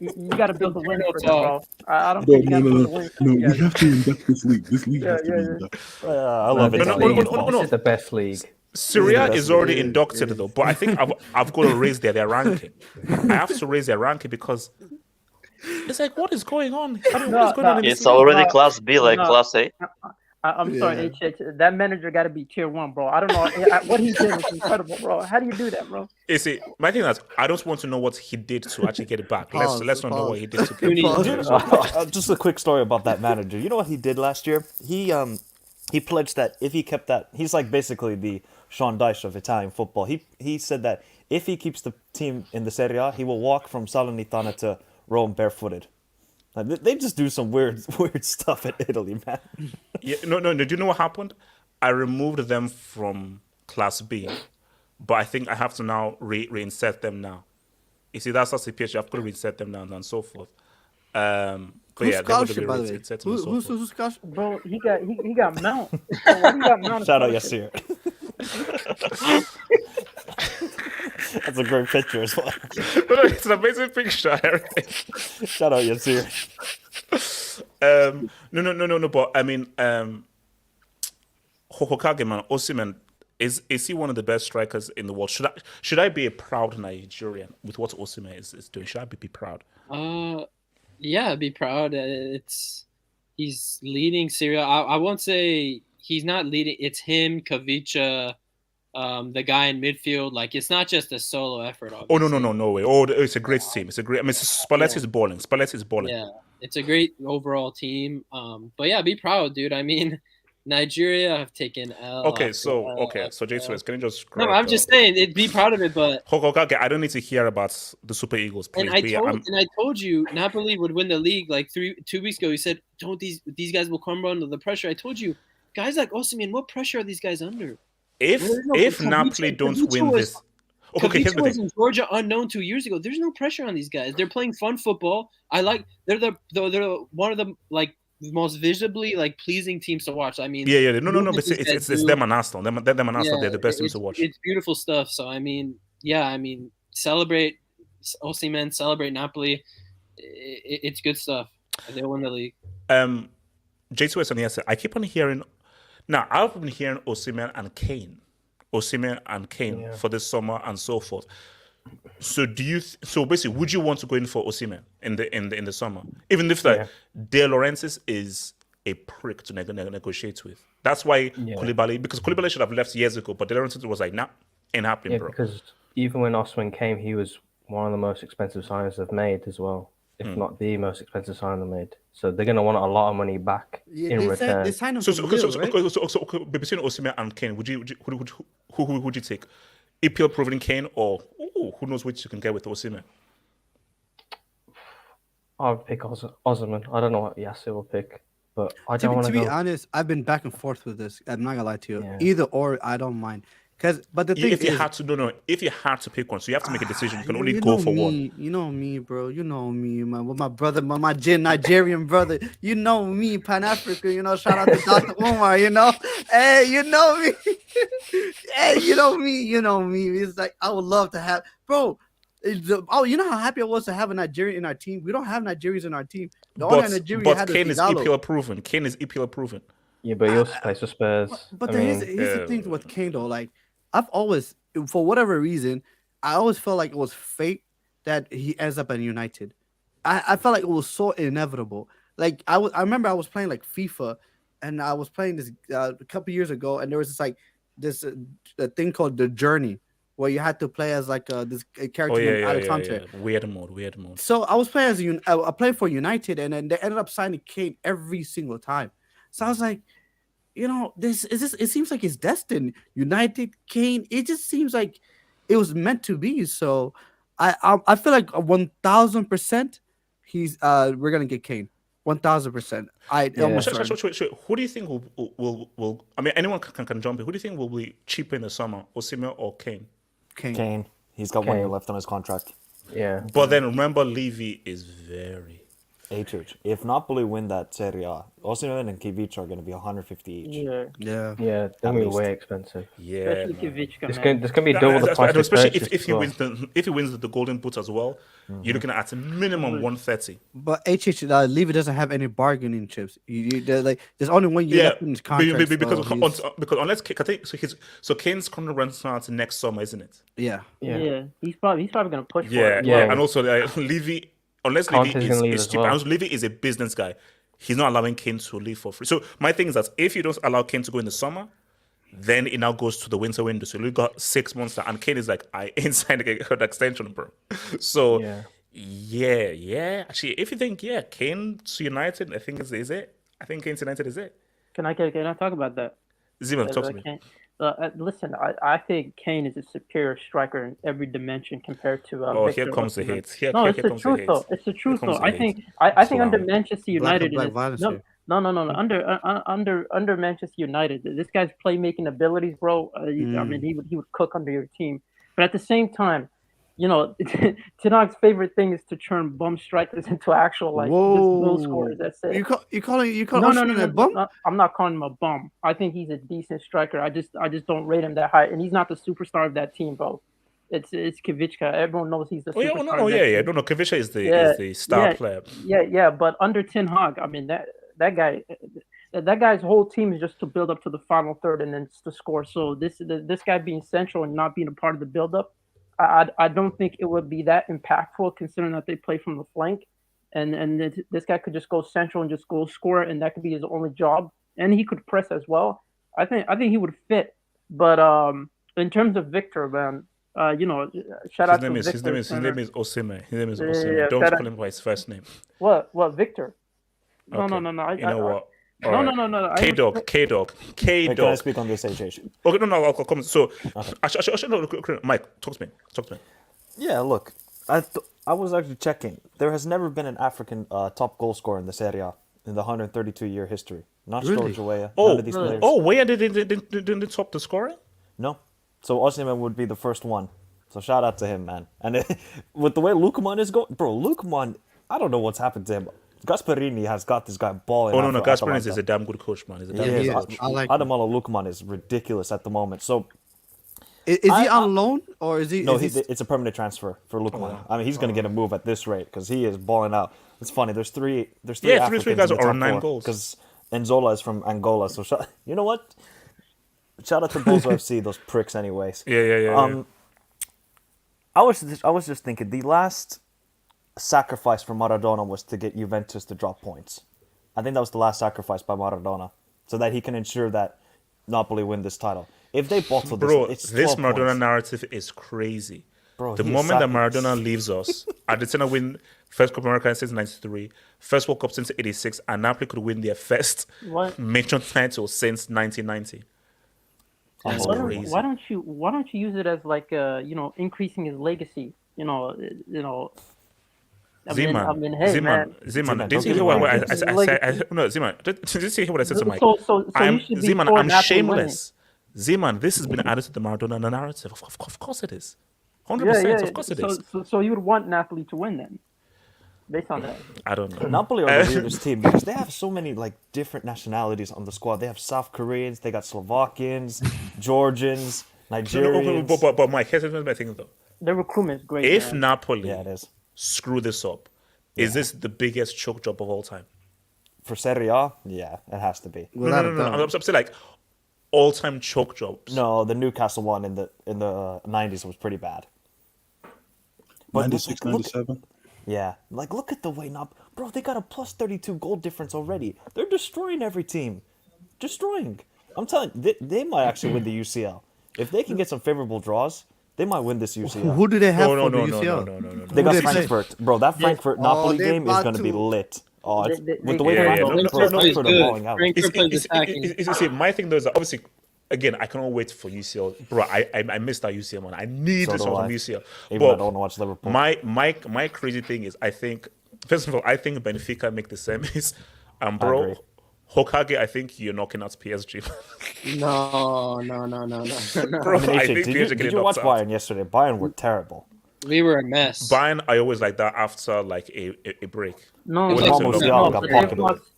build the win for them, bro. I don't Bro, think you gotta build the win. No, we have to induct this league. This league has to be inducted. I love it. This is the best league. Syria is already inducted though, but I think I've got to raise their ranking. I have to raise their ranking because it's like, what is going on? I don't know what's going on in this It's league. already Class B, like Class A. I'm sorry, HH. That manager got to be tier 1, bro. I don't know what he did was incredible, bro. How do you do that, bro? You see, my thing is, I don't want to know what he did to actually get it back. Let's not know what he did to get it back. Just a quick story about that manager. You know what he did last year? He pledged that if he kept that, he's like basically the Sean Dyche of Italian football. He said that if he keeps the team in the Serie A, he will walk from Salernitana to Rome barefooted. They just do some weird stuff in Italy, man. Yeah, no. Do you know what happened? I removed them from Class B, but I think I have to now reinsert them now. You see, that's the pitch. I've got to reinsert them now and so forth. But who's yeah, scholarship, by the way? Who's scholarship? Bro, he got Mount. Why he got Mount? Shout out Yassir. That's a great picture as well. It's an amazing picture. Shout out Yassir. No. But I mean, Hokage, man, Osimhen, is he one of the best strikers in the world? Should I be a proud Nigerian with what Osimhen is doing? Should I be proud? Yeah, be proud. He's leading Syria. I won't say he's not leading. It's him, Kavicha, the guy in midfield. Like, it's not just a solo effort. Obviously. Oh no way. Oh, it's a great team. It's a great. I mean, Spalletti is balling. Spalletti is balling. Yeah, it's a great overall team. But yeah, be proud, dude. I mean, Nigeria have taken L. Okay, so Jason, can you just? No, I'm just saying, be proud of it. But okay, I don't need to hear about the Super Eagles. Please. And I told you Napoli would win the league like 2 weeks ago. You said, "Don't these guys will crumble under the pressure." I told you, guys like Osimhen, what pressure are these guys under? If Napoli don't win this, okay, here's the was thing. in Georgia unknown 2 years ago. There's no pressure on these guys. They're playing fun football. They're one of the most visibly pleasing teams to watch. I mean, no. But it's them and Arsenal. Them and Arsenal. They're the best teams to watch. It's beautiful stuff. So I mean, celebrate Osimhen, celebrate Napoli. It's good stuff. They'll win the league. J2S on here said, I keep on hearing. Now I've been hearing Osimhen and Kane for this summer and so forth. So so basically, would you want to go in for Osimhen in the summer, even if De Laurentiis is a prick to negotiate with? That's why Koulibaly, because Koulibaly should have left years ago, but De Laurentiis was like, nah, Ain't happening, Yeah, bro. because even when Osimhen came, he was one of the most expensive signings they've made as well, if not the most expensive signing they made. So they're gonna want a lot of money back in return. They signed him from Lille, right? So between Osimhen and Kane, who would you take? EPL proven Kane, or who knows which you can get with Osimhen? I would pick Osimhen. I don't know what Yasser will pick, but I don't want To to be go. honest, I've been back and forth with this. I'm not gonna lie to you. Either or, I don't mind. But the thing If you is, had to, if you had to pick one, so you have to make a decision. You can only you go know for me, one. You know me, bro. You know me, man. With my brother, my Nigerian brother. You know me, Pan Africa. You know, shout out to Dr. Umar. You know, hey, you know me. Hey, you know me. You know me. It's like I would love to have, bro. You know how happy I was to have a Nigerian in our team. We don't have Nigerians in our team. The only Nigerian we had was Kane is Igalo. EPL proven. Kane is EPL proven. Yeah, but he also plays for Spurs. But here's the thing with Kane though. Like I've always, for whatever reason, I always felt like it was fate that he ends up at United. I felt like it was so inevitable. Like I remember I was playing like FIFA, and I was playing this a couple years ago, and there was this a thing called The Journey, where you had to play as like this character named Alexandre. Yeah. Weird mode. So I was playing as I played for United, and then they ended up signing Kane every single time. So I was like, you know, it seems like it's destined. United, Kane, it just seems like it was meant to be. So I feel like 1,000% we're gonna get Kane. 1,000%. Wait. Who do you think will? I mean, anyone can jump in. Who do you think will be cheaper in the summer, Osimhen or Kane? Kane. He's got 1 year left on his contract. Yeah. But then remember, Levy is very. If Napoli win that Serie A, Osimhen and Kivic are going to be 150 each. Yeah. They're going to be way expensive. Yeah, especially Kivic. There's going to be double the price. Especially if he wins the Golden Boot as well, you're looking at a minimum 130. But Levy doesn't have any bargaining chips. There's only one year left in his contract. Because unless I think so Kane's contract runs out next summer, isn't it? Yeah. He's probably going to push for it. Yeah, and also Levy. Unless Levy is cheap, and Levy is a business guy, he's not allowing Kane to leave for free. So my thing is that if you don't allow Kane to go in the summer, then it now goes to the winter window. So you got 6 months now, and Kane is like, I ain't signing an extension, bro. So yeah. Actually, if you think Kane to United, I think is it. I think Kane to United is it. Can I talk about that? Zima, talk to me. Listen, I think Kane is a superior striker in every dimension compared to. Victor here comes the hate. It's the truth, though. It's the truth, though. I think under Manchester United, under Manchester United, this guy's playmaking abilities, bro. I mean, he would cook under your team. But at the same time, you know, Ten Hag's favorite thing is to turn bum strikers into actual just goal scorers. That's it. You calling no, a bum? No, I'm not calling him a bum. I think he's a decent striker. I just don't rate him that high, and he's not the superstar of that team, bro. It's Kivichka. Everyone knows he's the superstar. No, Kivichka is the star player. Yeah. But under Ten Hag, I mean that guy's whole team is just to build up to the final third and then to score. So this guy being central and not being a part of the build up, I don't think it would be that impactful considering that they play from the flank, and this guy could just go central and just go score, and that could be his only job, and he could press as well. I think he would fit, but in terms of Victor, man, shout out to Victor. His name is Osimhen. Don't call him by his first name. What Victor? Okay. No. You know what? No. K-Dog. Can I speak on this, HH? Okay, no, I'll come. So, Mike, talk to me. Yeah, look, I was actually checking. There has never been an African top goal scorer in the Serie A in the 132-year history. Not George Weah. None of these players. Weah didn't top the scoring? No. So Osimhen would be the first one. So shout out to him, man. And with the way Lukman is going, bro, Lukman, I don't know what's happened to him. Gasperini has got this guy balling. No, Gasperini is a damn good coach, man. He's a damn good coach. Ademola Lukman is ridiculous at the moment. So, is he on loan or is he? No, it's a permanent transfer for Lukman. I mean, he's going to get a move at this rate because he is balling out. It's funny. There's three Africans guys in the are top 9 four goals. because Enzola is from Angola. So you know what? Shout out to Bozo FC, those pricks, anyways. Yeah. I was just thinking the last sacrifice for Maradona was to get Juventus to drop points. I think that was the last sacrifice by Maradona, so that he can ensure that Napoli win this title. If they bottle Bro, this, it's this 12 Maradona points. narrative is crazy. Bro, The he is moment that sad- Maradona leaves us, Argentina win first Copa America since '93, first World Cup since '86, and Napoli could win their first What? major title since 1990. That's crazy. Why don't you use it as like increasing his legacy? Zeman, did you hear what I said? No, Zeman, did you hear what I said to Mike? So you should be for I'm Napoli shameless. Zeman, this has been added to the Maradona narrative. Of course it is. 100%, of course it is. So you would want Napoli to win then, based on that. I don't know. Napoli are the weirdest team because they have so many like different nationalities on the squad. They have South Koreans, they got Slovakians, Georgians, Nigerians. But Mike, here's my thing though. The recruitment is great. If man. Napoli it is. Screw this up, is this the biggest choke job of all time? For Serie A, yeah, it has to be. No. I'm saying like all-time choke jobs. No, the Newcastle one in the 90s was pretty bad. But 96, 97? Yeah. Like, look at the way Bro, they got a plus 32 goal difference already. They're destroying every team. Destroying. I'm telling you, they might actually win the UCL. If they can get some favorable draws, they might win this UCL. Who do they have for the UCL? No. They got Frankfurt. Bro, that Frankfurt-Napoli game is going to be lit. Oh, with the way Frankfurt are balling out. You see, my thing though is that obviously, again, I cannot wait for UCL. Bro, I missed that UCL, man. I need this one from UCL. Even I don't want to watch Liverpool. My crazy thing is, I think, first of all, I think Benfica make the semis. And bro, Hokage, I think you're knocking out PSG. No. Bro, I think did you watch Bayern yesterday? Bayern were terrible. We were a mess. Bayern, I always like that after like a break. No,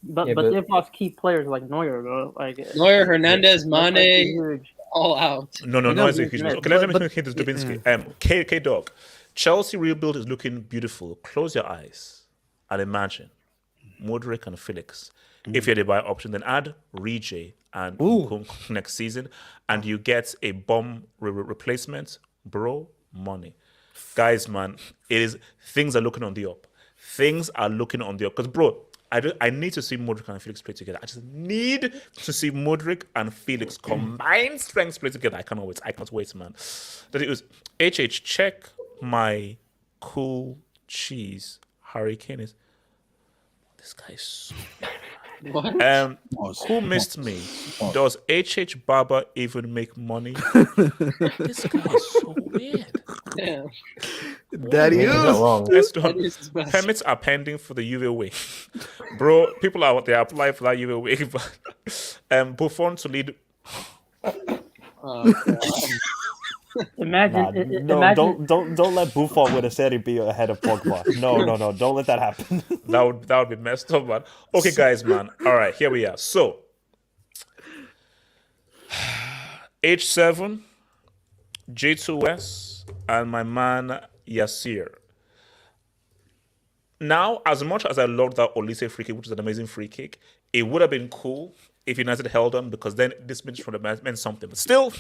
but they've lost key players like Neuer, bro. Like Neuer, Hernandez, Mane, all out. No, Neuer is a huge. Okay, let me hit this Dubinsky. K Dog, Chelsea rebuild is looking beautiful. Close your eyes and imagine Mudryk and Felix. If you're the buy option, then add Rije and Nkunku next season, and you get a bomb replacement. Bro, money. Guys, man, things are looking on the up. Things are looking on the up. Because, bro, I need to see Mudryk and Felix play together. I just need to see Mudryk and Felix combined strengths play together. I can't wait, man. That it was HH, check my cool cheese. Hurricane is. This guy is so. What? Who missed me? Does HH Baba even make money? This guy is so weird. Yeah. Daddy is. Permits are pending for the UV way. Bro, people are applying for that UV way. But Buffon to lead. Imagine. Don't let Buffon win a Serie B ahead of Pogba. No, don't let that happen. that would be messed up, man. Okay, guys, man. All right, here we are. So, H7, J2S, and my man Yasir. Now, as much as I loved that Olise free kick, which is an amazing free kick, it would have been cool if United held on, because then this means from the match meant something. But still,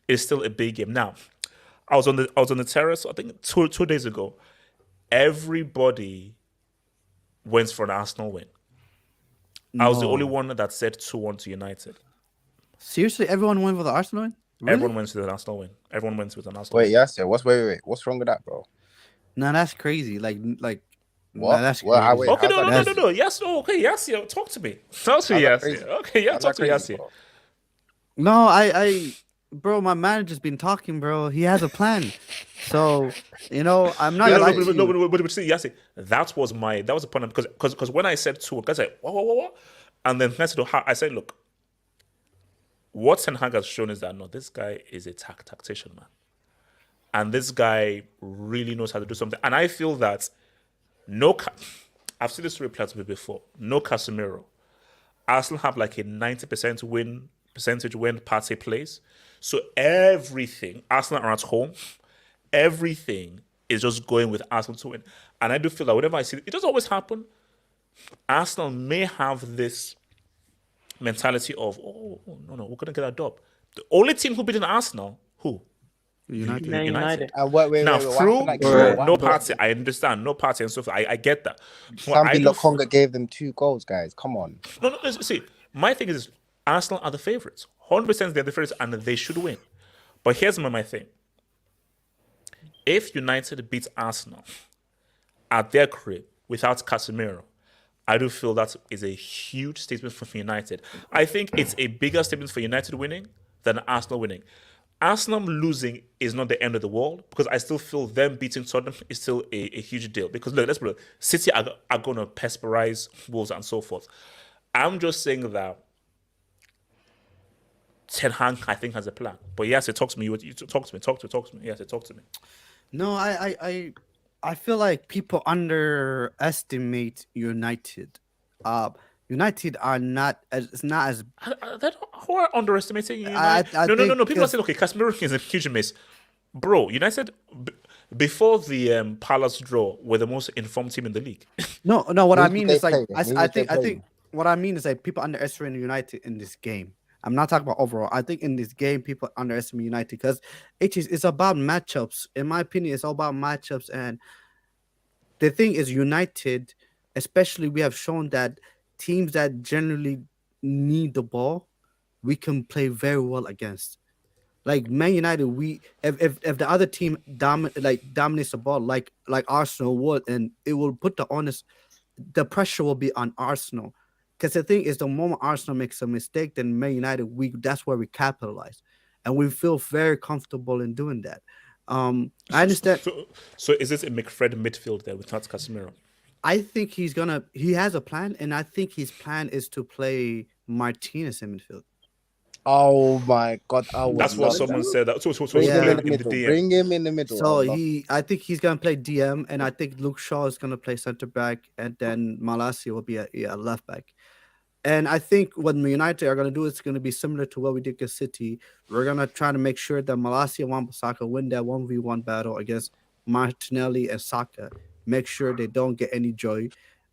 it's still a big game. Now, I was on the terrace, I think 2 days ago. Everybody went for an Arsenal win. I was the only one that said 2-1 to United. Seriously, everyone went for the Arsenal win? Really? Everyone went with an Arsenal win. Everyone went with an Arsenal win. Wait, yes, wait. What's wrong with that, bro? Nah, that's crazy. Like what? Nah, that's crazy. Okay, no. Yes, okay, Yasir, talk to me. Talk to Yasir. Okay, yeah, talk to Yasir. No, bro, my manager's been talking, bro. He has a plan. So, I'm not but see, Yasir, that was a point, because when I said 2, I said, what? And then I said, look, what Ten Hag has shown is that, no, this guy is a tactician, man. And this guy really knows how to do something. And I feel that I've seen this reply before. No Casemiro. Arsenal have like a 90% percentage win Partey plays. So everything, Arsenal are at home, everything is just going with Arsenal to win. And I do feel that whenever I see it doesn't always happen. Arsenal may have this mentality of, no, we're going to get a dub. The only team who beat Arsenal, who? United. Now, through no party, I understand, no party and so forth. I get that. Sambi Lokonga gave them 2 goals, guys. Come on. No, see, my thing is, Arsenal are the favourites. 100% they're the favorites and they should win. But here's my thing. If United beat Arsenal at their crib without Casemiro, I do feel that is a huge statement for United. I think it's a bigger statement for United winning than Arsenal winning. Arsenal losing is not the end of the world because I still feel them beating Tottenham is still a huge deal. Because look, let's put it, City are going to pesperize Wolves and so forth. I'm just saying that Ten Hag, I think, has a plan. But yes, it talks to me. You talk to me. Talk to me. Yes, it talks to me. No, I feel like people underestimate United. United are not as it's not as. Who are underestimating United? I No. think People are saying, okay, Casemiro is a huge miss. Bro, United, before the Palace draw, were the most informed team in the league. No. What I mean is like I think what I mean is like people underestimate United in this game. I'm not talking about overall. I think in this game people underestimate United because it's about matchups. In my opinion, it's all about matchups. And the thing is, United, especially, we have shown that teams that generally need the ball, we can play very well against. Like Man United, if the other team dominates the ball like Arsenal would, and it will put the pressure will be on Arsenal. Because the thing is, the moment Arsenal makes a mistake, then Man United, that's where we capitalize, and we feel very comfortable in doing that. I understand. So is this a McFred midfield there without Casemiro? I think he has a plan, and I think his plan is to play Martinez in midfield. Oh my God! That's what someone said. That. So bring him in the in middle. the DM. Bring him in the middle. So I think he's gonna play DM, and I think Luke Shaw is gonna play center back, and then Malacia will be a left back. And I think what United are gonna do is gonna be similar to what we did against City. We're gonna try to make sure that Malacia and Wan-Bissaka win that 1v1 battle against Martinelli and Saka. Make sure they don't get any joy,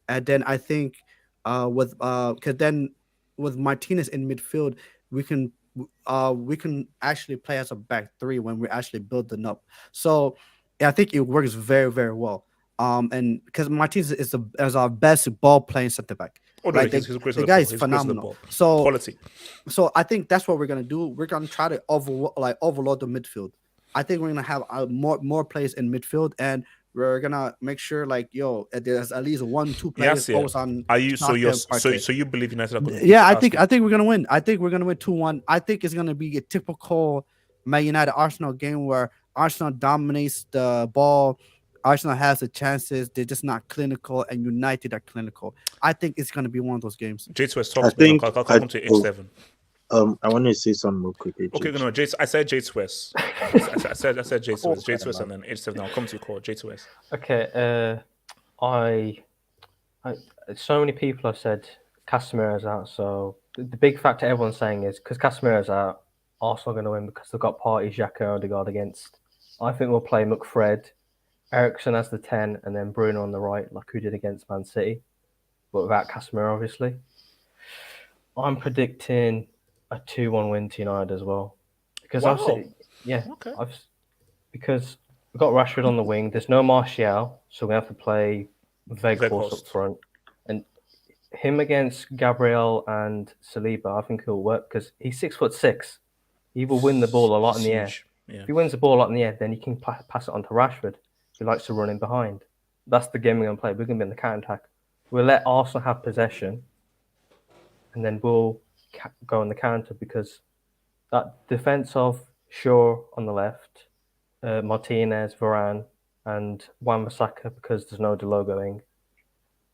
and then I think because then with Martinez in midfield, we can actually play as a back three when we're actually building up. So I think it works very, very well. And because Martinez is our best ball playing center back. Oh, no, like he's the guy is phenomenal. So quality. So I think that's what we're gonna do. We're gonna try to overload the midfield. I think we're gonna have more players in midfield, and we're gonna make sure there's at least 1-2 players always on. Are you so you believe United are going to Yeah, I think we're gonna win. I think we're gonna win 2-1. I think it's gonna be a typical Man United Arsenal game where Arsenal dominates the ball. Arsenal has the chances. They're just not clinical, and United are clinical. I think it's gonna be one of those games. J2 has talked to me. I'll come to H7. I want to say something real quick. Okay, no, I said J2S. I said J2S. J2S and then H7. I'll come to you, call J2S. Okay, I so many people have said Casemiro's out. So the big factor everyone's saying is because Casemiro's out, Arsenal are going to win because they've got Partey, Xhaka, and Odegaard against. I think we'll play McFred, Eriksen as the 10, and then Bruno on the right, like we did against Man City, but without Casemiro, obviously. I'm predicting a 2-1 win to United as well. Because because we've got Rashford on the wing. There's no Martial, so we have to play Weghorst up front. And him against Gabriel and Saliba, I think he'll work because he's 6'6". He will win the ball a lot in the air. Yeah. If he wins the ball a lot in the air, then he can pass it on to Rashford, who likes to run in behind. That's the game we're going to play. We're going to be in the counter-attack. We'll let Arsenal have possession, and then we'll go on the counter because that defense of Shaw on the left, Martinez, Varane, and Wan-Bissaka because there's no Delo going.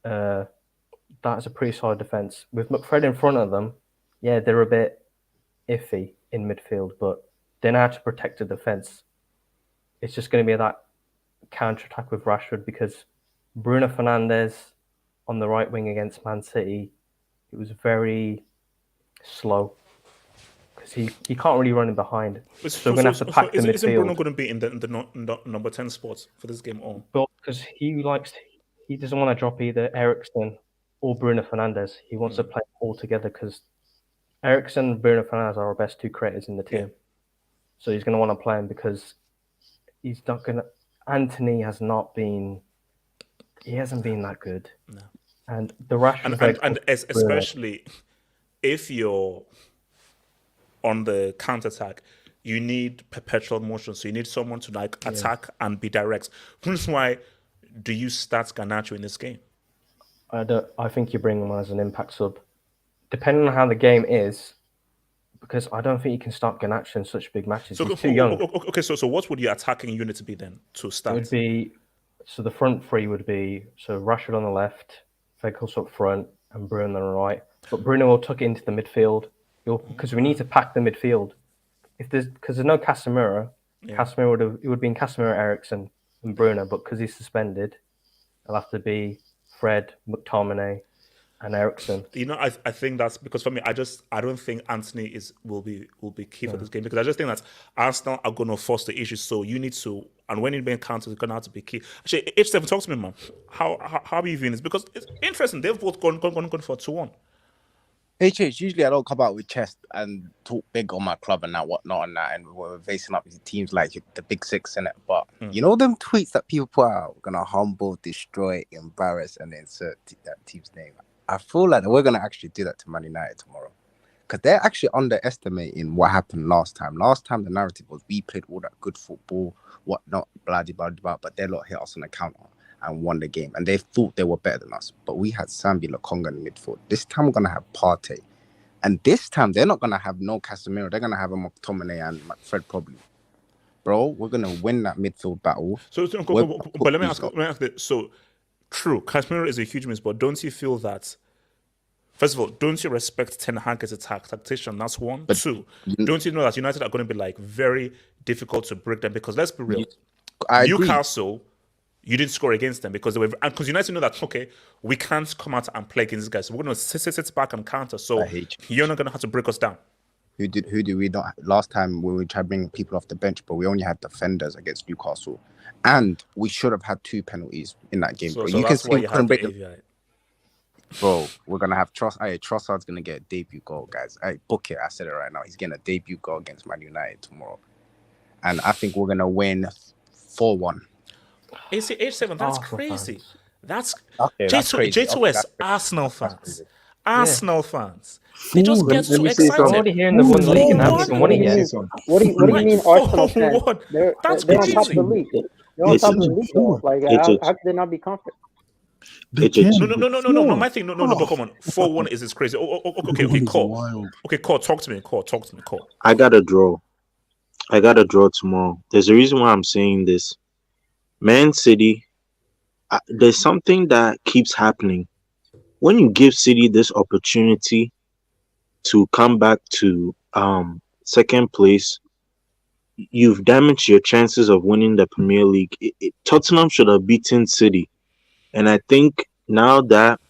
That's a pretty solid defense. With McFred in front of them, yeah, they're a bit iffy in midfield, but they know how to protect the defense. It's just going to be that counter-attack with Rashford because Bruno Fernandes on the right wing against Man City, it was very slow because he can't really run in behind. So we're going to have to pack the midfield. Isn't Bruno going to be in the number 10 spots for this game? But because he doesn't want to drop either Eriksen or Bruno Fernandes. He wants to play all together because Eriksen and Bruno Fernandes are our best two creators in the team. Yeah. So he's going to want to play him because he's not going to. Anthony hasn't been that good. No. And the Rashford and especially if you're on the counter attack, you need perpetual motion. So you need someone to like attack and be direct. Which is why do you start Garnacho in this game? I think you bring him on as an impact sub, depending on how the game is. Because I don't think you can start Garnacho in such big matches. He's too young. Okay, so what would your attacking unit be then to start? It would be the front three would be Rashford on the left, Weghorst up front, and Bruno on the right. But Bruno will tuck it into the midfield because we need to pack the midfield. Because there's no Casemiro, Casemiro would be in Casemiro, Eriksen, and Bruno. But because he's suspended, it'll have to be Fred, McTominay, and Eriksen. You know, I think that's because for me, I don't think Anthony will be key for this game, because I just think that Arsenal are going to force the issue. So you need to, and when you're being countered, it's going to have to be key. Actually, H7, talk to me, man. How are you viewing this? Because it's interesting. They've both gone for 2-1. Usually I don't come out with chest and talk big on my club and that whatnot and that, and we're facing up with teams like the Big Six in it. But you know them tweets that people put out, we're gonna humble, destroy, embarrass, and insert that team's name. I feel like we're gonna actually do that to Man United tomorrow, because they're actually underestimating what happened last time. Last time the narrative was we played all that good football, whatnot, blah blah blah, but they lot hit us on the counter and won the game, and they thought they were better than us. But we had Sambi Lokonga in the midfield. This time we're gonna have Partey, and this time they're not gonna have no Casemiro. They're gonna have a McTominay and Fred probably. Bro, we're gonna win that midfield battle. But let me ask this. So, true, Casemiro is a huge miss, but don't you feel that? First of all, don't you respect Ten Hag as a tactician? That's one. But two, don't you know that United are going to be like very difficult to break them? Because let's be real, Newcastle. You didn't score against them because United know that, okay, we can't come out and play against these guys. So we're going to sit back and counter. So you're not going to have to break us down. Who did we not? Last time we tried bringing people off the bench, but we only had defenders against Newcastle, and we should have had 2 penalties in that game. So you can see we couldn't break them. Bro, we're gonna have Trossard's gonna get a debut goal, guys. Book it. I said it right now. He's getting a debut goal against Man United tomorrow, and I think we're gonna win 4-1. H7, that's crazy. That's crazy. J2S, Arsenal fans. Arsenal fans. They just get too excited. I'm already hearing the Bundesliga and haven't even won it yet. What do you mean Arsenal fans? They're on top of the league. They're on top of the league, though. Like, how could they not be confident? No. My thing, no. But come on, 4-1 is crazy. Okay, call. Okay, call. Talk to me. Call. I got a draw tomorrow. There's a reason why I'm saying this. Man City, there's something that keeps happening. When you give City this opportunity to come back to second place, you've damaged your chances of winning the Premier League. Tottenham should have beaten City. And I think now that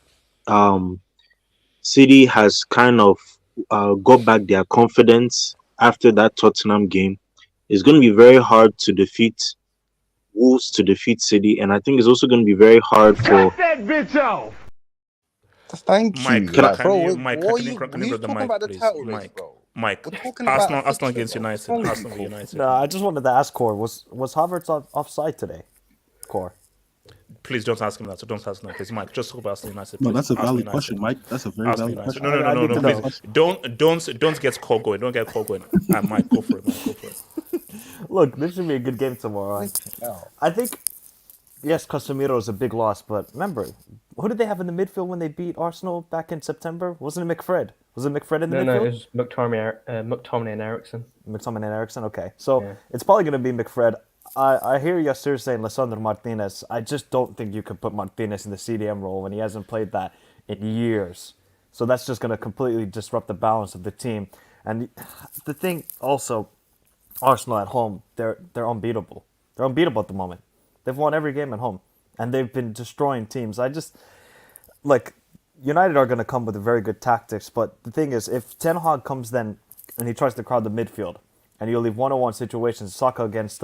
City has kind of got back their confidence after that Tottenham game, it's going to be very hard to defeat Wolves, to defeat City. And I think it's also going to be very hard for... Cut that bitch off! Thank you. Mike, Can you talking about the title race, bro? Mike, Arsenal against United. Arsenal United. No, I just wanted to ask Core, was Havertz offside today? Core. Please don't ask him that. So don't ask him that. Please, Mike, just talk about Arsenal United. No, that's a valid question, Mike. That's a very valid question. No. Please. Don't get call going. Don't get call going. Mike, go for it. Look, this should be a good game tomorrow. I think, yes, Casemiro is a big loss, but remember, who did they have in the midfield when they beat Arsenal back in September? Wasn't it McFred? Was it McFred in the midfield? No, it was McTominay and Eriksen. McTominay and Eriksen, okay. So it's probably going to be McFred. I hear Yasser saying Lisandro Martinez. I just don't think you could put Martinez in the CDM role when he hasn't played that in years. So that's just going to completely disrupt the balance of the team. And the thing also, Arsenal at home, they're unbeatable. They're unbeatable at the moment. They've won every game at home. And they've been destroying teams. United are going to come with very good tactics. But the thing is, if Ten Hag comes then and he tries to crowd the midfield, and you'll leave one-on-one situations, Saka against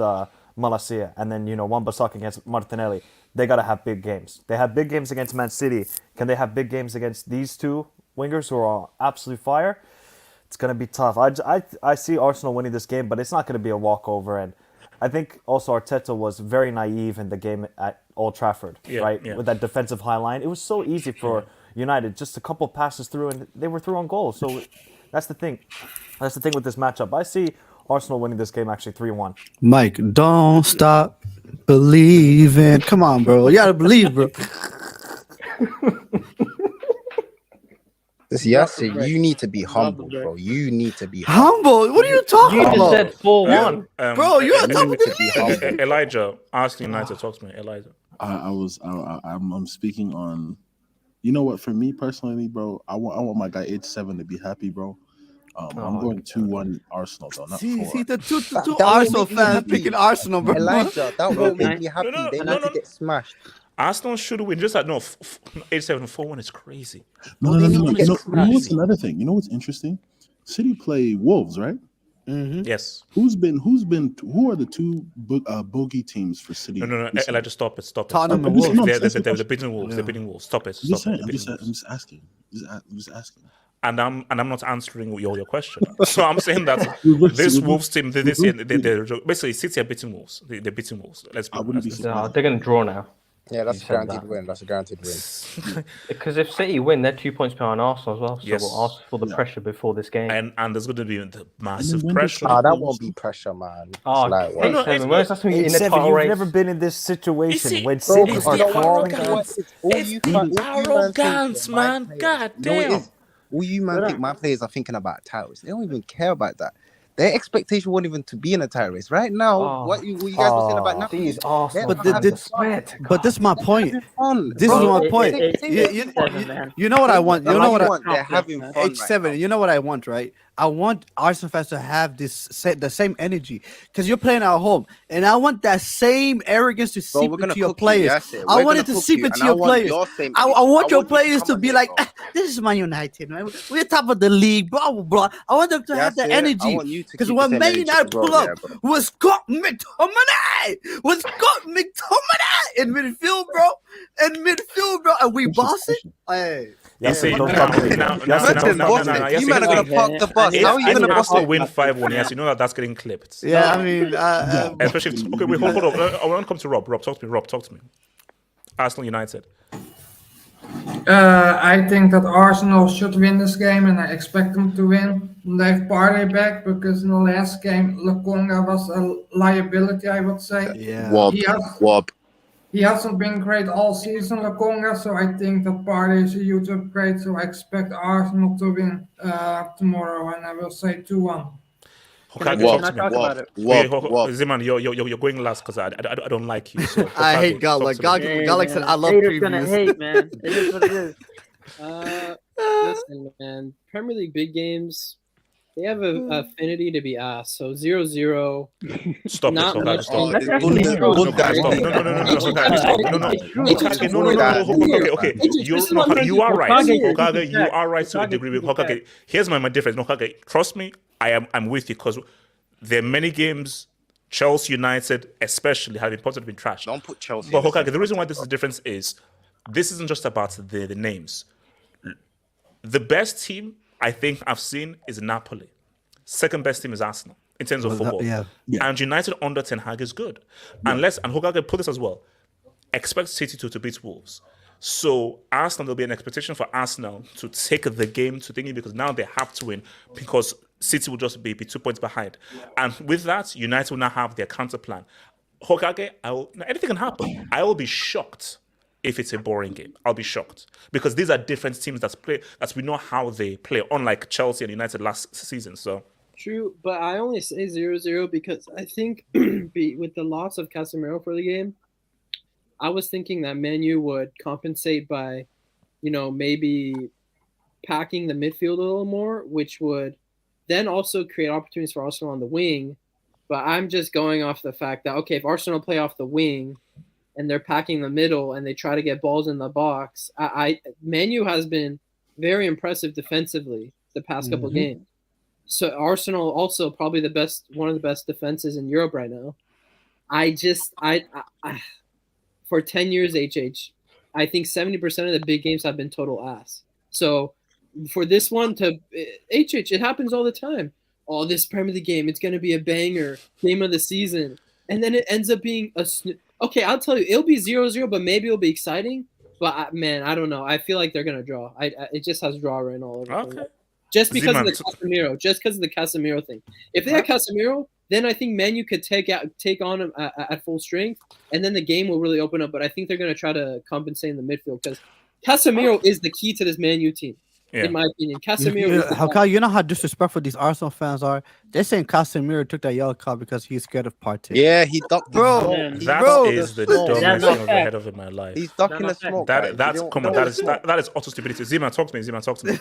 Malacia, and then, Wan-Bissaka against Martinelli, they got to have big games. They have big games against Man City. Can they have big games against these two wingers who are absolute fire? It's going to be tough. I see Arsenal winning this game, but it's not going to be a walkover. And I think also Arteta was very naive in the game at Old Trafford, right? Yeah. With that defensive high line. It was so easy for United, just a couple passes through, and they were through on goal. So That's the thing. That's the thing with this matchup. I see Arsenal winning this game actually 3-1. Mike, don't stop believing. Come on, bro. You gotta believe, bro. This Yasser, you need to be humble, bro. You need to be Humble? What are you talking You just about? said 4-1. Bro, you're on top of to be humble. the Elijah, Arsenal United, talk to me, Elijah. I'm speaking on. You know what? For me personally, bro, I want my guy H7 to be happy, bro. I'm going 2-1 Arsenal though, not 4. See the two That Arsenal won't make me fans happy. picking Arsenal, bro. Elijah, that won't make me happy. No, They need to get smashed. Arsenal should win. Just like, no, 8-7-4-1 is crazy. No. You know what's another thing? You know what's interesting? City play Wolves, right? Mm-hmm. Yes. Who are the two bogey teams for City? No, Elijah, stop it. Tottenham and Wolves. They're beating Wolves. They're beating Wolves. Stop it. I'm just asking. And I'm not answering your question. So I'm saying that this Wolves team, they're basically City are beating Wolves. They're beating Wolves. Let's be honest. They're going to draw now. Yeah, that's a guaranteed win. That's a guaranteed win. Because if City win, they're 2 points behind Arsenal as well. So Yes. we'll ask for the pressure before this game. And there's going to be the massive when pressure. That won't be pressure, man. Oh, It's like, hey, what? Seven, where's that in the You've title race? never been in this situation when Bro, City because are you know what? crawling Look at down. what all you Arrogance, man. God damn. All you man think my players are thinking about titles. They don't even care about that. Their expectation wasn't even to be in a title race. Right now, what you guys were saying about Napoli. These Arsenal But this is my point. This is Bro, my point. You know what I want. You know what I want. They're having fun right H7. now. You know what I want, right? I want Arsenal fans to have the same energy because you're playing at home, and I want that same arrogance to seep into your players. I want it to seep into your players. I want your players to be like, "This is Man United, man. We're top of the league." Blah blah blah. I want them to have the energy because when Man United pull up with Scott McTominay, in midfield, bro, and we boss it. Hey. Yes, you man are gonna park the bus. How are you gonna boss Arsenal it? win 5-1? Yes, you know that's getting clipped. Yeah, I mean, especially okay. Wait, hold on. I want to come to Rob. Rob, talk to me. Arsenal United. I think that Arsenal should win this game, and I expect them to win. They have Partey back because in the last game, Lokonga was a liability, I would say. Yeah. Wob. He hasn't been great all season, Lokonga, so I think that Partey is a huge upgrade. So I expect Arsenal to win tomorrow, and I will say 2-1. Ziman, you're going last because I don't like you. So I hate Gallic. Gallic said I love Haters previews. gonna hate, man. It is what it is. Listen, man. Premier League big games, they have an affinity to be asked. So 0-0. Stop it. Not much. Stop. That's actually true. Okay. You are right. Hokage, you are right to a degree with Hokage. Here's my difference. Hokage, trust me, I'm with you because there are many games, Chelsea United especially, have been positive been trashed. Don't put Chelsea. But Hokage, the reason why this is different is this isn't just about the names. The best team I think I've seen is Napoli. Second best team is Arsenal in terms of football. And United under Ten Hag is good. And Hokage put this as well. Expect City to beat Wolves. So Arsenal, there'll be an expectation for Arsenal to take the game to thinking because now they have to win because City will just be 2 points behind. And with that, United will now have their counter plan. Hokage, anything can happen. I will be shocked if it's a boring game. I'll be shocked. Because these are different teams that we know how they play, unlike Chelsea and United last season. So True, but I only say 0-0 because I think with the loss of Casemiro for the game, I was thinking that Man U would compensate by, maybe packing the midfield a little more, which would then also create opportunities for Arsenal on the wing. But I'm just going off the fact that, okay, if Arsenal play off the wing and they're packing the middle and they try to get balls in the box, Man U has been very impressive defensively the past couple games. So Arsenal also probably one of the best defenses in Europe right now. For 10 years, I think 70% of the big games have been total ass. So for this one it happens all the time. Oh, this Premier League game, it's going to be a banger, game of the season. And then it ends up being okay, I'll tell you, it'll be 0-0, but maybe it'll be exciting. But, man, I don't know. I feel like they're going to draw. It just has draw written all over. Okay. just because of Zeman, the Casemiro thing. If they had Casemiro, then I think Man U could take on him at full strength, and then the game will really open up. But I think they're going to try to compensate in the midfield because Casemiro is the key to this Man U team, in my opinion. Casemiro. You know how disrespectful these Arsenal fans are? They're saying Casemiro took that yellow card because he's scared of Partey. Yeah, he ducked bro. That is the dumbest thing I've ever heard of in my life. He's ducking the smoke. That is utter stupidity. Zeman, talk to me.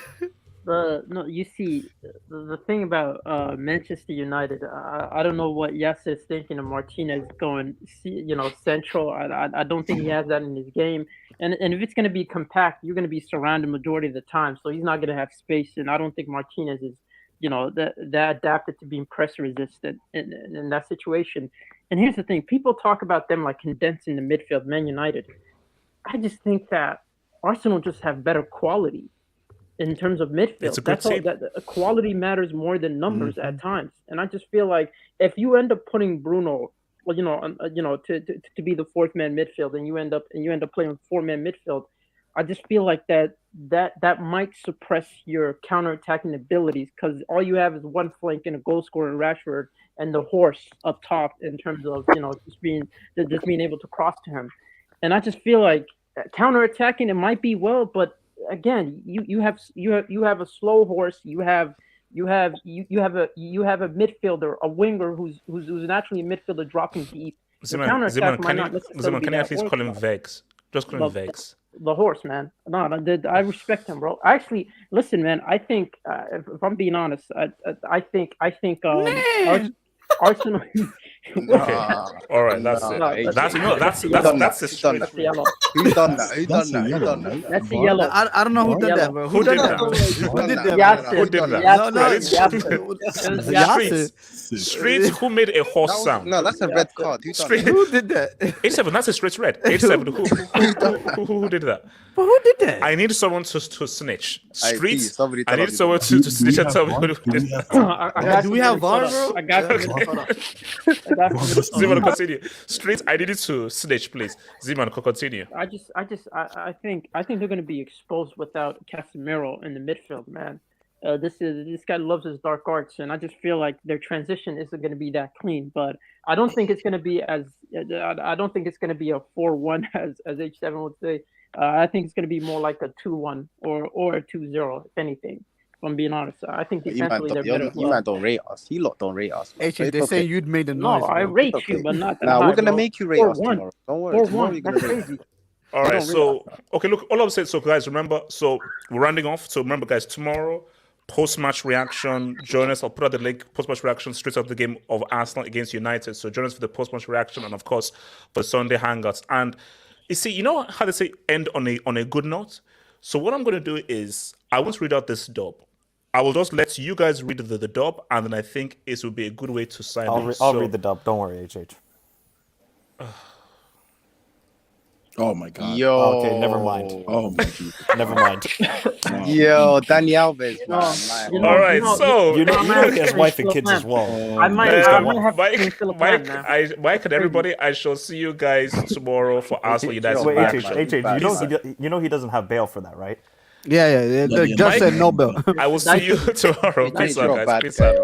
No, you see, the thing about Manchester United, I don't know what Yasser is thinking of Martinez going, central. I don't think he has that in his game. And if it's going to be compact, you're going to be surrounded majority of the time. So he's not going to have space. And I don't think Martinez is, that adapted to being press resistant in that situation. And here's the thing. People talk about them like condensing the midfield, Man United. I just think that Arsenal just have better quality. In terms of midfield, that's all. That quality matters more than numbers at times, and I just feel like if you end up putting Bruno, to be the fourth man midfield, and you end up playing with 4-man midfield, I just feel like that might suppress your counter-attacking abilities because all you have is one flank and a goal scorer in Rashford and the horse up top in terms of just being able to cross to him, and I just feel like counter-attacking it might be well, but again, you have a slow horse. You have a midfielder, a winger who's naturally a midfielder dropping deep. Zeman, can you at least call him Vex? Just call him Vex. The horse, man. No, I respect him, bro. Actually, listen, man. I think if I'm being honest, I think Arsenal. Okay. All right. That's it. That's the street. Who done that? That's the yellow. I don't know who did that, bro. Who did that? Street. Who made a horse sound? No, that's a red card. Who did that? 87. That's a straight red. 87. Who did that? But who did that? I need someone to snitch. Street. I need someone to snitch and tell me who did that. Do we have VAR, bro? I got Zeman, continue. Street, I need you to snitch, please. Zeman, continue. I think they're going to be exposed without Casemiro in the midfield, man. This guy loves his dark arts, and I just feel like their transition isn't going to be that clean. But I don't think it's going to be a 4-1 as H7 would say. I think it's going to be more like a 2-1 or a 2-0, if anything. If I'm being honest, I think defensively they're better. You man don't rate us. You lot don't rate us. They say you'd made the noise. No, I rate you, but not that. Nah, we're gonna make you rate us tomorrow. Don't worry. 4-1. That's crazy. All right. So okay, look. All I'm saying. So guys, remember. So we're rounding off. So remember, guys, tomorrow. Post-match reaction, join us. I'll put out the link. Post-match reaction straight after the game of Arsenal against United. So join us for the post-match reaction, and of course for Sunday hangouts. And you see, you know how they say end on a good note. So what I'm going to do is I want to read out this dub. I will just let you guys read the dub, and then I think it would be a good way to sign off. I'll read the dub. Don't worry, HH. Oh my god. Yo. Okay, never mind. Oh my god. Never mind. Yo, Dani Alves, man. All right, so you know he has wife and kids as well. I might have Mike and everybody, I shall see you guys tomorrow for Arsenal United. Wait, HH, you know he doesn't have bail for that, right? Yeah. The judge said no bail. I will see you tomorrow. Peace out, guys. Peace out.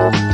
Bye.